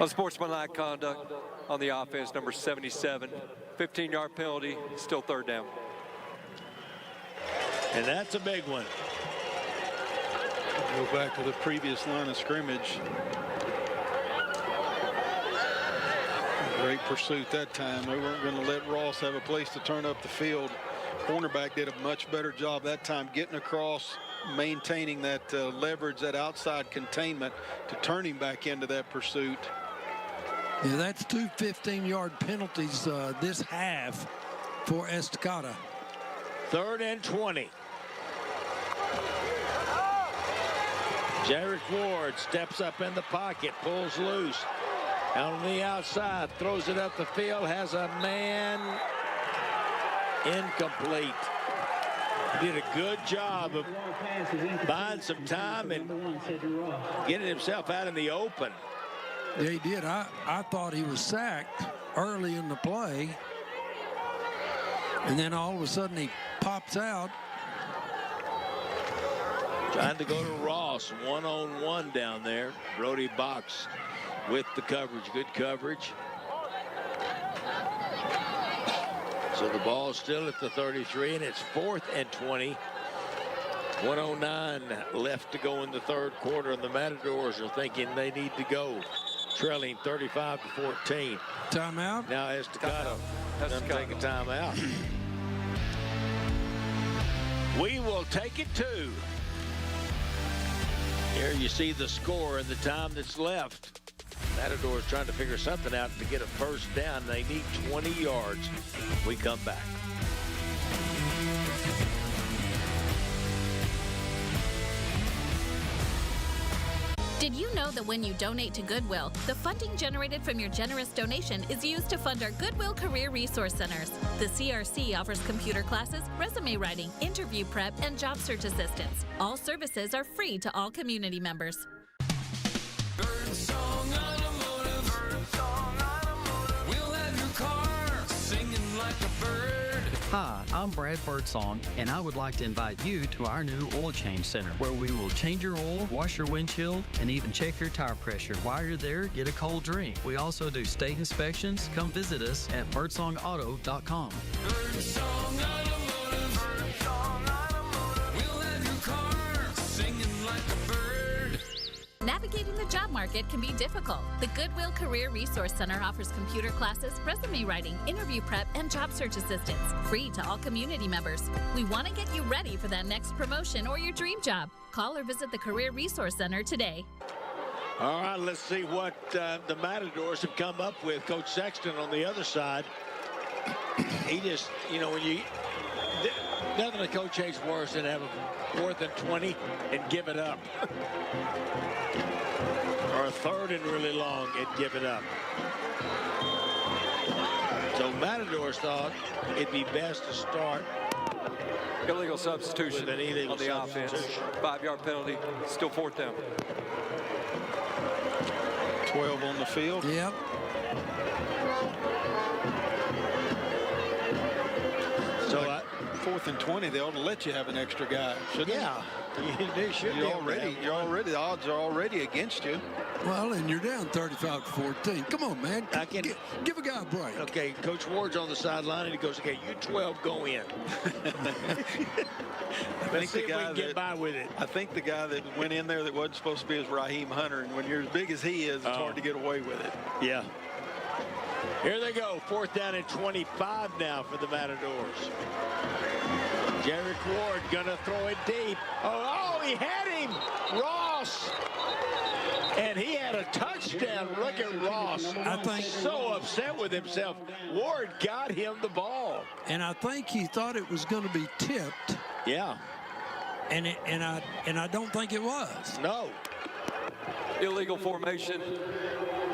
Unsportsmanlike conduct on the offense, number 77. 15-yard penalty, still third down. And that's a big one. Go back to the previous line of scrimmage. Great pursuit that time. They weren't going to let Ross have a place to turn up the field. Cornerback did a much better job that time getting across, maintaining that leverage, that outside containment to turn him back into that pursuit. Yeah, that's 2 15-yard penalties this half for Estacado. 3rd and 20. Jarek Ward steps up in the pocket, pulls loose. Out on the outside, throws it up the field, has a man incomplete. He did a good job of buying some time and getting himself out in the open. Yeah, he did. I thought he was sacked early in the play. And then all of a sudden he pops out. Trying to go to Ross, one-on-one down there. Brody Box with the coverage, good coverage. So the ball's still at the 33, and it's 4th and 20. 1:09 left to go in the third quarter, and the Matadors are thinking they need to go, trailing 35-14. Timeout. Now Estacado doesn't take a timeout. We will take it to. Here you see the score and the time that's left. Matadors trying to figure something out to get a first down. They need 20 yards. We come back. Did you know that when you donate to Goodwill, the funding generated from your generous donation is used to fund our Goodwill Career Resource Centers? The CRC offers computer classes, resume writing, interview prep, and job search assistance. All services are free to all community members. Birdsong Automotive. Birdsong Automotive. We'll have your car singing like a bird. Hi, I'm Brad Birdsong, and I would like to invite you to our new oil change center, where we will change your oil, wash your windshield, and even check your tire pressure. While you're there, get a cold drink. We also do state inspections. Come visit us at birdsongauto.com. Birdsong Automotive. Birdsong Automotive. We'll have your car singing like a bird. Navigating the job market can be difficult. The Goodwill Career Resource Center offers computer classes, resume writing, interview prep, and job search assistance, free to all community members. We want to get you ready for that next promotion or your dream job. Call or visit the Career Resource Center today. All right, let's see what the Matadors have come up with. Coach Sexton on the other side. He just, you know, when you... Nothing a coach hates worse than have a 4th and 20 and give it up. Or a 3rd and really long and give it up. So Matadors thought it'd be best to start. Illegal substitution with an illegal on the offense. 5-yard penalty, still 4th down. 12 on the field. Yep. So 4th and 20, they ought to let you have an extra guy, shouldn't yeah, they should. You're already, the odds are already against you. Well, and you're down 35-14. Come on, man. Give a guy a break. Okay, Coach Ward's on the sideline, and he goes, okay, you 12 go in. Let's see if we can get by with it. I think the guy that went in there that wasn't supposed to be is Raheem Hunter, and when you're as big as he is, it's hard to get away with it. Yeah. Here they go, 4th down and 25 now for the Matadors. Jarek Ward gonna throw it deep. Oh, he had him! Ross And he had a touchdown. Look at Ross. I think so upset with himself. Ward got him the ball. And I think he thought it was going to be tipped. Yeah. And I don't think it was. No. Illegal formation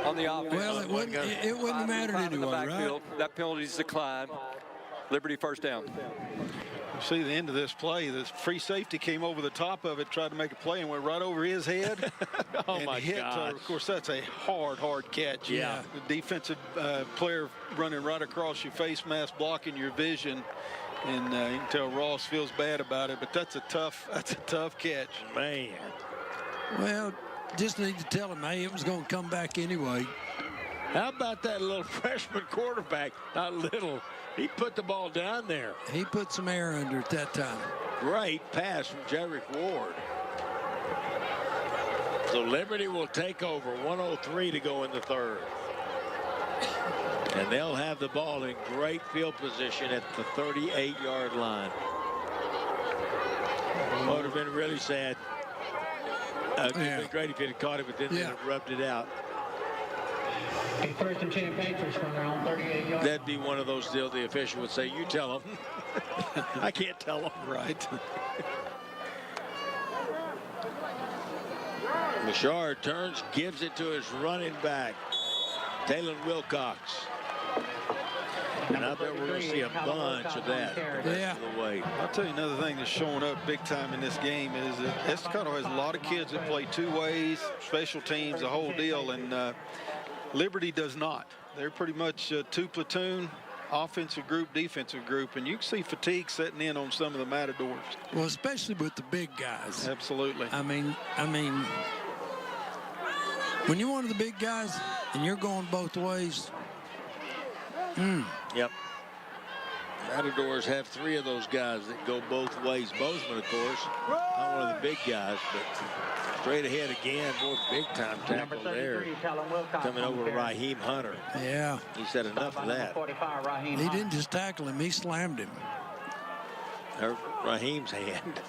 on the offense. Well, it wouldn't have mattered anyway, right? That penalty's declined. Liberty first down. You see the end of this play, this free safety came over the top of it, tried to make a play and went right over his head. Oh, my God. Of course, that's a hard catch. Yeah. The defensive player running right across your face mask, blocking your vision. And you can tell Ross feels bad about it, but that's a tough catch. Man. Well, just need to tell him, hey, it was going to come back anyway. How about that little freshman quarterback? Not little. He put the ball down there. He put some air under at that time. Great pass from Jedrick Ward. So Liberty will take over. 1:03 to go in the third. And they'll have the ball in great field position at the 38-yard line. Would have been really sad. It would have been great if he'd have caught it, but then it rubbed it out. First and 10 Patriots from their own 38-yard. That'd be one of those deals the official would say, you tell them. I can't tell them. Right. Bouchard turns, gives it to his running back, Taylor Wilcox. And I bet we're going to see a bunch of that the rest of the way. I'll tell you another thing that's showing up big time in this game is that Estacado has a lot of kids that play two ways, special teams, the whole deal, and Liberty does not. They're pretty much two platoon, offensive group, defensive group, and you can see fatigue setting in on some of the Matadors. Well, especially with the big guys. Absolutely. I mean, when you're one of the big guys and you're going both ways. Yep. Matadors have three of those guys that go both ways. Bozeman, of course, not one of the big guys, but straight ahead again. Boy, big-time tackle there. Coming over Raheem Hunter. Yeah. He said enough of that. He didn't just tackle him, he slammed him. Raheem's hand.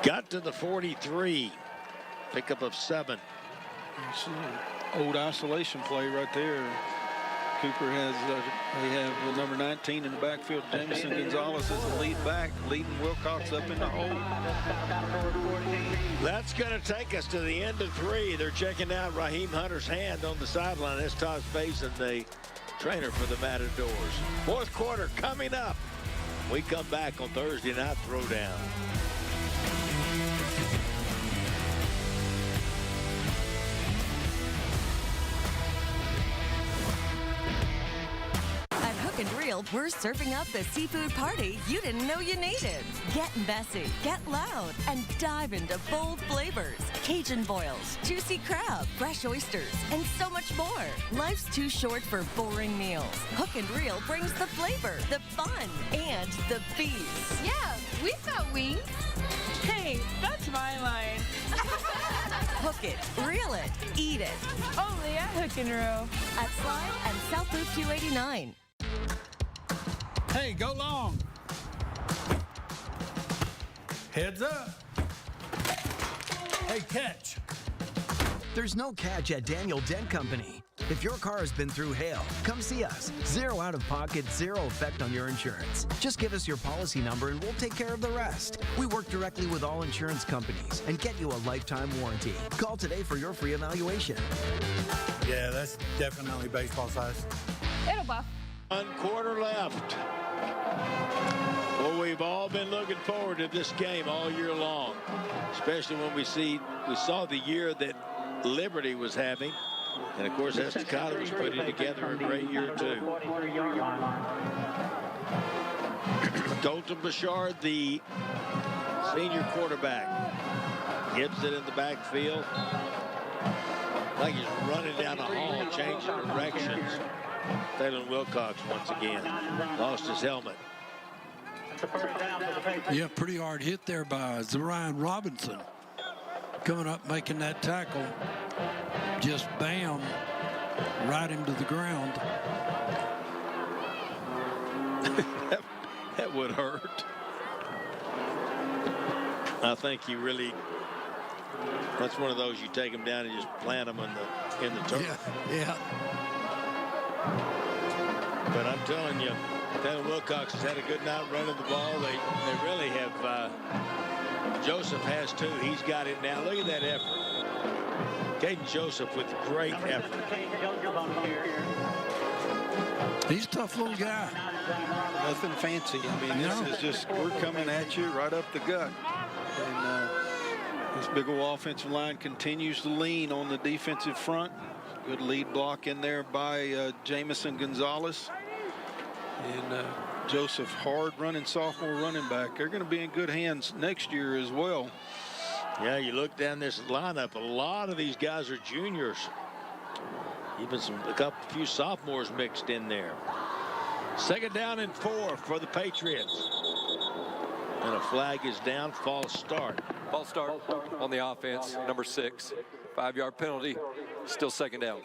Got to the 43. Pickup of 7. It's an old isolation play right there. Cooper has, they have number 19 in the backfield. Jamison Gonzalez is the lead back, leading Wilcox up in the hole. That's going to take us to the end of 3. They're checking out Raheem Hunter's hand on the sideline. That's Todd Faison, the trainer for the Matadors. Fourth quarter coming up. We come back on Thursday Night Throwdown. And Reel, we're serving up the seafood party you didn't know you needed. Get messy, get loud, and dive into bold flavors. Cajun boils, juicy crab, fresh oysters, and so much more. Life's too short for boring meals. Hook and Reel brings the flavor, the fun, and the feast. Yeah, we've got wings. Hey, that's my line. Hook it, reel it, eat it. Only at Hook and Reel. At Slide and South Loop 289. Hey, go long. Heads up. Hey, catch. There's no catch at Daniel Dent Company. If your car has been through hail, come see us. 0 out-of-pocket, 0 effect on your insurance. Just give us your policy number and we'll take care of the rest. We work directly with all insurance companies and get you a lifetime warranty. Call today for your free evaluation. Yeah, that's definitely baseball size. It'll buff. 1 quarter left. Well, we've all been looking forward to this game all year long, especially when we saw the year that Liberty was having. And, of course, Estacado was putting together a great year, too. Colton Bouchard, the senior quarterback, gives it in the backfield. Like he's running down the hall, changing directions. Taylor Wilcox once again lost his helmet. Yeah, pretty hard hit there by Zarian Robinson. Coming up, making that tackle. Just bam, right into the ground. that would hurt. I think he really, that's one of those you take them down and just plant them in the turf. Yeah. But I'm telling you, Taylor Wilcox has had a good night running the ball. They really have. Joseph has too. He's got it now. Look at that effort. Caden Joseph with great effort. He's a tough little guy. Nothing fancy. I mean, this is just, we're coming at you right up the gut. And this big old offensive line continues to lean on the defensive front. Good lead block in there by Jamison Gonzalez. And Joseph, hard running sophomore running back. They're going to be in good hands next year as well. Yeah, you look down this lineup, a lot of these guys are juniors. Even a few sophomores mixed in there. 2nd down and 4 for the Patriots. And a flag is down. False start. False start on the offense, number 6. 5-yard penalty, still 2nd down.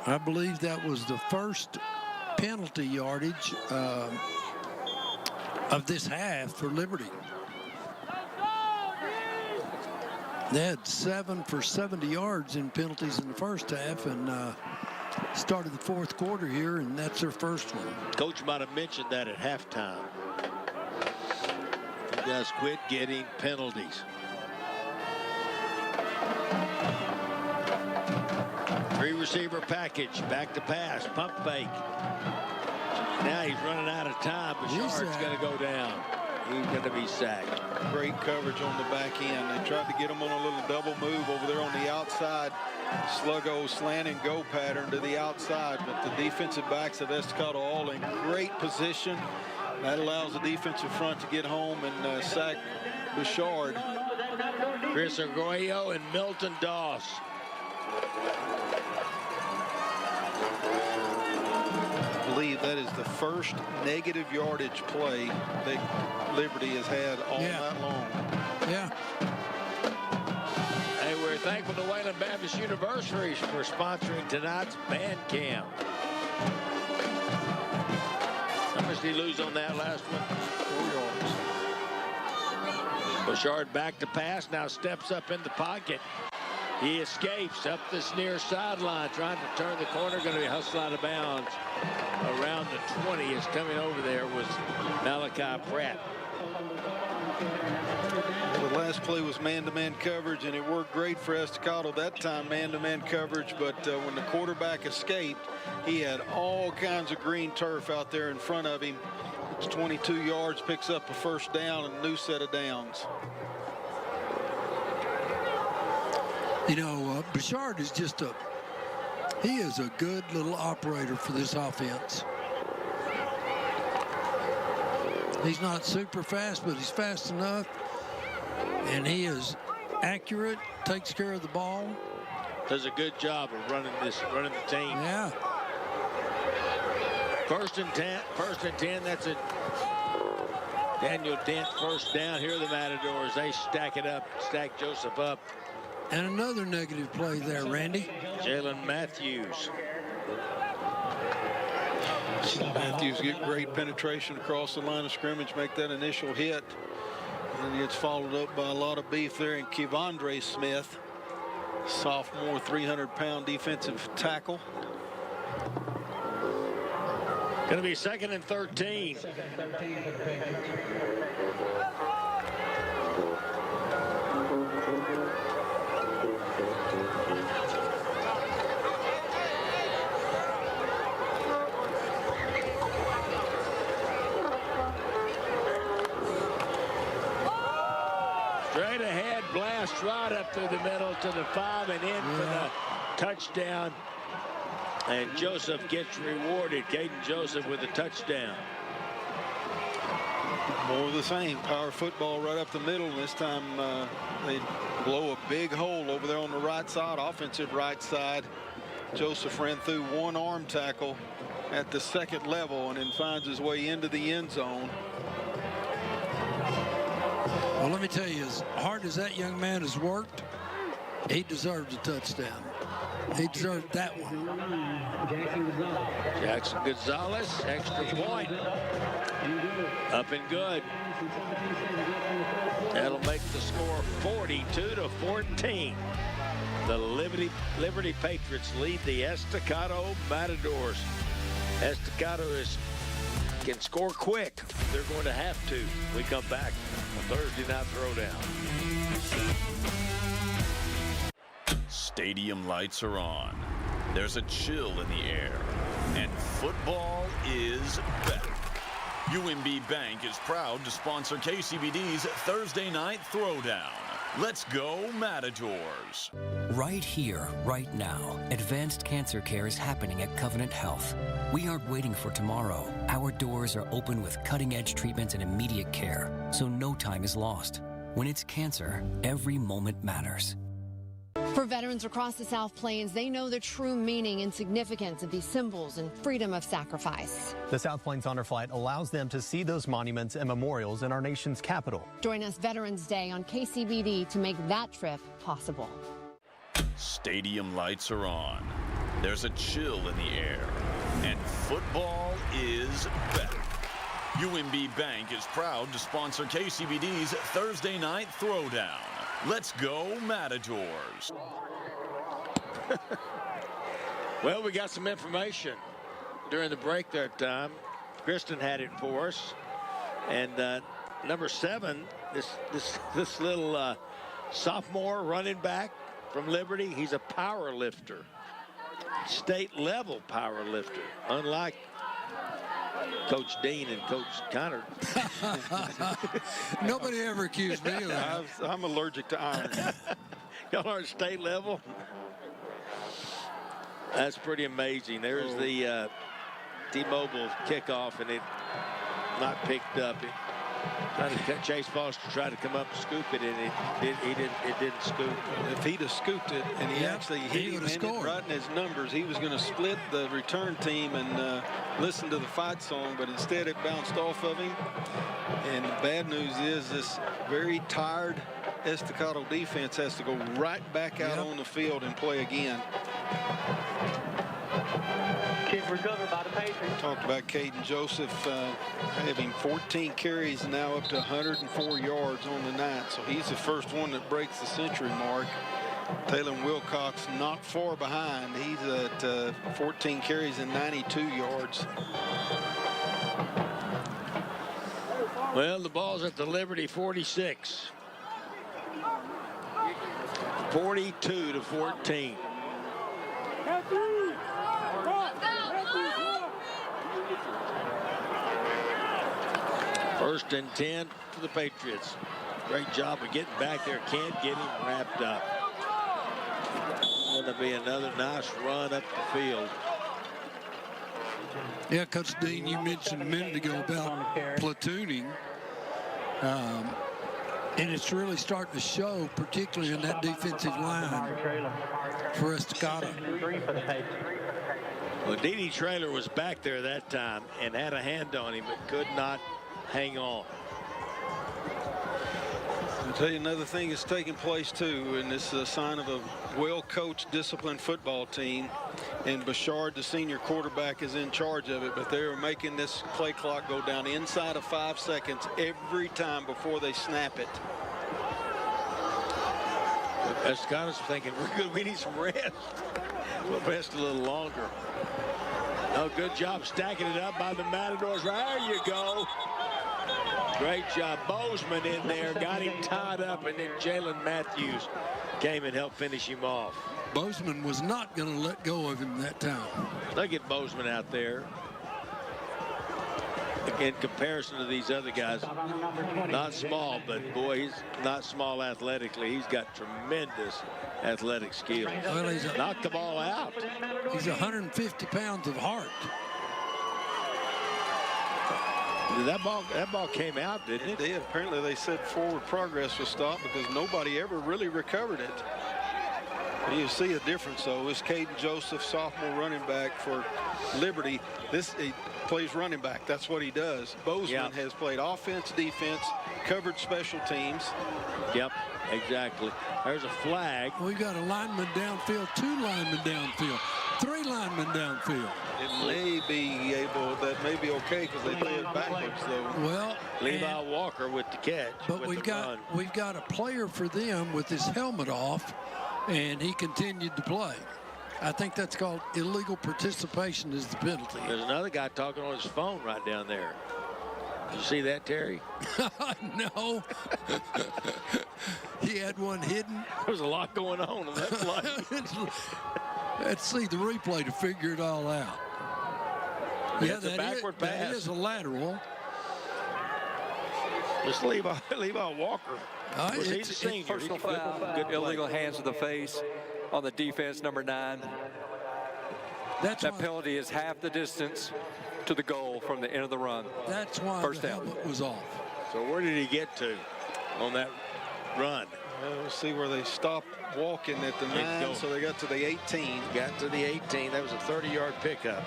I believe that was the first penalty yardage of this half for Liberty. They had 7 for 70 yards in penalties in the first half, and started the 4th quarter here, and that's their first one. Coach might have mentioned that at halftime. You guys quit getting penalties. 3-receiver package, back to pass, pump fake. Now he's running out of time, but Bouchard's going to go down. He's going to be sacked. Great coverage on the back end. They tried to get him on a little double move over there on the outside. Sluggo slant and go pattern to the outside, but the defensive backs of Estacado all in great position. That allows the defensive front to get home and sack Bouchard. Chris Arguello and Milton Doss. I believe that is the first negative yardage play that Liberty has had all night long. Yeah. Hey, we're thankful to Wayland Baptist University for sponsoring tonight's band camp. How much did he lose on that last one? 4 yards. Bouchard back to pass, now steps up in the pocket. He escapes up this near sideline, trying to turn the corner, going to be hustled out of bounds. Around the 20 is coming over there was Malachi Pratt. Well, the last play was man-to-man coverage, and it worked great for Estacado that time, man-to-man coverage. But when the quarterback escaped, he had all kinds of green turf out there in front of him. It's 22 yards, picks up a 1st down and a new set of downs. You know, Bouchard is just he is a good little operator for this offense. He's not super fast, but he's fast enough. And he is accurate, takes care of the ball. Does a good job of running the team. Yeah. 1st and 10, that's a Daniel Dent 1st down. Here are the Matadors. They stack it up, stack Joseph up. And another negative play there, Randy. Jalen Matthews. Matthews get great penetration across the line of scrimmage, make that initial hit. And it's followed up by a lot of beef there in Kevondre Smith, sophomore 300-pound defensive tackle. Going to be 2nd and 13. Straight ahead, blast right up through the middle to the 5 and in for the touchdown. And Joseph gets rewarded. Caden Joseph with a touchdown. More of the same, power football right up the middle. And this time they blow a big hole over there on the right side, offensive right side. Joseph ran through one arm tackle at the 2nd level and then finds his way into the end zone. Well, let me tell you, as hard as that young man has worked, he deserves a touchdown. They deserved that one. Jackson Gonzalez, extra point. Up and good. That'll make the score 42-14. The Liberty Patriots lead the Estacado Matadors. Estacado can score quick. They're going to have to. We come back on Thursday Night Throwdown. Stadium lights are on. There's a chill in the air. And football is back. UMB Bank is proud to sponsor KCBD's Thursday Night Throwdown. Let's go Matadors. Right here, right now, advanced cancer care is happening at Covenant Health. We aren't waiting for tomorrow. Our doors are open with cutting-edge treatments and immediate care, so no time is lost. When it's cancer, every moment matters. For veterans across the South Plains, they know the true meaning and significance of these symbols and freedom of sacrifice. The South Plains Honor Flight allows them to see those monuments and memorials in our nation's capital. Join us Veterans Day on KCBD to make that trip possible. Stadium lights are on. There's a chill in the air. And football is back. UMB Bank is proud to sponsor KCBD's Thursday Night Throwdown. Let's go Matadors. Well, we got some information during the break that time. Kristen had it for us. And number 7, this little sophomore running back from Liberty, he's a power lifter. State level power lifter, unlike Coach Dean and Coach Connor. Nobody ever accused me of that. I'm allergic to iron. Y'all are at state level? That's pretty amazing. There's the T-Mobile kickoff, and it not picked up. Chase Foster tried to come up and scoop it, and it didn't scoop. If he'd have scooped it and he actually hit him and right in his numbers, he was going to split the return team and listen to the fight song, but instead it bounced off of him. And the bad news is this very tired Estacado defense has to go right back out on the field and play again. Kick recovered by the Patriots. Talked about Caden Joseph having 14 carries now up to 104 yards on the night. So he's the first one that breaks the century mark. Taylor Wilcox not far behind. He's at 14 carries and 92 yards. Well, the ball's at the Liberty 46. 42-14. First and 10 for the Patriots. Great job of getting back there. Can't get him wrapped up. Going to be another nice run up the field. Yeah, Coach Dean, you mentioned a minute ago about platooning. And it's really starting to show, particularly in that defensive line for Estacado. Well, Dee Traylor was back there that time and had a hand on him, but could not hang on. I'll tell you another thing that's taking place too, and this is a sign of a well-coached, disciplined football team. And Bouchard, the senior quarterback, is in charge of it, but they're making this play clock go down inside of 5 seconds every time before they snap it. Escado's thinking, we're good, we need some rest. We'll rest a little longer. Oh, good job stacking it up by the Matadors. There you go. Great job. Bozeman in there, got him tied up, and then Jalen Matthews came and helped finish him off. Bozeman was not going to let go of him that time. Look at Bozeman out there. In comparison to these other guys, not small, but boy, he's not small athletically. He's got tremendous athletic skills. Well, knocked the ball out. He's 150 pounds of heart. That ball came out, didn't it? It did. Apparently, they said forward progress was stopped because nobody ever really recovered it. You see a difference, though. It's Caden Joseph, sophomore running back for Liberty. He plays running back. That's what he does. Bozeman has played offense, defense, covered special teams. Yep, exactly. There's a flag. We've got a lineman downfield, 2 linemen downfield, 3 linemen downfield. It may be that may be okay because they play it backwards, though. Well, Levi Walker with the catch. But we've got a player for them with his helmet off, and he continued to play. I think that's called illegal participation is the penalty. There's another guy talking on his phone right down there. Did you see that, Terry? No. He had one hidden. There was a lot going on that play. Let's see the replay to figure it all out. That's a backward pass. That is a lateral. It's Levi Walker. He's a senior. Personal foul. Illegal hands to the face on the defense, number 9. That penalty is half the distance to the goal from the end of the run. That's why First the down. helmet was off. So where did he get to on that run? We'll see where they stopped walking at the 9, so they got to the 18. Got to the 18. That was a 30-yard pickup.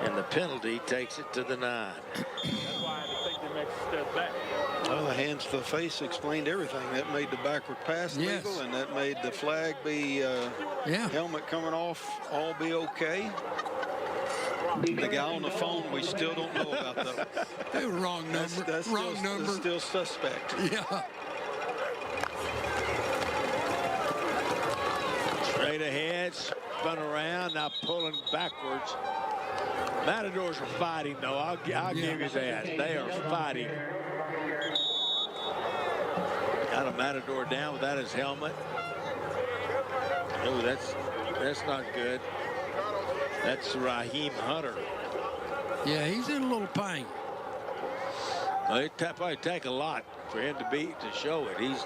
And the penalty takes it to the 9. That's why I think they make a step back. Well, the hands to the face explained everything. That made the backward pass legal, and that made the flag be helmet coming off all be okay. The guy on the phone, we still don't know about that. They were wrong number. That's wrong number. Still suspect. Yeah. Straight ahead, spun around, now pulling backwards. Matadors are fighting, though. I'll give you that. They are fighting. Got a Matador down without his helmet. Oh, that's not good. That's Raheem Hunter. Yeah, he's in a little pain. Well, it'd probably take a lot for him to show it. He's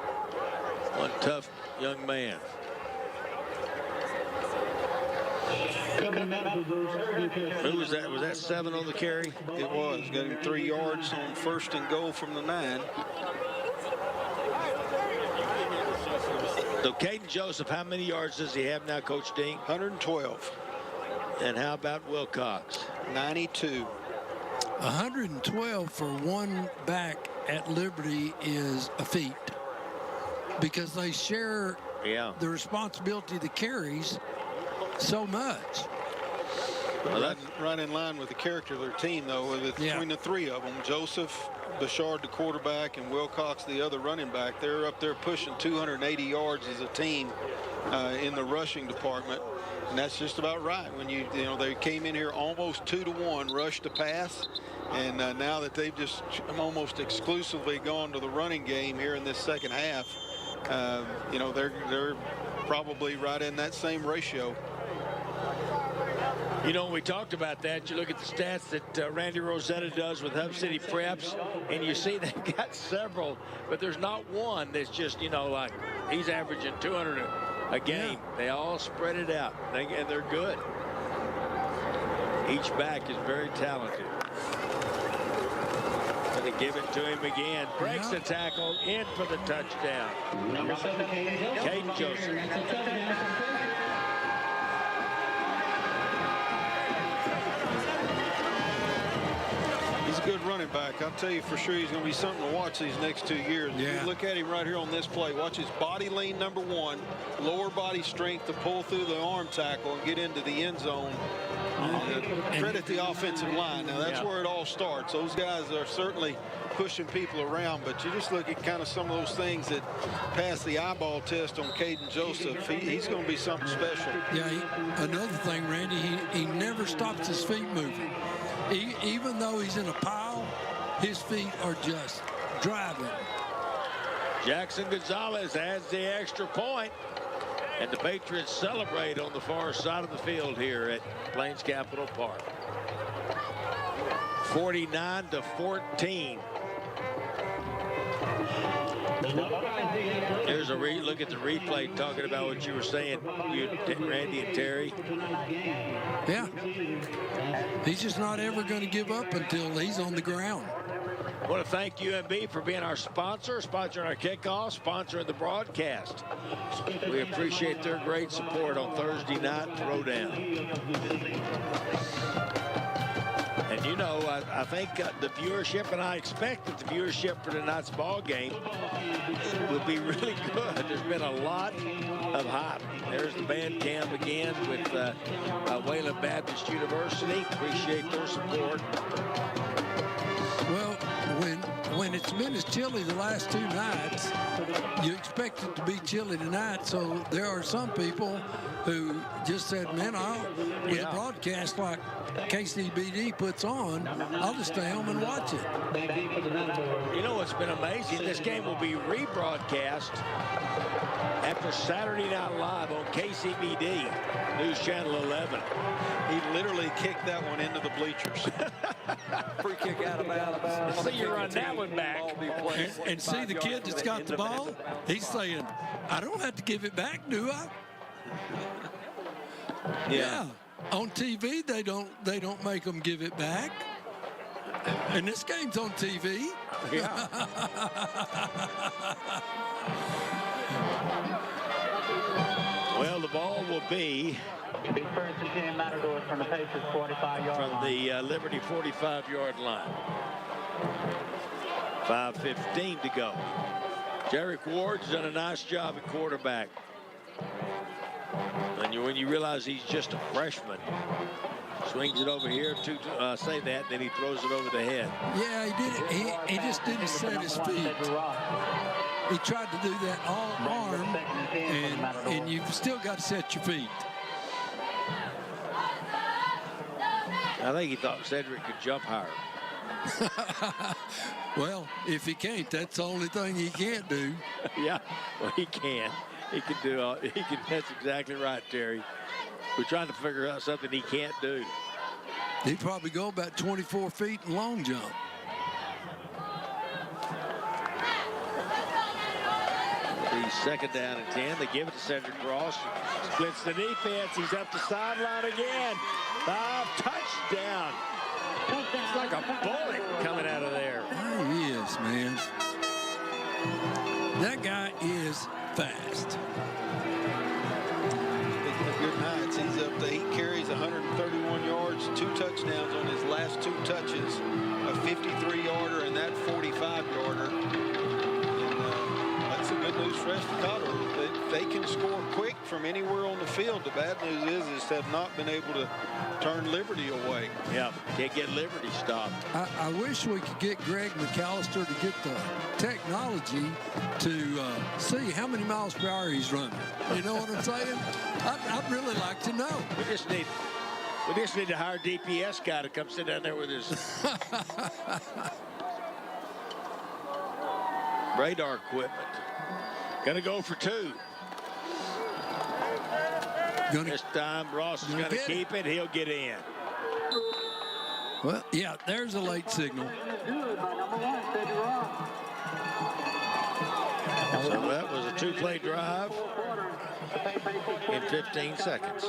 one tough young man. Who was that? Was that 7 on the carry? It was. Got him 3 yards on 1st and goal from the 9. So Caden Joseph, how many yards does he have now, Coach Dean? 112. And how about Wilcox? 92. 112 for one back at Liberty is a feat because they share the responsibility of the carries so much. Well, that's right in line with the character of their team, though, between the 3 of them. Joseph, Bouchard, the quarterback, and Wilcox, the other running back. They're up there pushing 280 yards as a team in the rushing department. And that's just about right. When you know, they came in here almost 2-to-1, rushed to pass. And now that they've just almost exclusively gone to the running game here in this second half, you know, they're probably right in that same ratio. You know, we talked about that. You look at the stats that Randy Rosetta does with Hub City Preps, and you see they've got several, but there's not one that's just, you know, like he's averaging 200 a game. Yeah. They all spread it out, and they're good. Each back is very talented. Going to give it to him again. Breaks the tackle, in for the touchdown. Number 7, Caden Joseph. He's a good running back. I'll tell you for sure he's going to be something to watch these next 2 years. Yeah. If you look at him right here on this play, watch his body lean, number 1, lower body strength to pull through the arm tackle and get into the end zone. Credit the offensive line. Now, that's where it all starts. Those guys are certainly pushing people around, but you just look at kind of some of those things that pass the eyeball test on Caden Joseph. He's going to be something special. Yeah, another thing, Randy, he never stops his feet moving. Even though he's in a pile, his feet are just driving. Jackson Gonzalez has the extra point, and the Patriots celebrate on the far side of the field here at Plains Capital Park. 49-14. Here's a look at the replay, talking about what you were saying, Randy and Terry. Yeah. He's just not ever going to give up until he's on the ground. I want to thank UMB for being our sponsor, sponsoring our kickoff, sponsoring the broadcast. We appreciate their great support on Thursday night throwdown. And you know, I think the viewership, and I expect that the viewership for tonight's ball game will be really good. There's been a lot of hype. There's the band camp again with Wayland Baptist University. Appreciate their support. Well, when it's been as chilly the last 2 nights, you expect it to be chilly tonight. So there are some people who just said, man, with a broadcast like KCBD puts on, I'll just stay home and watch it. You know what's been amazing? This game will be rebroadcast after Saturday Night Live on KCBD, News Channel 11. He literally kicked that one into the bleachers. Free kick out of bounds. So you run that one back. And see the kid that's got the ball? He's saying, I don't have to give it back, do I? Yeah. On TV, they don't make them give it back. And this game's on TV. Yeah. Well, the ball will be first and 10 Matadors from the Patriots 45-yard line. from the Liberty 45-yard line. 5:15 to go. Jarek Ward's done a nice job at quarterback. And when you realize he's just a freshman, swings it over here to say that, then he throws it over the head. Yeah, he did it. He just didn't set his feet. He tried to do that all arm, and you've still got to set your feet. I think he thought Cedric could jump higher. Well, if he can't, that's the only thing he can't do. Yeah, well, he can. He can do all. He can. That's exactly right, Terry. We're trying to figure out something he can't do. He'd probably go about 24 feet in long jump. The second down and 10. They give it to Cedric Ross. Splits the defense. He's up the sideline again. 5 touchdown. It's like a bullet coming out of there. He is, man. That guy is fast. Speaking of good nights, he's up to 8 carries, 131 yards, 2 touchdowns on his last 2 touches, a 53-yarder and that 45-yarder. And that's the good news for Estacado. They can score quick from anywhere on the field. The bad news is they have not been able to turn Liberty away. Yeah, can't get Liberty stopped. I wish we could get Greg McAllister to get the technology to see how many miles per hour he's running. You know what I'm saying? I'd really like to know. We just need to hire a DPS guy to come sit down there with his radar equipment. Gonna go for 2. This time Ross is gonna keep it. He'll get in. Well, yeah, there's a late signal. So that was a 2-play drive in 15 seconds.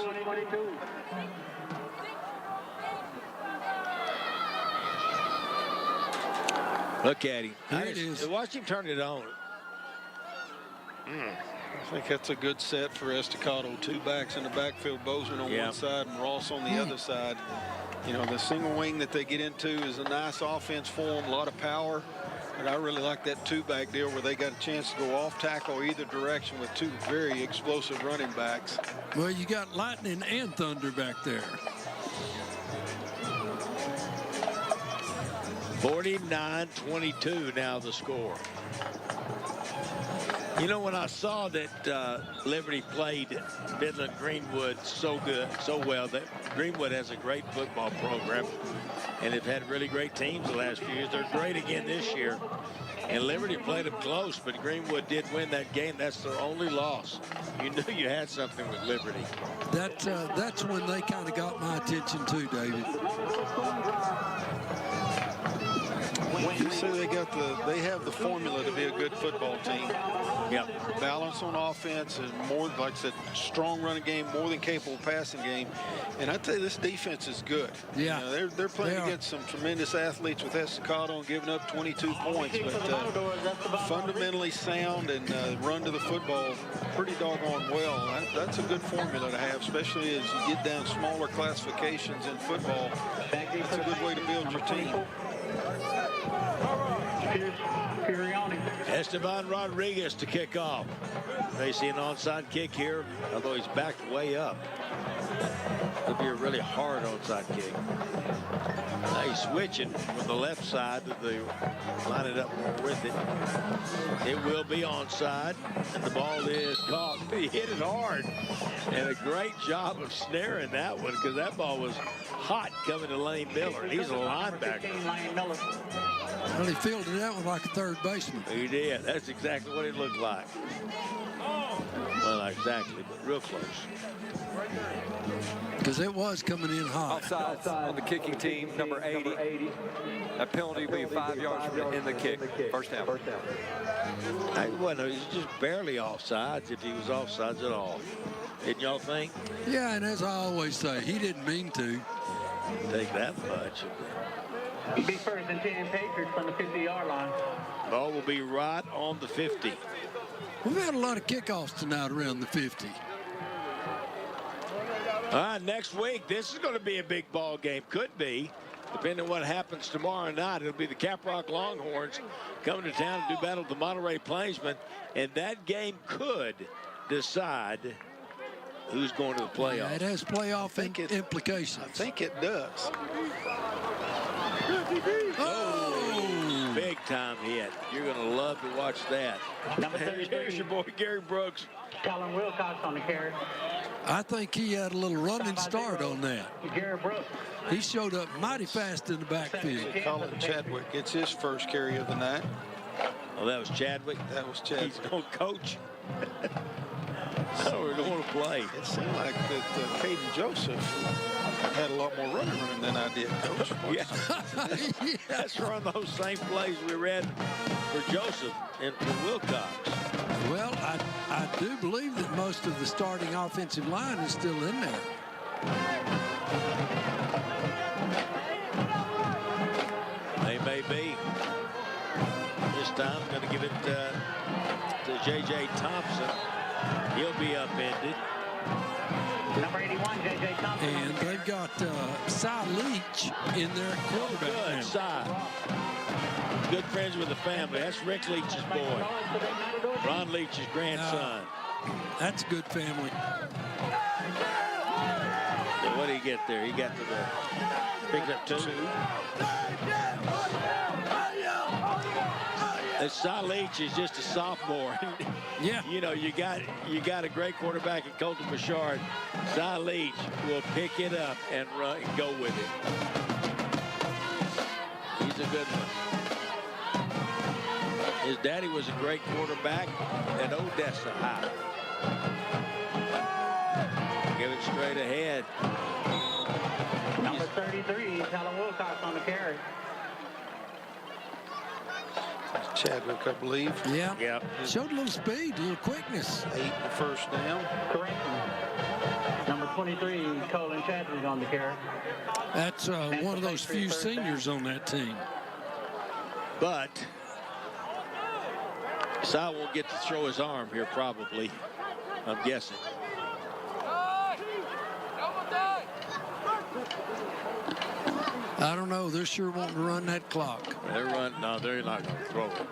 Look at him. Watch him turn it on. I think that's a good set for Estacado. 2 backs in the backfield, Bozeman on one side and Ross on the other side. You know, the single wing that they get into is a nice offense for them, a lot of power. And I really like that 2-back deal where they got a chance to go off tackle either direction with 2 very explosive running backs. Well, you got lightning and thunder back there. 49-22 now the score. You know, when I saw that Liberty played Midland Greenwood so well, that Greenwood has a great football program, and they've had really great teams the last few years. They're great again this year. And Liberty played them close, but Greenwood did win that game. That's their only loss. You knew you had something with Liberty. That's when they kind of got my attention too, David. You say they have the formula to be a good football team. Yep. Balance on offense and more, like I said, strong running game, more than capable passing game. And I tell you, this defense is good. Yeah. You know, they're playing against some tremendous athletes with Estacado and giving up 22 points, but fundamentally sound and run to the football pretty doggone well. That's a good formula to have, especially as you get down smaller classifications in football. That's a good way to build your team. Esteban Rodriguez to kick off. They see an onside kick here, although he's backed way up. It'll be a really hard onside kick. Now he's switching from the left side to the line it up more with it. It will be onside, and the ball is caught. He hit it hard, and a great job of snaring that one because that ball was hot coming to Lane Miller. And he's a linebacker. Well, he fielded that one like a third baseman. He did. That's exactly what it looked like. Well, not exactly, but real close. Because it was coming in hot. Offsides on the kicking team, number 80. A penalty will be 5 yards in the kick. First down. He's just barely offsides if he was offsides at all. Didn't y'all think? Yeah, and as I always say, he didn't mean to. Take that much. It'll be first and 10 Patriots from the 50-yard line. Ball will be right on the 50. We've had a lot of kickoffs tonight around the 50. All right, next week, this is going to be a big ball game. Could be, depending on what happens tomorrow night. It'll be the Caprock Longhorns coming to town to do battle with the Monterey Plainsmen, and that game could decide who's going to the playoffs. Yeah, it has playoff implications. I think it does. Oh, big time hit. You're going to love to watch that. Here's your boy Gary Brooks. Colin Wilcox on the carry. I think he had a little running start on that. Gary Brooks. He showed up mighty fast in the backfield. Colin Chadwick gets his first carry of the night. Oh, that was Chadwick? That was Chadwick. He's going to coach. I don't really want to play. It seemed like that Caden Joseph had a lot more running room than I did, Coach. Yeah. Let's run those same plays we read for Joseph and for Wilcox. Well, I do believe that most of the starting offensive line is still in there. They may be. This time, going to give it to J.J. Thompson. He'll be upended. Number 81, J.J. Thompson. And they've got Cy Leach in their quarterback. Good, now. Cy. Good friends with the family. That's Rick Leach's boy. Ron Leach's grandson. That's good family. So what did he get there? He got to the picked up 2. And Cy Leach is just a sophomore. Yeah. You know, you got a great quarterback in Colton Bouchard. Cy Leach will pick it up and run and go with it. He's a good one. His daddy was a great quarterback at Odessa High. Give it straight ahead. Number 33, Colin Wilcox on the carry. Chadwick, I believe. Yeah. Yep. Showed a little speed, a little quickness. 8 the first down. Correction. Number 23, Colin Chadwick on the carry. That's one of those few seniors on that team. But Cy won't get to throw his arm here probably, I'm guessing. I don't know. They're sure wanting to run that clock. They're running. No, they're not going to throw it.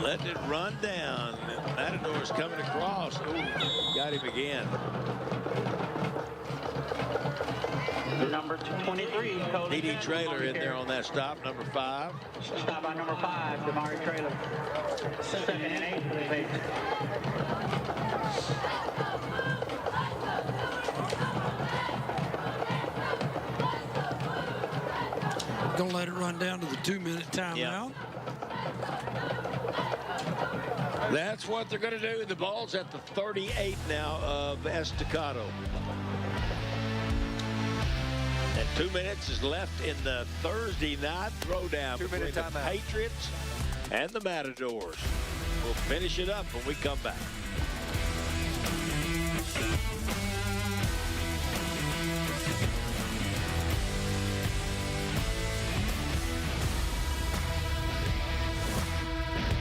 Letting it run down. Matador's coming across. Ooh, got him again. Number 23, Colin. D.D. Traylor in there on that stop, number 5. Stop by number 5, Damari Traylor. 2nd and 8 for the Patriots. Gonna let it run down to the 2-minute timeout. Yep. That's what they're going to do. The ball's at the 38 now of Estacado. And 2 minutes is left in the Thursday night throwdown between the Patriots and the Matadors. We'll finish it up when we come back.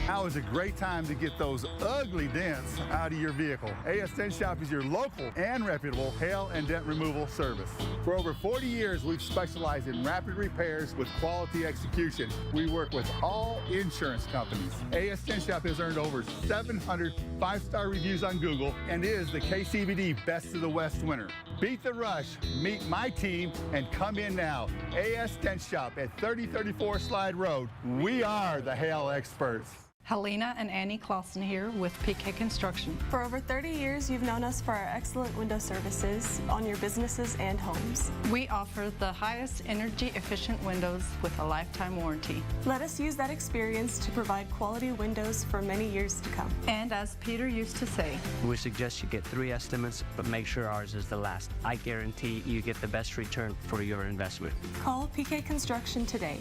Now is a great time to get those ugly dents out of your vehicle. AS Dent Shop is your local and reputable hail and dent removal service. For over 40 years, we've specialized in rapid repairs with quality execution. We work with all insurance companies. AS Dent Shop has earned over 700 5-star reviews on Google and is the KCBD Best of the West winner. Beat the rush, meet my team, and come in now. AS Dent Shop at 3034 Slide Road. We are the hail experts. Helena and Annie Clausen here with PK Construction. For over 30 years, you've known us for our excellent window services on your businesses and homes. We offer the highest energy-efficient windows with a lifetime warranty. Let us use that experience to provide quality windows for many years to come. And as Peter used to say, we suggest you get 3 estimates, but make sure ours is the last. I guarantee you get the best return for your investment. Call PK Construction today.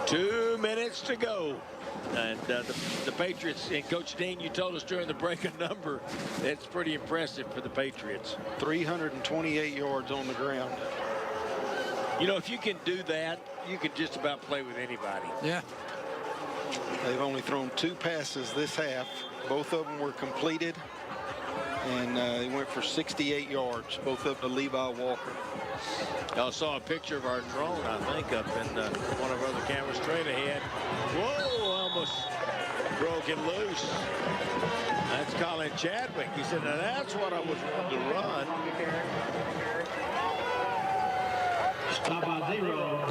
2 minutes to go. And the Patriots, and Coach Dean, you told us during the break a number. It's pretty impressive for the Patriots. 328 yards on the ground. You know, if you can do that, you can just about play with anybody. Yeah. They've only thrown 2 passes this half. Both of them were completed. And they went for 68 yards, both of them to Levi Walker. Y'all saw a picture of our drone, I think, up in one of our other cameras straight ahead. Whoa, almost broke it loose. That's Colin Chadwick. He said, now that's what I was wanting to run.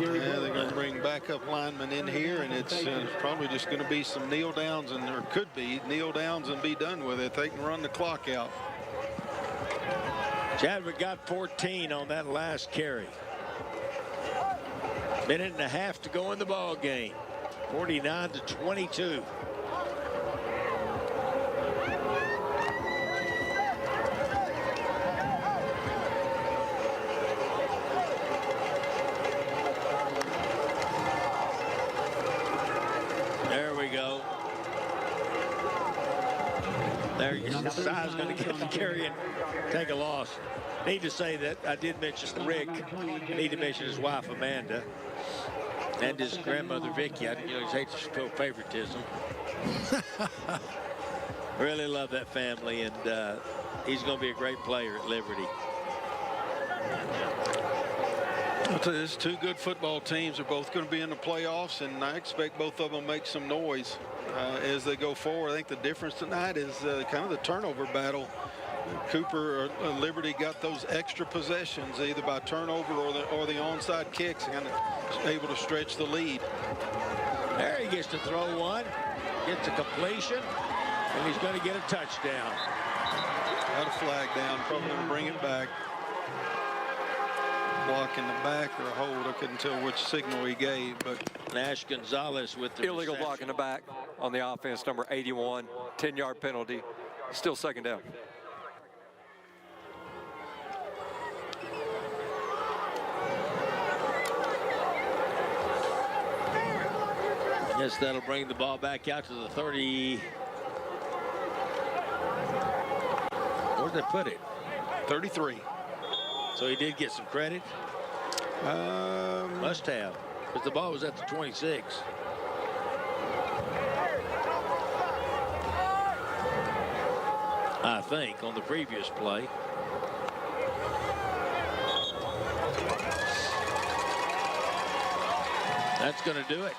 Yeah, they're going to bring backup linemen in here, and it's probably just going to be some kneel downs, and there could be kneel downs and be done with it. They can run the clock out. Chadwick got 14 on that last carry. Minute and a half to go in the ball game. 49-22. There we go. There you go. Si's going to get the carry and take a loss. Need to say that I did mention Rick. Need to mention his wife Amanda and his grandmother Vicky. I just hate to show favoritism. Really love that family, and he's going to be a great player at Liberty. I'll tell you, there's 2 good football teams. They're both going to be in the playoffs, and I expect both of them make some noise as they go forward. I think the difference tonight is kind of the turnover battle. Cooper or Liberty got those extra possessions, either by turnover or the onside kicks, and kind of able to stretch the lead. There he gets to throw one, gets a completion, and he's going to get a touchdown. Got a flag down, probably going to bring it back. Block in the back or a hold. I couldn't tell which signal he gave, but Nash Gonzalez with the illegal block in the back on the offense, number 81, 10-yard penalty. Still second down. Yes, that'll bring the ball back out to the 30. Where'd they put it? 33. So he did get some credit? Must have, because the ball was at the 26. I think, on the previous play. That's going to do it.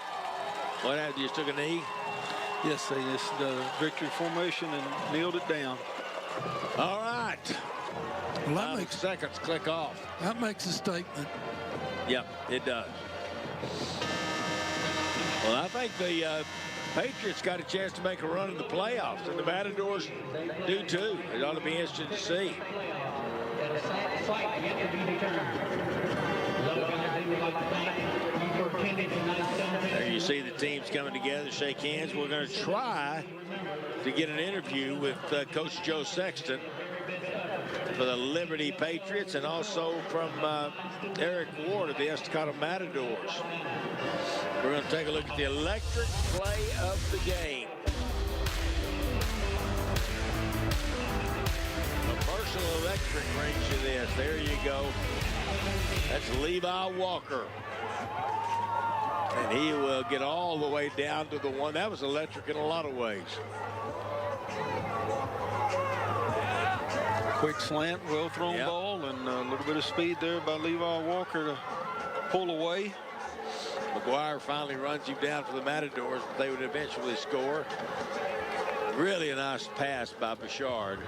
What happened? You just took a knee? Yes, they just victory formation and kneeled it down. All right. Well, that makes seconds click off. That makes a statement. Yep, it does. Well, I think the Patriots got a chance to make a run in the playoffs, and the Matadors do too. It ought to be interesting to see. There you see the teams coming together, shake hands. We're going to try to get an interview with Coach Joe Sexton for the Liberty Patriots, and also from Eric Ward of the Estacado Matadors. We're going to take a look at the electric play of the game. Commercial Electric brings you this. There you go. That's Levi Walker. And he will get all the way down to the one. That was electric in a lot of ways. Quick slant, well-thrown ball, and a little bit of speed there by Levi Walker to pull away. McGuire finally runs him down for the Matadors, but they would eventually score. Really a nice pass by Bouchard.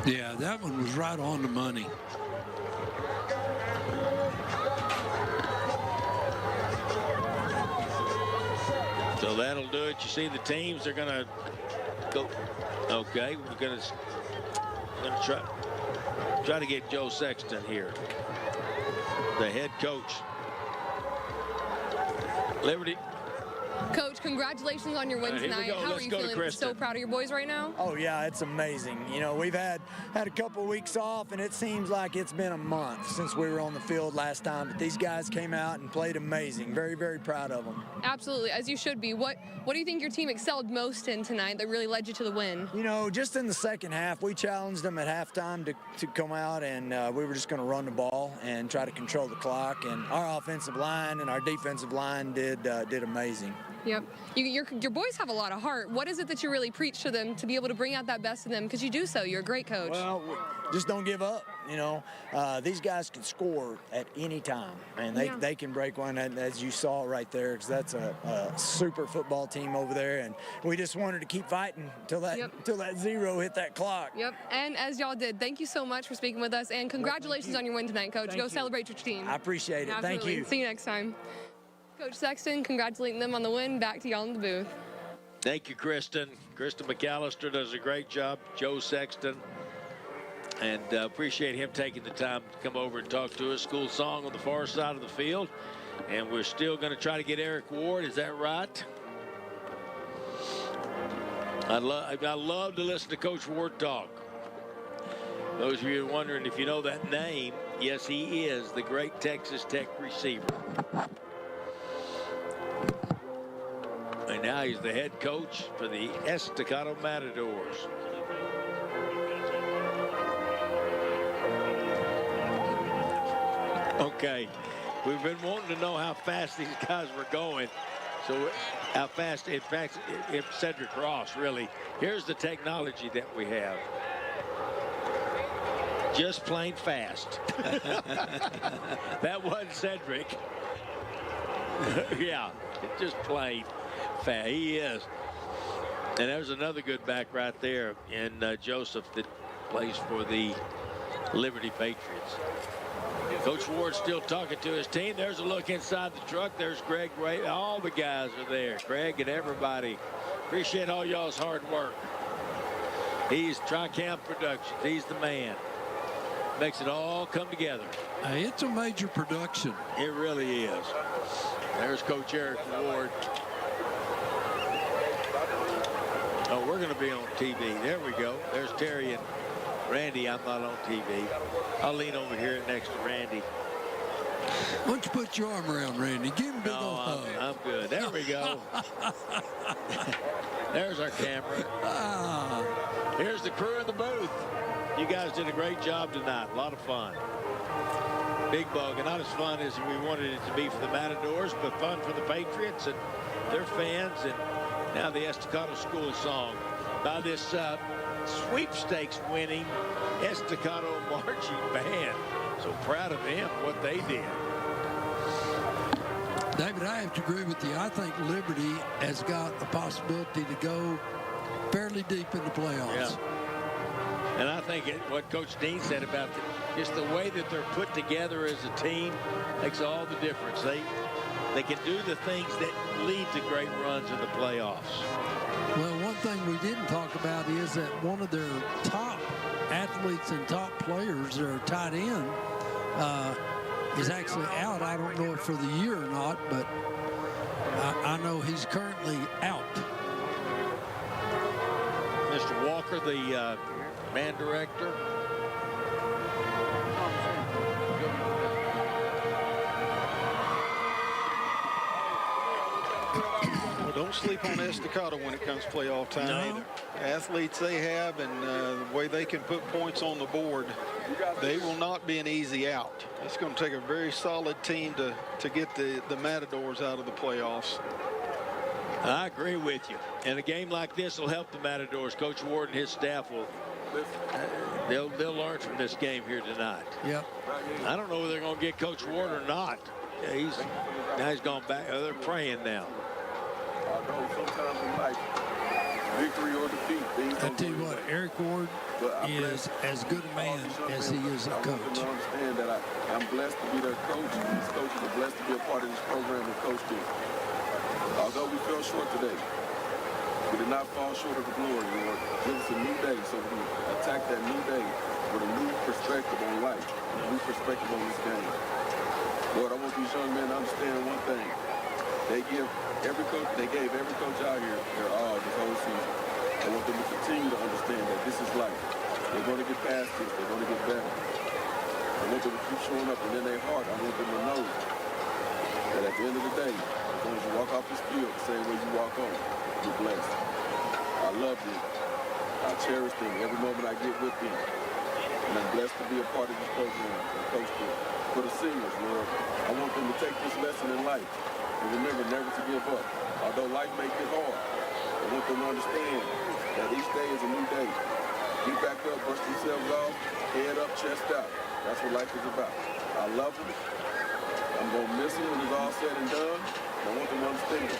Yeah, that one was right on the money. So that'll do it. You see the teams are going to go. Okay, we're going to try to get Joe Sexton here, the head coach. Liberty. Coach, congratulations on your win tonight. How are you feeling? So proud of your boys right now? Oh, yeah, it's amazing. You know, we've had a couple of weeks off, and it seems like it's been a month since we were on the field last time. But these guys came out and played amazing. Very, very proud of them. Absolutely, as you should be. What do you think your team excelled most in tonight that really led you to the win? You know, just in the second half, we challenged them at halftime to come out, and we were just going to run the ball and try to control the clock. And our offensive line and our defensive line did amazing. Yep. Your boys have a lot of heart. What is it that you really preach to them to be able to bring out that best in them? Because you do so. You're a great coach. Well, just don't give up. You know, these guys can score at any time, and they can break one, as you saw right there, because that's a super football team over there, and we just wanted to keep fighting until that zero hit that clock. Yep. And as y'all did, thank you so much for speaking with us, and congratulations on your win tonight, Coach. Go celebrate your team. I appreciate it. Absolutely. Thank you. See you next time. Coach Sexton, congratulating them on the win. Back to y'all in the booth. Thank you, Kristen. Kristen McAllister does a great job. Joe Sexton. And appreciate him taking the time to come over and talk to us. School song on the far side of the field. And we're still going to try to get Eric Ward. Is that right? I love to listen to Coach Ward talk. Those of you wondering if you know that name, yes, he is the great Texas Tech receiver. And now he's the head coach for the Estacado Matadors. Okay, we've been wanting to know how fast these guys were going. So how fast, in fact, if Cedric Ross, really. Here's the technology that we have. Just plain fast. That wasn't Cedric. Yeah, just plain fast. He is. And there's another good back right there in Joseph that plays for the Liberty Patriots. Coach Ward still talking to his team. There's a look inside the truck. There's Greg Ray. All the guys are there. Greg and everybody. Appreciate all y'all's hard work. He's Tri-Cam Productions. He's the man. Makes it all come together. It's a major production. It really is. There's Coach Eric Ward. Oh, we're going to be on TV. There we go. There's Terry and Randy. I'm not on TV. I'll lean over here next to Randy. Why don't you put your arm around Randy? Give him a big old hug. I'm good. There we go. There's our camera. Here's the crew in the booth. You guys did a great job tonight. A lot of fun. Big bug, and not as fun as we wanted it to be for the Matadors, but fun for the Patriots and their fans. And now the Estacado School song by this sweepstakes winning Estacado marching band. So proud of them, what they did. David, I have to agree with you. I think Liberty has got a possibility to go fairly deep in the playoffs. Yeah. And I think what Coach Dean said about just the way that they're put together as a team makes all the difference. They can do the things that lead to great runs in the playoffs. Well, one thing we didn't talk about is that one of their top athletes and top players, their tight end, is actually out. I don't know if for the year or not, but I know he's currently out. Mr. Walker, the man director. Well, don't sleep on Estacado when it comes playoff time either. Athletes they have and the way they can put points on the board, they will not be an easy out. It's going to take a very solid team to get the Matadors out of the playoffs. I agree with you. And a game like this will help the Matadors. Coach Ward and his staff will they'll learn from this game here tonight. Yep. I don't know whether they're going to get Coach Ward or not. Now he's gone back. They're praying now. Sometimes in life, victory or defeat. I tell you what, Eric Ward is as good a man as he is a coach. I understand that I'm blessed to be their coach. These coaches are blessed to be a part of this program and coach them. Although we fell short today, we did not fall short of the glory, Lord. Give us a new day so we can attack that new day with a new perspective on life, a new perspective on this game. Lord, I want these young men to understand one thing. They gave every coach out here their all this whole season. I want them to continue to understand that this is life. They're going to get past this. They're going to get better. I want them to keep showing up, and in their heart, I want them to know that at the end of the day, as long as you walk off this field the same way you walk on, you're blessed. I love them. I cherish them every moment I get with them. And I'm blessed to be a part of this program and coach them. For the seniors, Lord, I want them to take this lesson in life and remember never to give up. Although life may get hard, I want them to understand that each day is a new day. Get back up, brush themselves off, head up, chest out. That's what life is about. I love them. I'm going to miss them when it's all said and done. I want them to understand.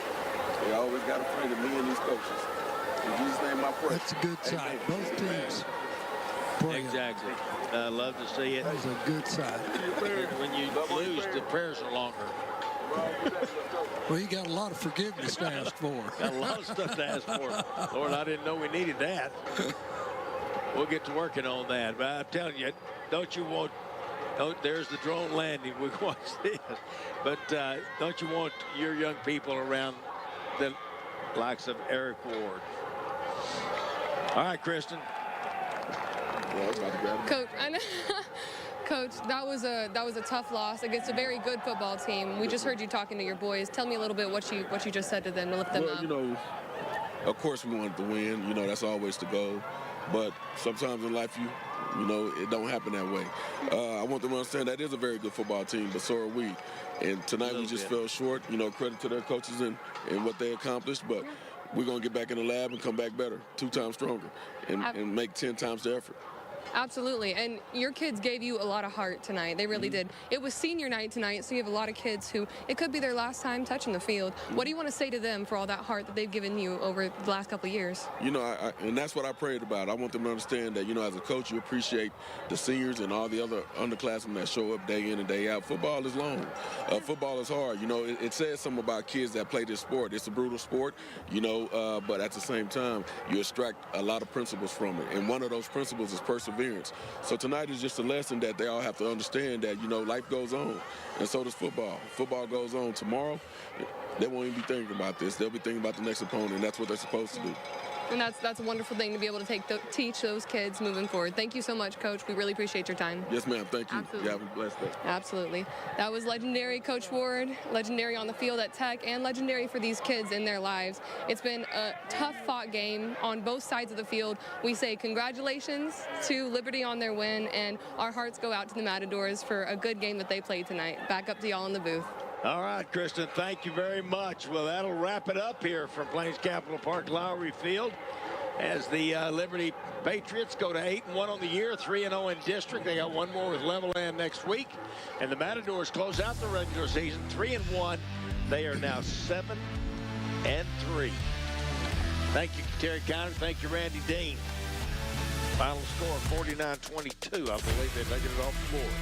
They always got a friend in me and these coaches. In Jesus' name I pray. That's a good side. Both teams. Exactly. I love to see it. That's a good side. When you lose, the prayers are longer. Well, you got a lot of forgiveness to ask for. Got a lot of stuff to ask for. Lord, I didn't know we needed that. We'll get to working on that. But I'm telling you, there's the drone landing. We watch this. But don't you want your young people around the likes of Eric Ward? All right, Kristen. Coach, I know. Coach, that was a tough loss against a very good football team. We just heard you talking to your boys. Tell me a little bit what you just said to them to lift them up. You know, of course we wanted to win. You know, that's always the goal. But sometimes in life, you know, it don't happen that way. I want them to understand that is a very good football team, but so are we. And tonight we just fell short. You know, credit to their coaches and what they accomplished. But we're going to get back in the lab and come back better, 2 times stronger, and make 10 times the effort. Absolutely, and your kids gave you a lot of heart tonight. They really did. It was senior night tonight, so you have a lot of kids who it could be their last time touching the field. What do you want to say to them for all that heart that they've given you over the last couple of years? You know, and that's what I prayed about. I want them to understand that, you know, as a coach, you appreciate the seniors and all the other underclassmen that show up day in and day out. Football is long. Football is hard. You know, it says something about kids that play this sport. It's a brutal sport, you know, but at the same time, you extract a lot of principles from it. And one of those principles is perseverance. So tonight is just a lesson that they all have to understand that, you know, life goes on, and so does football. Football goes on. Tomorrow, they won't even be thinking about this. They'll be thinking about the next opponent, and that's what they're supposed to do. And that's a wonderful thing to be able to teach those kids moving forward. Thank you so much, Coach. We really appreciate your time. Yes, ma'am. Thank you. Absolutely. You have a blessed day. Absolutely. That was legendary Coach Ward, legendary on the field at Tech, and legendary for these kids in their lives. It's been a tough-fought game on both sides of the field. We say congratulations to Liberty on their win, and our hearts go out to the Matadors for a good game that they played tonight. Back up to y'all in the booth. All right, Kristen, thank you very much. Well, that'll wrap it up here from Plains Capital Park Lowry Field as the Liberty Patriots go to 8-1 on the year, 3-0 in district. They got one more with Levelland next week. And the Matadors close out the regular season 3-1. They are now 7-3. Thank you, Terry Conner. Thank you, Randy Dean. Final score 49-22. I believe they're taking it off the board.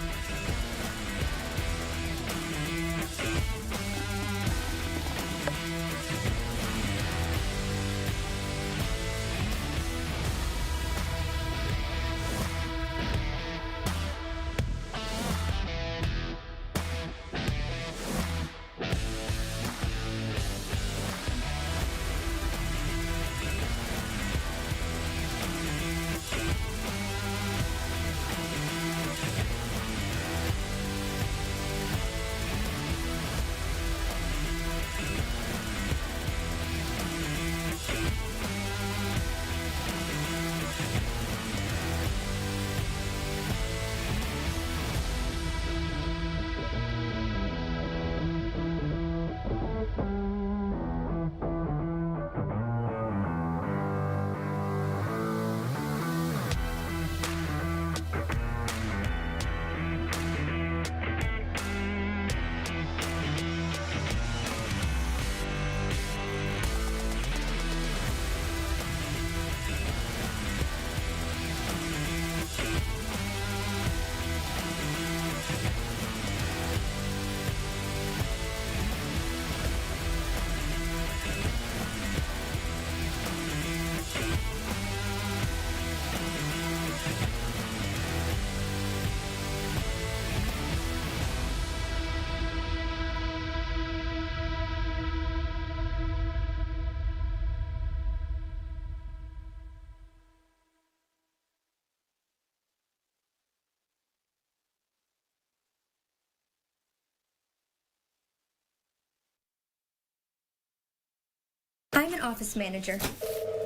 office manager.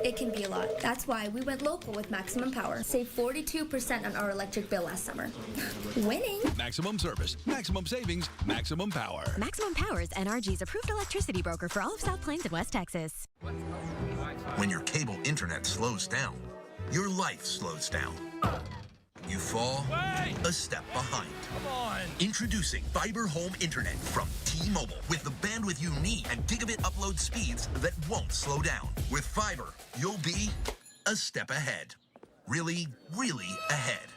It can be a lot. That's why we went local with Maximum Power. Saved 42% on our electric bill last summer. Winning. Maximum service, maximum savings, maximum power. Maximum Power is NRG's approved electricity broker for all of South Plains and West Texas. When your cable internet slows down, your life slows down. You fall a step behind. Come on. Introducing Fiber Home Internet from T-Mobile with the bandwidth you need and gigabit upload speeds that won't slow down. With fiber, you'll be a step ahead. Really, really ahead.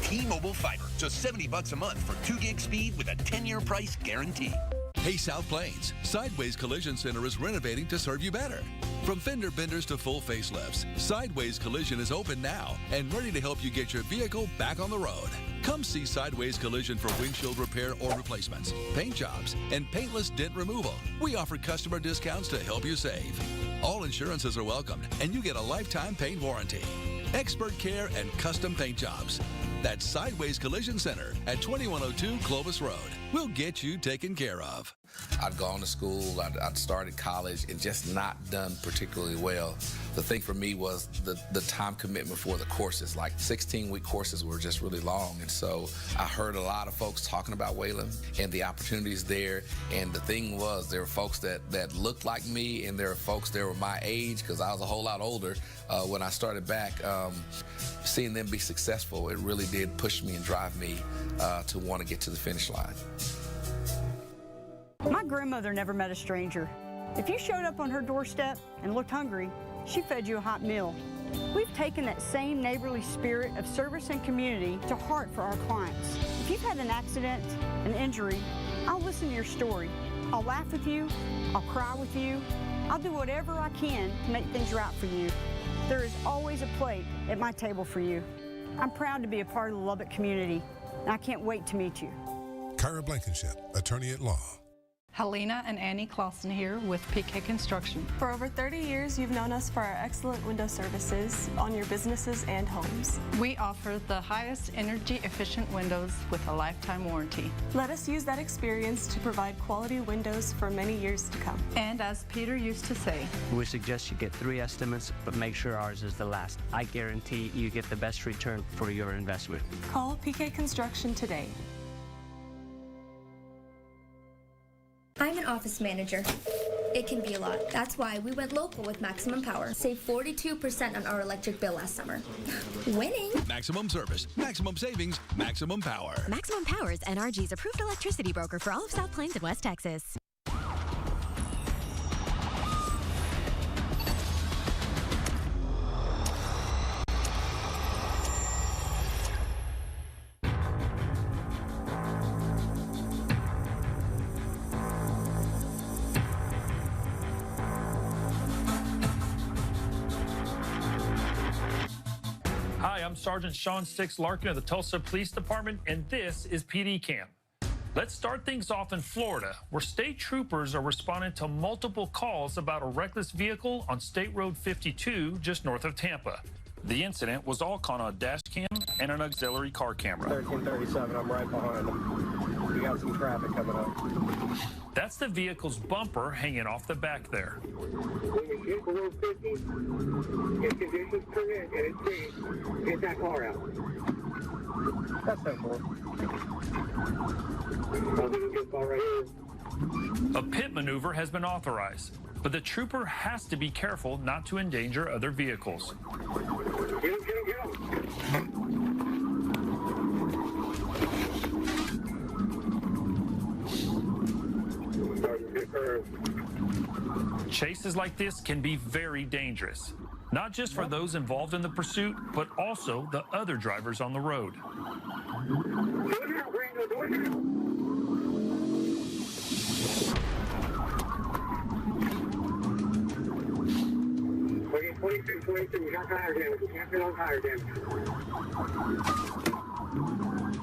T-Mobile Fiber, just $70 a month for 2 gig speed with a 10-year price guarantee. Hey, South Plains, Sideways Collision Center is renovating to serve you better. From fender benders to full facelifts, Sideways Collision is open now and ready to help you get your vehicle back on the road. Come see Sideways Collision for windshield repair or replacements, paint jobs, and paintless dent removal. We offer customer discounts to help you save. All insurances are welcomed, and you get a lifetime paint warranty. Expert care and custom paint jobs. That's Sideways Collision Center at 2102 Clovis Road. We'll get you taken care of. I'd gone to school, I'd started college, and just not done particularly well. The thing for me was the time commitment for the courses. Like 16-week courses were just really long, and so I heard a lot of folks talking about Wayland and the opportunities there. And the thing was, there were folks that looked like me, and there were folks that were my age, because I was a whole lot older when I started back. Seeing them be successful, it really did push me and drive me to want to get to the finish line. My grandmother never met a stranger. If you showed up on her doorstep and looked hungry, she fed you a hot meal. We've taken that same neighborly spirit of service and community to heart for our clients. If you've had an accident, an injury, I'll listen to your story. I'll laugh with you, I'll cry with you, I'll do whatever I can to make things right for you. There is always a plate at my table for you. I'm proud to be a part of the Lubbock community, and I can't wait to meet you. Kyra Blankenship, attorney at law. Helena and Annie Clausen here with PK Construction. For over 30 years, you've known us for our excellent window services on your businesses and homes. We offer the highest energy efficient windows with a lifetime warranty. Let us use that experience to provide quality windows for many years to come. And as Peter used to say, We suggest you get 3 estimates, but make sure ours is the last. I guarantee you get the best return for your investment. Call PK Construction today. I'm an office manager. It can be a lot. That's why we went local with Maximum Power. Saved 42% on our electric bill last summer. Winning. Maximum service, maximum savings, maximum power. Maximum Power is NRG's approved electricity broker for all of South Plains and West Texas. I'm Sergeant Sean Six Larkin of the Tulsa Police Department, and this is PD Cam. Let's start things off in Florida, where state troopers are responding to multiple calls about a reckless vehicle on State Road 52 just north of Tampa. The incident was all caught on a dash cam and an auxiliary car camera. 1337, I'm right behind them. We got some traffic coming up. That's the vehicle's bumper hanging off the back there. When you get below 50, if conditions permit and it's safe, get that car out. That's simple. I'll do this car right here. A pit maneuver has been authorized, but the trooper has to be careful not to endanger other vehicles. Get him. Chases like this can be very dangerous, not just for those involved in the pursuit, but also the other drivers on the road.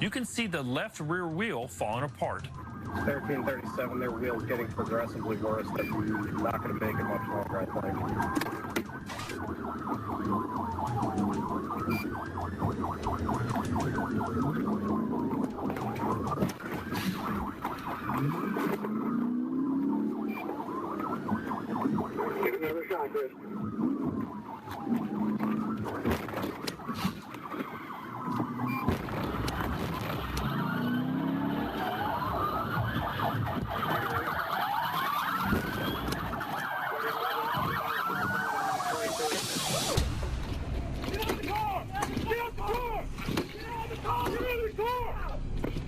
You can see the left rear wheel falling apart. 1337, their wheel's getting progressively worse. They're not going to make it much longer, I think. on, Chris.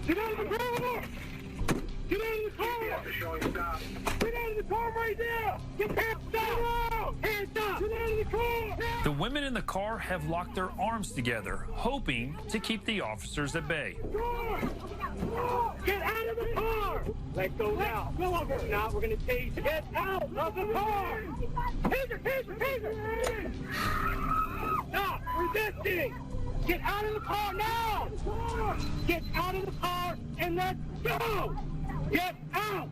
Get out of the car! Get out of the car! Get out of the car right now! Get hands up! Hands up! Get out of the car! The women in the car have locked their arms together, hoping to keep the officers at bay. Get out of the car! Let's go now. Go over. Now we're going to tase. Get out of the car! Taser! Taser! Taser! Stop! Resisting! Get out of the car now! Get out of the car and let's go! Get out!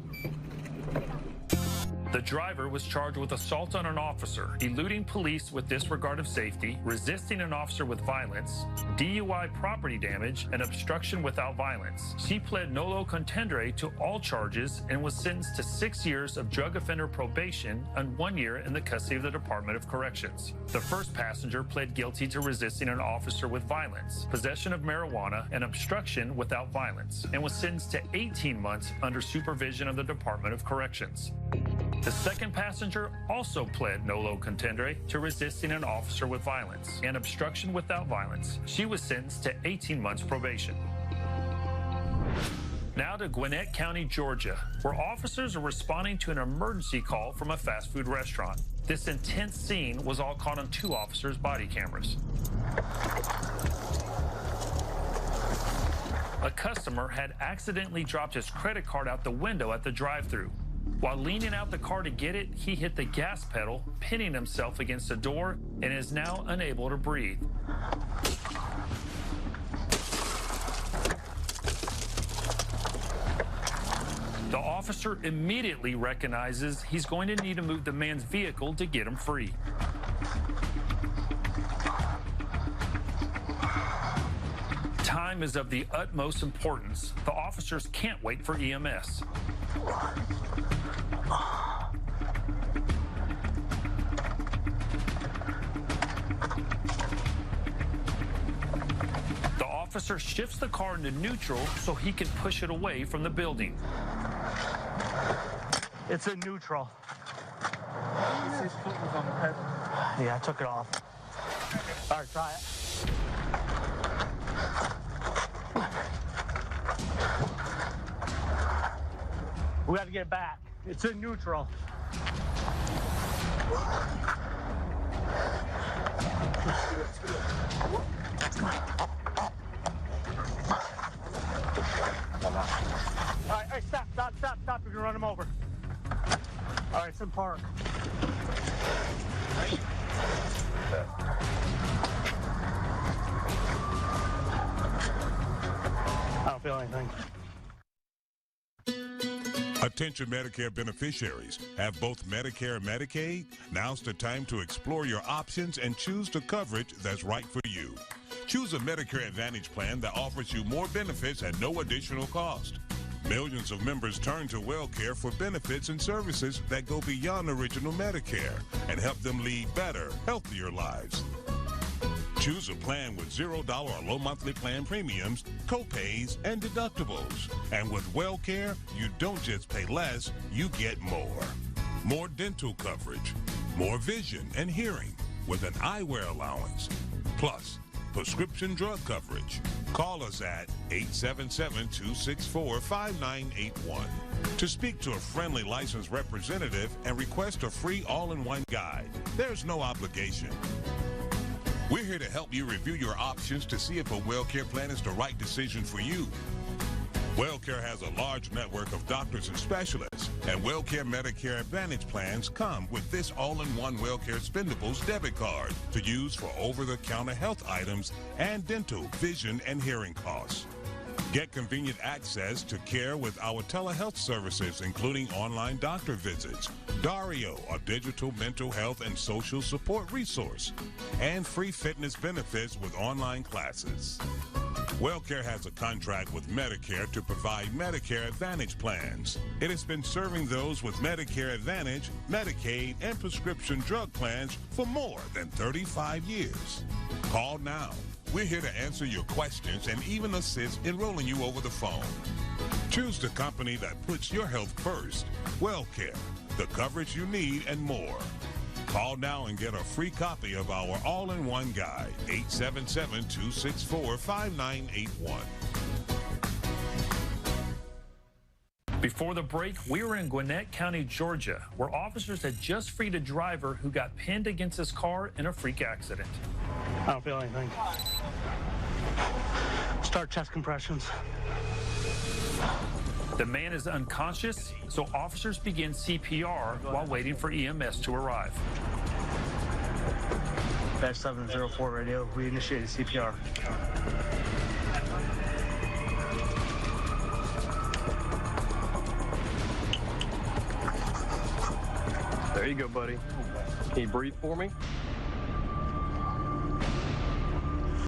The driver was charged with assault on an officer, eluding police with disregard of safety, resisting an officer with violence, DUI property damage, and obstruction without violence. She pled nolo contendere to all charges and was sentenced to 6 years of drug offender probation and 1 year in the custody of the Department of Corrections. The first passenger pled guilty to resisting an officer with violence, possession of marijuana, and obstruction without violence, and was sentenced to 18 months under supervision of the Department of Corrections. The second passenger also pled nolo contendere to resisting an officer with violence and obstruction without violence. She was sentenced to 18 months probation. Now to Gwinnett County, Georgia, where officers are responding to an emergency call from a fast food restaurant. This intense scene was all caught on 2 officers' body cameras. A customer had accidentally dropped his credit card out the window at the drive-thru. While leaning out the car to get it, he hit the gas pedal, pinning himself against the door, and is now unable to breathe. The officer immediately recognizes he's going to need to move the man's vehicle to get him free. Time is of the utmost importance. The officers can't wait for EMS. The officer shifts the car into neutral so he can push it away from the building. It's in neutral. His foot was on the pedal. Yeah, I took it off. All right, try it. We got to get it back. It's in neutral. All right, stop. You're gonna run him over. All right, it's in park. I don't feel anything. Attention Medicare beneficiaries. Have both Medicare and Medicaid? Now's the time to explore your options and choose the coverage that's right for you. Choose a Medicare Advantage plan that offers you more benefits at no additional cost. Millions of members turn to WellCare for benefits and services that go beyond original Medicare and help them lead better, healthier lives. Choose a plan with $0 or low monthly plan premiums, co-pays, and deductibles. And with WellCare, you don't just pay less, you get more. More dental coverage, more vision and hearing with an eyewear allowance, plus prescription drug coverage. Call us at 877-264-5981 to speak to a friendly licensed representative and request a free all-in-one guide. There's no obligation. We're here to help you review your options to see if a WellCare plan is the right decision for you. WellCare has a large network of doctors and specialists, and WellCare Medicare Advantage plans come with this all-in-one WellCare Spendables debit card to use for over-the-counter health items and dental, vision, and hearing costs. Get convenient access to care with our telehealth services, including online doctor visits, Dario, a digital mental health and social support resource, and free fitness benefits with online classes. WellCare has a contract with Medicare to provide Medicare Advantage plans. It has been serving those with Medicare Advantage, Medicaid, and prescription drug plans for more than 35 years. Call now. We're here to answer your questions and even assist enrolling you over the phone. Choose the company that puts your health first. WellCare, the coverage you need and more. Call now and get a free copy of our all-in-one guide, 877-264-5981. Before the break, we were in Gwinnett County, Georgia, where officers had just freed a driver who got pinned against his car in a freak accident. I don't feel anything. Start chest compressions. The man is unconscious, so officers begin CPR while waiting for EMS to arrive. Badge 704 radio, we initiated CPR. There you go, buddy. Can you breathe for me?